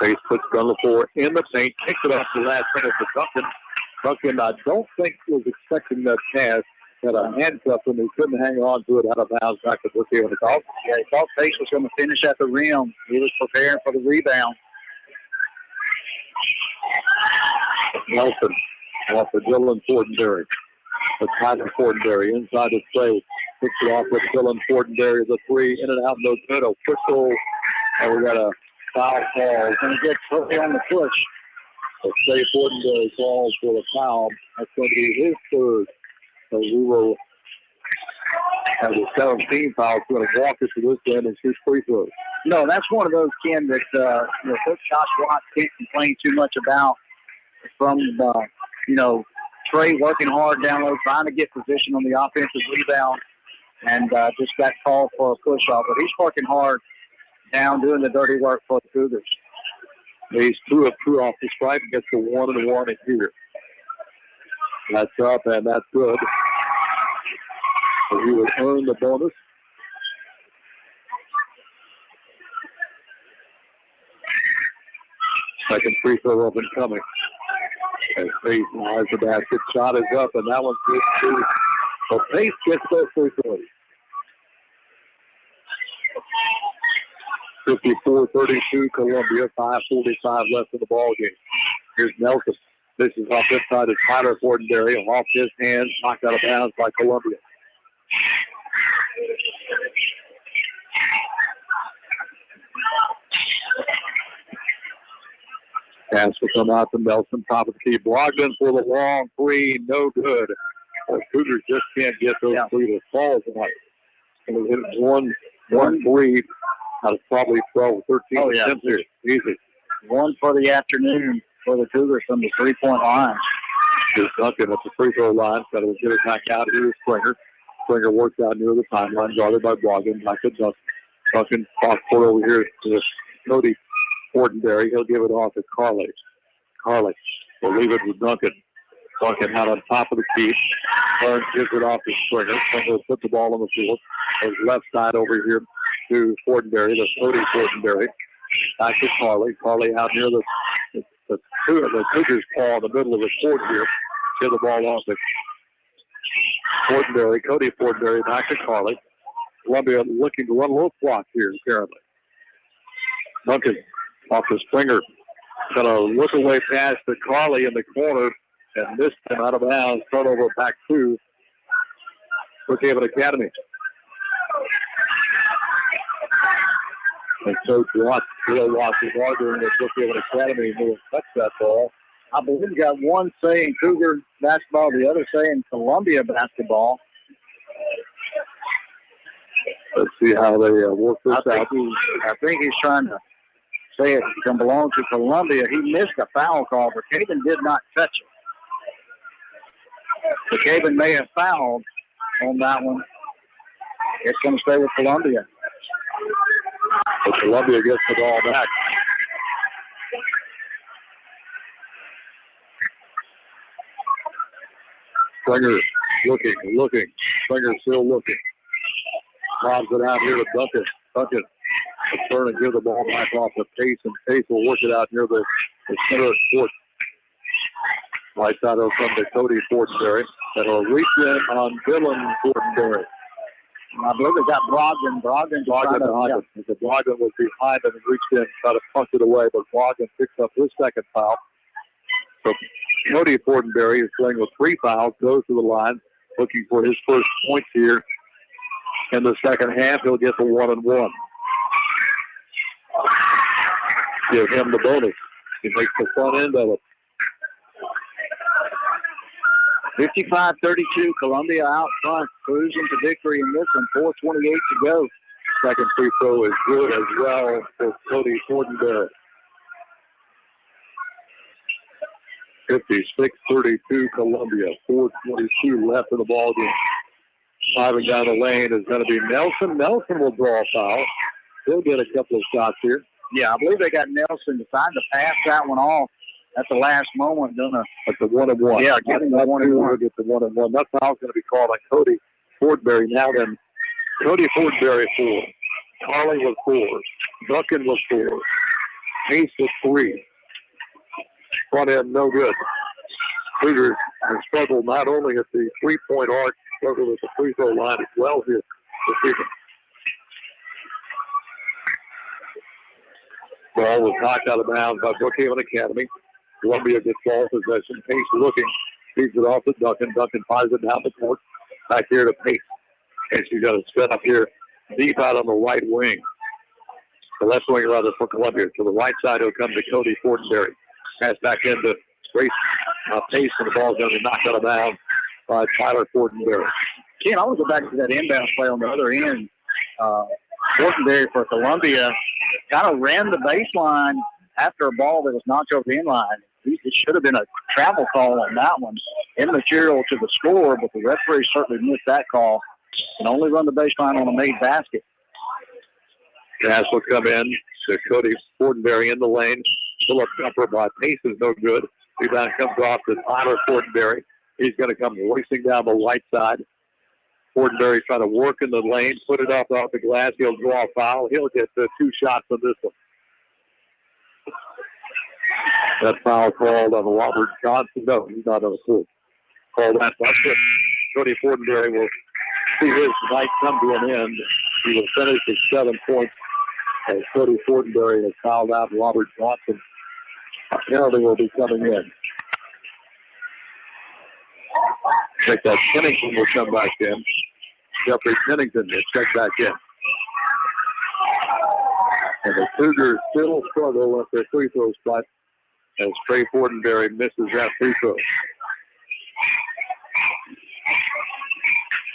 Pace puts it on the floor in the paint, kicks it off the last minute to Duncan. Duncan, I don't think was expecting that pass. Had a handcuff and he couldn't hang on to it out of bounds back to Brookhaven. Yeah, he thought Pace was going to finish at the rim. He was preparing for the rebound. Nelson off of Dylan Fortenberry. That's Tyler Fortenberry inside the play. Picks it off with Dylan Fortenberry. The 3 in and out, no good. A whistle. And we got a foul call. Going to get Trey on the push. So Trey Fortenberry calls for a foul. That's going to be his 3rd. So we will have the 17 foul. We're going to walk it to this end and shoot free throws. No, that's one of those, Ken, that Coach Josh Watts can't complain too much about from, Trey working hard down low, trying to get position on the offensive rebound, and just got called for a push-off. But he's working hard down, doing the dirty work for the Cougars. He's 2 of 2 off the stripe, gets the 1-and-1 here. That's up, and that's good. So he would earn the bonus. Second free throw up and coming. And Pace has the basket. Shot is up, and that one's good too. So Pace gets those free throws. 54-32 Columbia. 5:45 left in the ball game. Here's Nelson. This is off this side of Tyler Fortenberry. Off his hands, knocked out of bounds by Columbia. Pass will come out to Nelson, top of the key. Brogdon for the long three, no good. The Cougars just can't get those three to fall tonight. And hit one three out of probably 12 or 13 attempts here. Easy. One for the afternoon for the Cougars from the three-point line. Here's Duncan at the free throw line. Got to get it back out. Here's Springer. Springer works out near the timeline, guarded by Brogdon. Back to Duncan. Duncan cross court over here to Cody Fortenberry. He'll give it off to Carly. Carly will leave it with Duncan. Duncan out on top of the key. Burns gives it off to Springer. Springer will put the ball on the field. His left side over here to Fortenberry. That's Cody Fortenberry. Back to Carly. Carly out near the Cougars' paw in the middle of the court here. Give the ball off to Fortenberry. Cody Fortenberry back to Carly. Columbia looking to run a little clock here, apparently. Duncan off to Springer. Got a look away pass to Carly in the corner and missed him out of bounds. Turnover back to Brookhaven Academy. And Coach Watts, Bill Watts, is arguing that Brookhaven Academy will touch that ball. I believe we got one saying Cougar basketball, the other saying Columbia basketball. Let's see how they work this out. I think he's trying to say it can belong to Columbia. He missed a foul call, but Brookhaven did not touch it. Brookhaven may have fouled on that one. It's going to stay with Columbia. But Columbia gets the ball back. Springer looking. Springer still looking. Lobs it out here to Duncan. Duncan will turn and give the ball back off to Pace, and Pace will work it out near the center of the court. Right side will come to Cody Fortenberry. That'll reach in on Dylan Fortenberry. I believe they got Brogdon. Brogdon was behind him and reached in, tried to punch it away, but Brogdon picks up his second foul. So Cody Fortenberry is playing with 3 fouls, goes to the line, looking for his first points here. In the second half, he'll get the 1-and-1. Give him the bonus. He makes the front end of it. 55-32, Columbia out front, cruising to victory in this one. 4:28 to go. Second free throw is good as well for Cody Fortenberry. 56-32 Columbia. 4:22 left in the ball game. Driving down the lane is going to be Nelson. Nelson will draw a foul. He'll get a couple of shots here. Yeah, I believe they got Nelson decided to pass that one off at the last moment. At the 1-and-1. Yeah, getting the 1-and-1. Get the 1-and-1. That foul's going to be called on Cody Fortenberry. Now then, Cody Fortenberry 4. Carly was 4. Duncan was 4. Pace was 3. Front end no good. Cougars have struggled not only at the three-point arc, struggled at the free throw line as well here this evening. Ball was knocked out of bounds by Brookhaven Academy. Columbia gets ball possession. Pace looking. Feeds it off to Duncan. Duncan fires it down the court. Back here to Pace. And she's got a set up here deep out on the right wing. The left wing rather for Columbia. To the right side, he'll come to Cody Fortenberry. Pass back into Pace, and the ball's going to be knocked out of bounds by Tyler Fortenberry. Ken, I want to go back to that inbound play on the other end. Fortenberry for Columbia kind of ran the baseline after a ball that was knocked over the inline. it should have been a travel call on that one, immaterial to the score, but the referee certainly missed that call and only run the baseline on a made basket. Pass will come in to Cody Fortenberry in the lane. Philip Jumper by Pace is no good. Rebound comes off to Tyler Fortenberry. He's going to come racing down the right side. Fortenberry trying to work in the lane, put it up off the glass. He'll draw a foul. He'll get 2 shots on this one. That foul called on Robert Johnson. No, he's not on the court. Call that. That's it. Cody Fortenberry will see his night come to an end. He will finish with 7 points. As Cody Fortenberry has fouled out Robert Johnson. A penalty will be coming in. I think that Pennington will come back in. Jeffrey Pennington will check back in. And the Cougars still struggle at their free throw spot as Trey Fortenberry misses that free throw.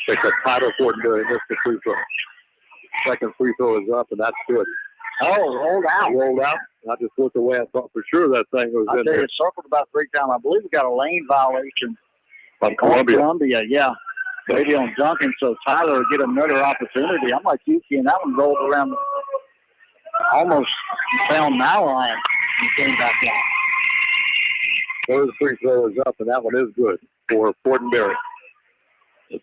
Take a Tyler Fortenberry missed the free throw. Second free throw is up, and that's good. Oh, rolled out. Rolled out. I just looked away. I thought for sure that thing was in there. It circled about 3 times. I believe we got a lane violation on Columbia. Columbia, yeah. Maybe on Duncan, so Tyler will get another opportunity. I'm like you, Ken. That one rolled around, almost found my line and came back out. Third free throw is up, and that one is good for Fortenberry.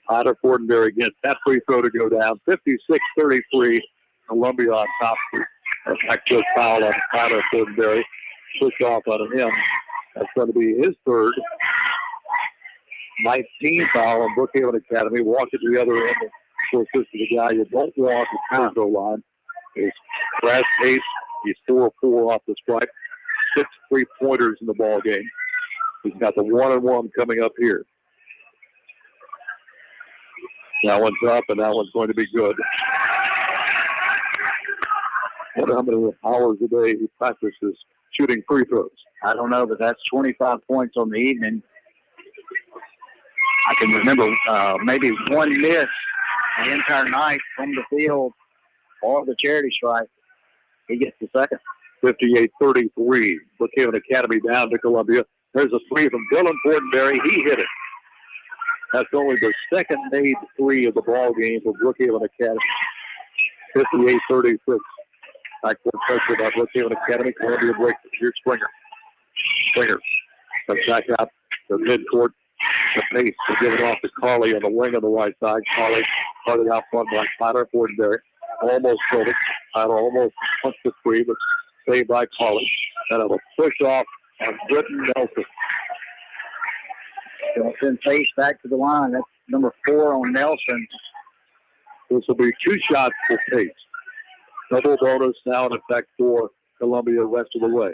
Tyler Fortenberry gets that free throw to go down. 56-33, Columbia on top. A backdoor foul on Tyler Fortenberry. Pushed off on him. That's going to be his third. 19 foul on Brookhaven Academy. Walk it to the other end. Of course, this is the guy you don't want at the free throw line. Is Brad Pace. He's 4-4 off the strike. 6 3-pointers in the ball game. He's got the 1-and-1 coming up here. That one's up, and that one's going to be good. I wonder how many hours a day he practices shooting free throws. I don't know, but that's 25 points on the evening. I can remember maybe one miss the entire night from the field or the charity strike. He gets the second. 58-33. Brookhaven Academy down to Columbia. There's a three from Dylan Fortenberry. He hit it. That's only the second made three of the ball game for Brookhaven Academy. 58-36. Backcourt pressure by Brookhaven Academy. Columbia breaks it. Here's Springer. Springer comes back out to midcourt. The pace to give it off to Carley on the wing on the right side. Carley started out front by Tyler Fortenberry. Almost killed it. Tyler almost punched the three, but saved by Carley. And of a push off on Britton Nelson. They'll send Pace back to the line. That's number 4 on Nelson. This will be 2 shots for Pace. Double bonus now in effect for Columbia the rest of the way.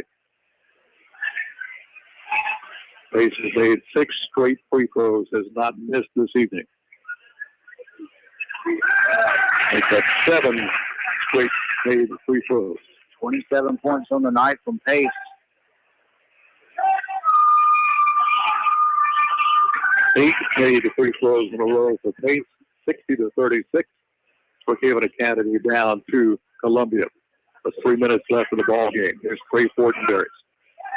Pace has made 6 straight free throws, has not missed this evening. He's got 7 straight made free throws. 27 points on the night from Pace. 8 made free throws in a row for Pace. 60-36. Brookhaven Academy down to Columbia. With 3 minutes left in the ball game. Here's Trey Fortenberry.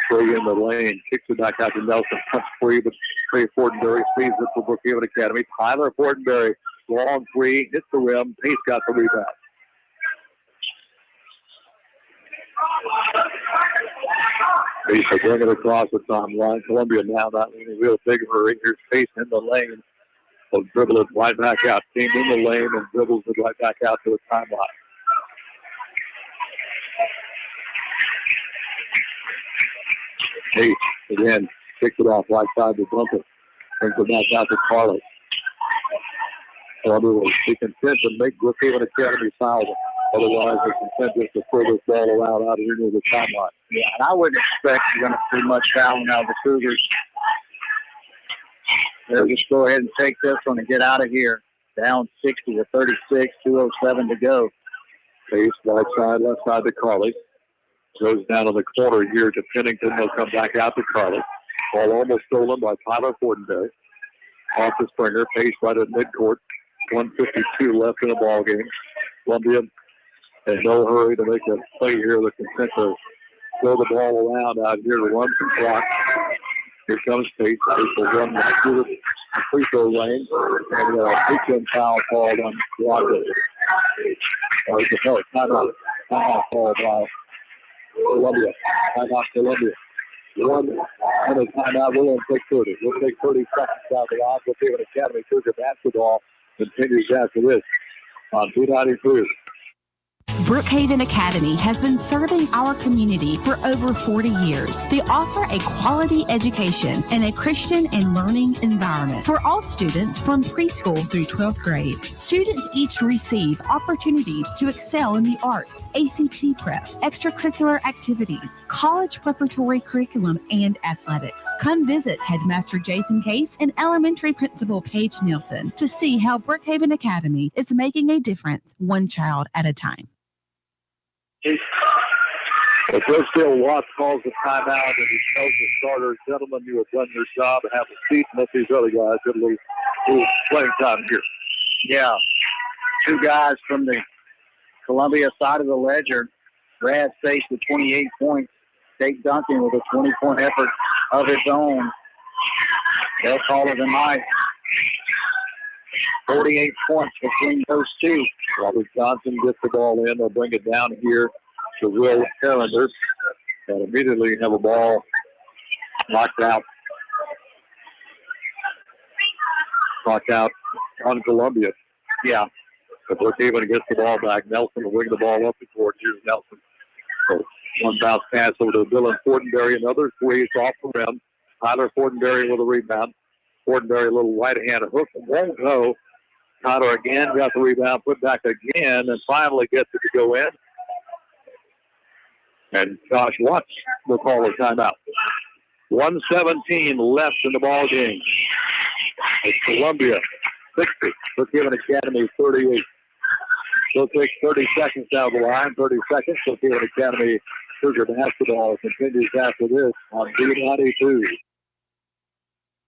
Trey in the lane, kicks it back out to Nelson. Punch free, but Trey Fortenberry sees it for Brookhaven Academy. Tyler Fortenberry, long three, hits the rim. Pace got the rebound. Pace will bring it across the timeline. Columbia now not in a real big hurry. Here's Pace in the lane. Will dribble it right back out. Came in the lane and dribbles it right back out to the timeline. Pace, again, kicks it off right side to Duncan. Brings it back out to Carley. Columbia will be content to make Brookhaven Academy foul them. Otherwise, they're content just to throw this ball around out here near the timeline. Yeah, and I wouldn't expect you're going to see much fouling out of the Cougars. They'll just go ahead and take this one and get out of here. Down 60-36, 2:07 to go. Pace, right side, left side to Carley. Goes down in the corner here to Pennington. They'll come back out to Carley. Ball almost stolen by Tyler Fortenberry. Off to Springer. Pace right at midcourt. 1:52 left in the ball game. Columbia in no hurry to make a play here. They're content to throw the ball around out here to run some clock. Here comes Pete. Pete will run through the free throw lane. And a weekend foul called on Walker. Timeout called by Columbia. Timeout Columbia. 1 minute timeout. We're going to take 30. We'll take 30 seconds out of the line. We'll see what Academy Cougar basketball continues after this on B92. Brookhaven Academy has been serving our community for over 40 years. They offer a quality education and a Christian and learning environment for all students from preschool through 12th grade. Students each receive opportunities to excel in the arts, ACT prep, extracurricular activities, college preparatory curriculum, and athletics. Come visit Headmaster Jason Case and Elementary Principal Paige Nielsen to see how Brookhaven Academy is making a difference one child at a time. But Bill Watts calls the timeout, and he tells the starters, gentlemen, you have done your job and have a seat, and let these other guys get a little playing time here. Yeah, 2 guys from the Columbia side of the ledger. Brad Stace with 28 points. Tate Duncan with a 20-point effort of his own. They'll call it a night. 48 points between those two. Robert Johnson gets the ball in. They'll bring it down here to Will Herrender and immediately have a ball knocked out. Knocked out on Columbia. Yeah. But Brookhaven gets the ball back. Nelson will bring the ball up the court. Here's Nelson. So 1 bounce pass over to Dylan Fortenberry. Another 3 off the rim. Tyler Fortenberry with a rebound. Fortenberry a little right-hand hook. Won't go. Tyler again got the rebound, put back again, and finally gets it to go in. And Josh Watts will call a timeout. 1:17 left in the ball game. It's Columbia 60, Brookhaven Academy 38. We'll take 30 seconds down the line. 30 seconds. Brookhaven Academy Cougar basketball continues after this on B92.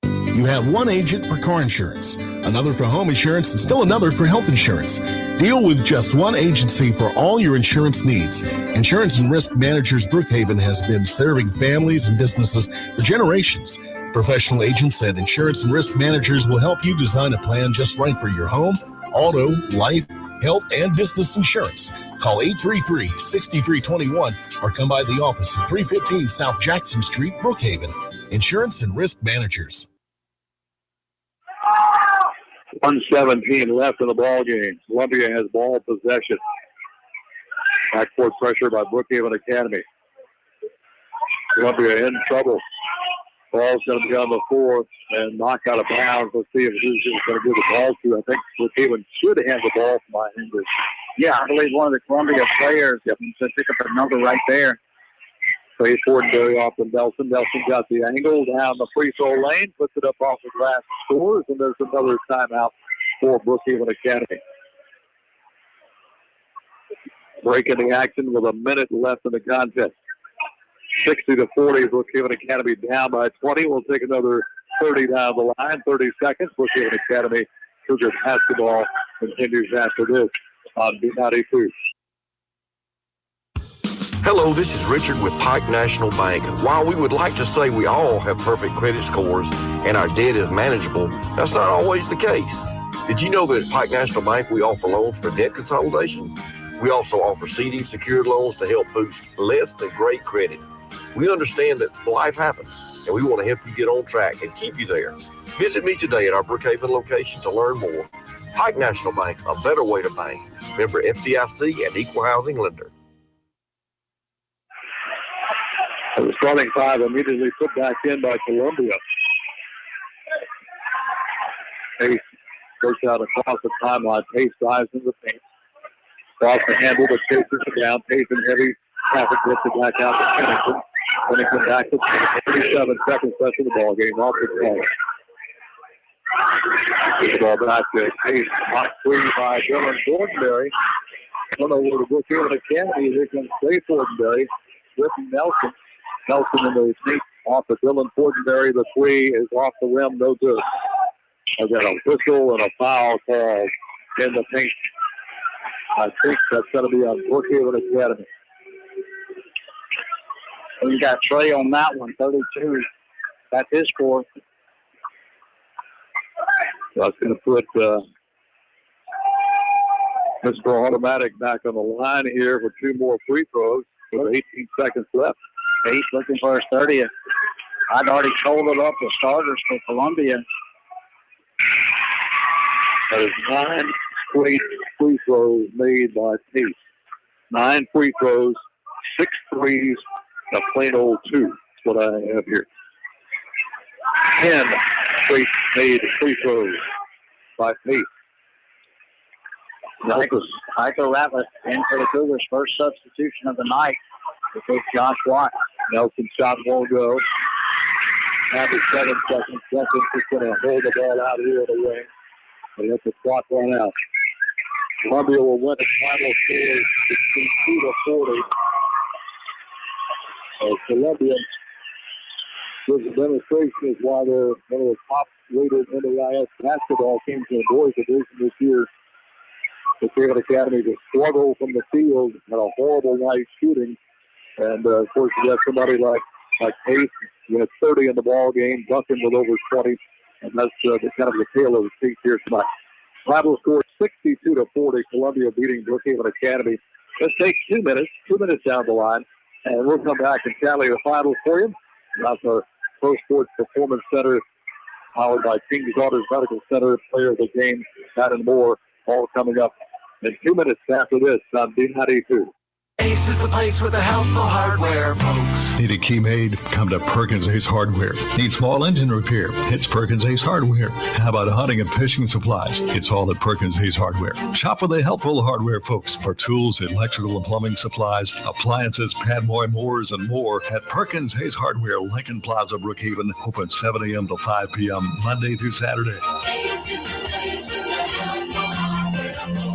You have one agent for car insurance, another for home insurance, and still another for health insurance. Deal with just one agency for all your insurance needs. Insurance and Risk Managers Brookhaven has been serving families and businesses for generations. Professional agents and Insurance and Risk Managers will help you design a plan just right for your home, auto, life, health, and business insurance. Call 833-6321 or come by the office at 315 South Jackson Street, Brookhaven. Insurance and Risk Managers. 1:17 left in the ball game. Columbia has ball possession. Backcourt pressure by Brookhaven Academy. Columbia in trouble. Ball's going to be on the floor and knocked out of bounds. Let's see if who's going to give the ball to. I think Brookhaven should have the ball from behind this. Yeah, I believe one of the Columbia players to pick up a number right there. Plays Fortenberry off to Nelson. Nelson got the angle down the free throw lane, puts it up off the glass, scores, and there's another timeout for Brookhaven Academy. Breaking the action with a minute left in the contest. 60-40, Brookhaven Academy down by 20. We'll take another 30 down the line. 30 seconds. Brookhaven Academy Cougar basketball continues after this on B92. Hello, this is Richard with Pike National Bank. While we would like to say we all have perfect credit scores and our debt is manageable, that's not always the case. Did you know that at Pike National Bank we offer loans for debt consolidation? We also offer CD secured loans to help boost less than great credit. We understand that life happens, and we want to help you get on track and keep you there. Visit me today at our Brookhaven location to learn more. Pike National Bank, a better way to bank. Member FDIC and Equal Housing Lender. The starting 5 immediately put back in by Columbia. Pace goes out across the timeline. Pace dives in the paint. Across the handle, but chases it down. Pace and heavy. Traffic gets it back out to Pennington. Pennington back to 37 seconds left in the ball game. Off the ball. Get the ball back to Pace. Hot free by Dylan Fortenberry. I don't know where the Brookhaven Academy. Here comes Trey Fortenberry with Nelson. Nelson in the sneak off of Dylan Fortenberry. The 3 is off the rim, no good. I've got a whistle and a foul called in the paint. I think that's going to be on Brookhaven Academy. We got Trey on that one, 32. That's his score. That's going to put Mr. Automatic back on the line here for 2 more free throws with 18 seconds left. He's looking for his 30th. I'd already totaled up the starters for Columbia. That is 9 straight free throws made by Pace. 9 free throws, 6 threes, a plain old 2. That's what I have here. 10 straight made free throws by Pace. Michael Ratliff in for the Cougars' first substitution of the night to take Josh Watt. Nelson shot won't go. After 7 seconds, Jenkins is going to hold the ball out here in the wing. They have the clock run out. Columbia will win the final score 62-40. Columbia gives a demonstration as why they're one of the top-rated NAIS basketball teams in the boys division this year. The Cleveland Academy just struggled from the field, had a horrible night shooting. And, of course, you have somebody like Pace, who had 30 in the ball game, Duncan with over 20. And that's the kind of the tale of the tape here tonight. Bible scored 62-40, Columbia beating Brookhaven Academy. Let's take 2 minutes down the line, and we'll come back and tally the finals for you. That's our Pro Sports Performance Center, powered by King's Daughters Medical Center, player of the game, that and more, all coming up in 2 minutes after this on B92. Ace is the place with the helpful hardware, folks. Need a key made? Come to Perkins Ace Hardware. Need small engine repair? It's Perkins Ace Hardware. How about hunting and fishing supplies? It's all at Perkins Ace Hardware. Shop with the helpful hardware folks for tools, electrical and plumbing supplies, appliances, padmoy mowers, and more at Perkins Ace Hardware, Lincoln Plaza, Brookhaven. Open 7 a.m. to 5 p.m. Monday through Saturday. Ace is the place with the helpful hardware, folks.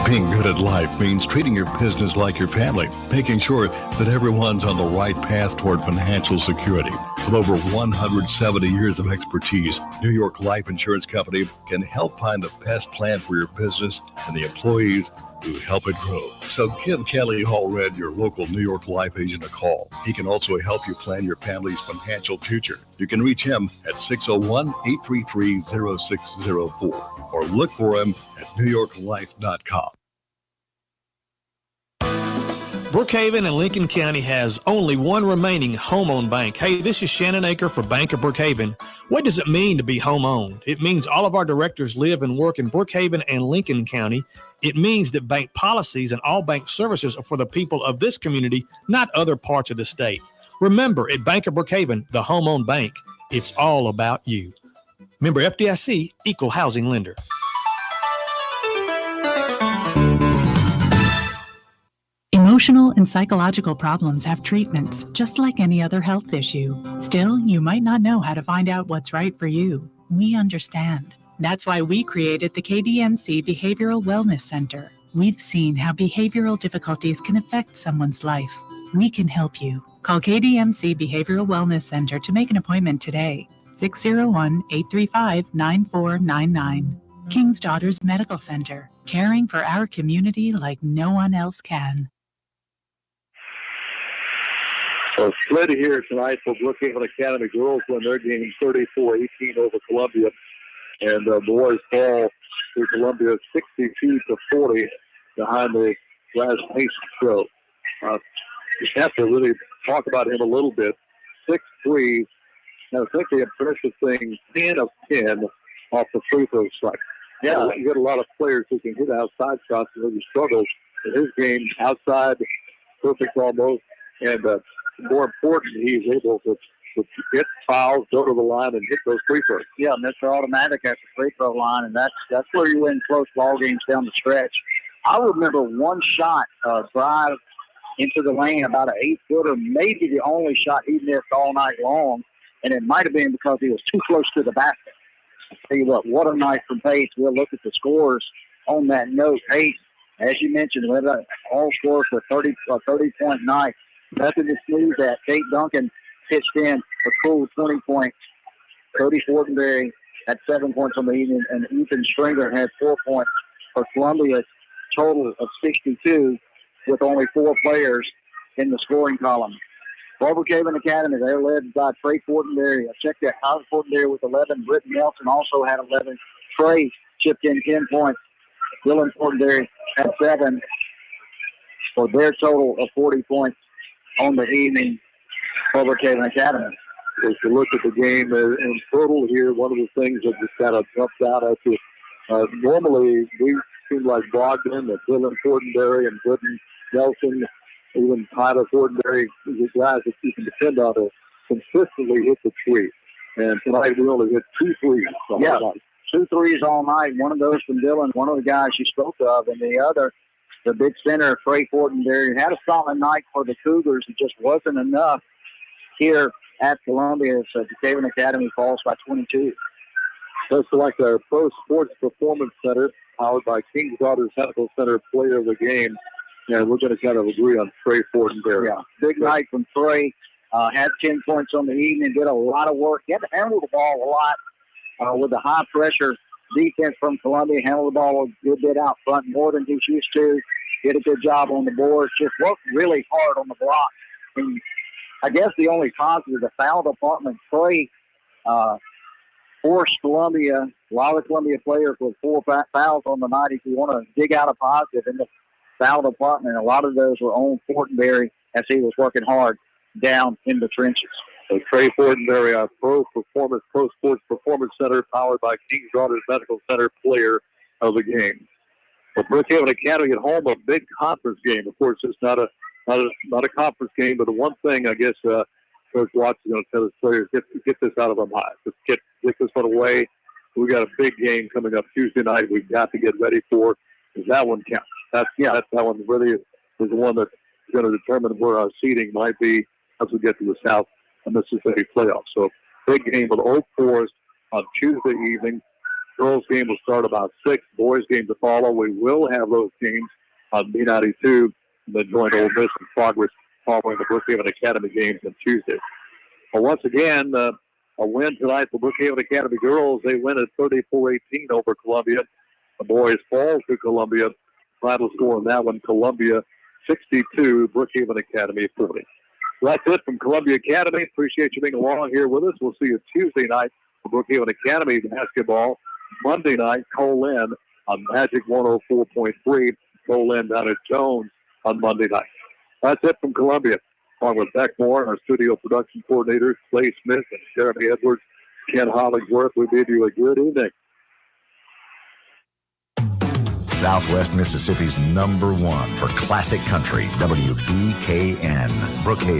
Being good at life means treating your business like your family, making sure that everyone's on the right path toward financial security. With over 170 years of expertise, New York Life Insurance Company can help find the best plan for your business and the employees who help it grow. So give Kelly Hallred, your local New York Life agent, a call. He can also help you plan your family's financial future. You can reach him at 601-833-0604 or look for him at newyorklife.com. Brookhaven and Lincoln County has only one remaining home-owned bank. Hey, this is Shannon Aker for Bank of Brookhaven. What does it mean to be home-owned? It means all of our directors live and work in Brookhaven and Lincoln County. It means that bank policies and all bank services are for the people of this community, not other parts of the state. Remember, at Bank of Brookhaven, the home-owned bank, it's all about you. Member FDIC, Equal Housing Lender. Emotional and psychological problems have treatments, just like any other health issue. Still, you might not know how to find out what's right for you. We understand. That's why we created the KDMC Behavioral Wellness Center. We've seen how behavioral difficulties can affect someone's life. We can help you. Call KDMC Behavioral Wellness Center to make an appointment today. 601-835-9499. King's Daughters Medical Center, caring for our community like no one else can. So split here tonight for Brookhaven Academy girls win their game 34-18 over Columbia. And boys fall to Columbia 62-40 behind the last Pace show. You have to really talk about him a little bit. 6'3". Now, I think they have finished the thing 10 of 10 off the free throw strike. Yeah, you get a lot of players who can hit outside shots and really struggle in his game outside, perfect almost. And more important, he's able to get fouls, go to the line, and hit those free throws. Yeah, Mr. Automatic at the free throw line, and that's where you win close ball games down the stretch. I remember one shot, drive into the lane, about an 8-footer, maybe the only shot he missed all night long, and it might have been because he was too close to the basket. I'll tell you what a night from Pace. We'll look at the scores on that note. Pace, as you mentioned, we had all scores for 30-point night. Nothing to sneeze at. Kate Duncan pitched in a cool 20 points. Cody Fortenberry had 7 points on the evening, and Ethan Stringer had 4 points for Columbia. total of 62 with only 4 players in the scoring column. For Brookhaven Academy, they're led by Trey Fortenberry. I checked that. Tyler Fortenberry with 11. Britton Nelson also had 11. Trey chipped in 10 points. Dylan Fortenberry had 7 for their total of 40 points on the evening for Brookhaven Academy. As you look at the game in total here, one of the things that just kind of jumped out at you, normally we seem like Brogdon, Dylan Fortenberry, and Britton Nelson, even Tyler Fortenberry, the guys that you can depend on to consistently hit the tree. And tonight we only hit 2 threes. Yeah, 2 threes all night. One of those from Dylan, one of the guys you spoke of, and the other, the big center, Trey Fortenberry, had a solid night for the Cougars. It just wasn't enough here at Columbia. So Brookhaven Academy falls by 22. Let's select our Pro Sports Performance Center, powered by King's Daughters Medical Center Player of the Game. And we're going to kind of agree on Trey Fortenberry. Yeah, big night from Trey. Had 10 points on the evening, did a lot of work. He had to handle the ball a lot with the high-pressure defense from Columbia. Handled the ball a good bit out front, more than he's used to. Did a good job on the boards. Just worked really hard on the block. And I guess the only positive, the foul department, Trey forced Columbia, a lot of Columbia players with 4 fouls on the night. If you want to dig out a positive in the foul department, a lot of those were on Fortenberry as he was working hard down in the trenches. So Trey Fortenberry, our Pro Sports Performance Center, powered by King's Daughters Medical Center Player of the Game. For Brookhaven Academy at home, a big conference game. Of course, it's not a conference game, but the one thing I guess Coach Watts is going to tell his players, get this out of them high. Just get this one away. We got a big game coming up Tuesday night. We've got to get ready for, because that one counts. That one really is the one that's going to determine where our seeding might be as we get to the South Mississippi playoffs. So big game with Oak Forest on Tuesday evening. Girls game will start about 6. Boys game to follow. We will have those games on B92. And then join Ole Miss in progress following the Brookhaven Academy games on Tuesday. Well, once again, a win tonight for Brookhaven Academy girls. They win at 34-18 over Columbia. The boys fall to Columbia. Final score in that one, Columbia 62, Brookhaven Academy 40. So that's it from Columbia Academy. Appreciate you being along here with us. We'll see you Tuesday night for Brookhaven Academy basketball. Monday night, Colin on Magic 104.3. Colin down at Jones on Monday night. That's it from Columbia. Along with Beck Moore and our studio production coordinators, Clay Smith and Jeremy Edwards, Ken Hollingsworth, we bid you a good evening. Southwest Mississippi's #1 for classic country, WBKN, Brookhaven.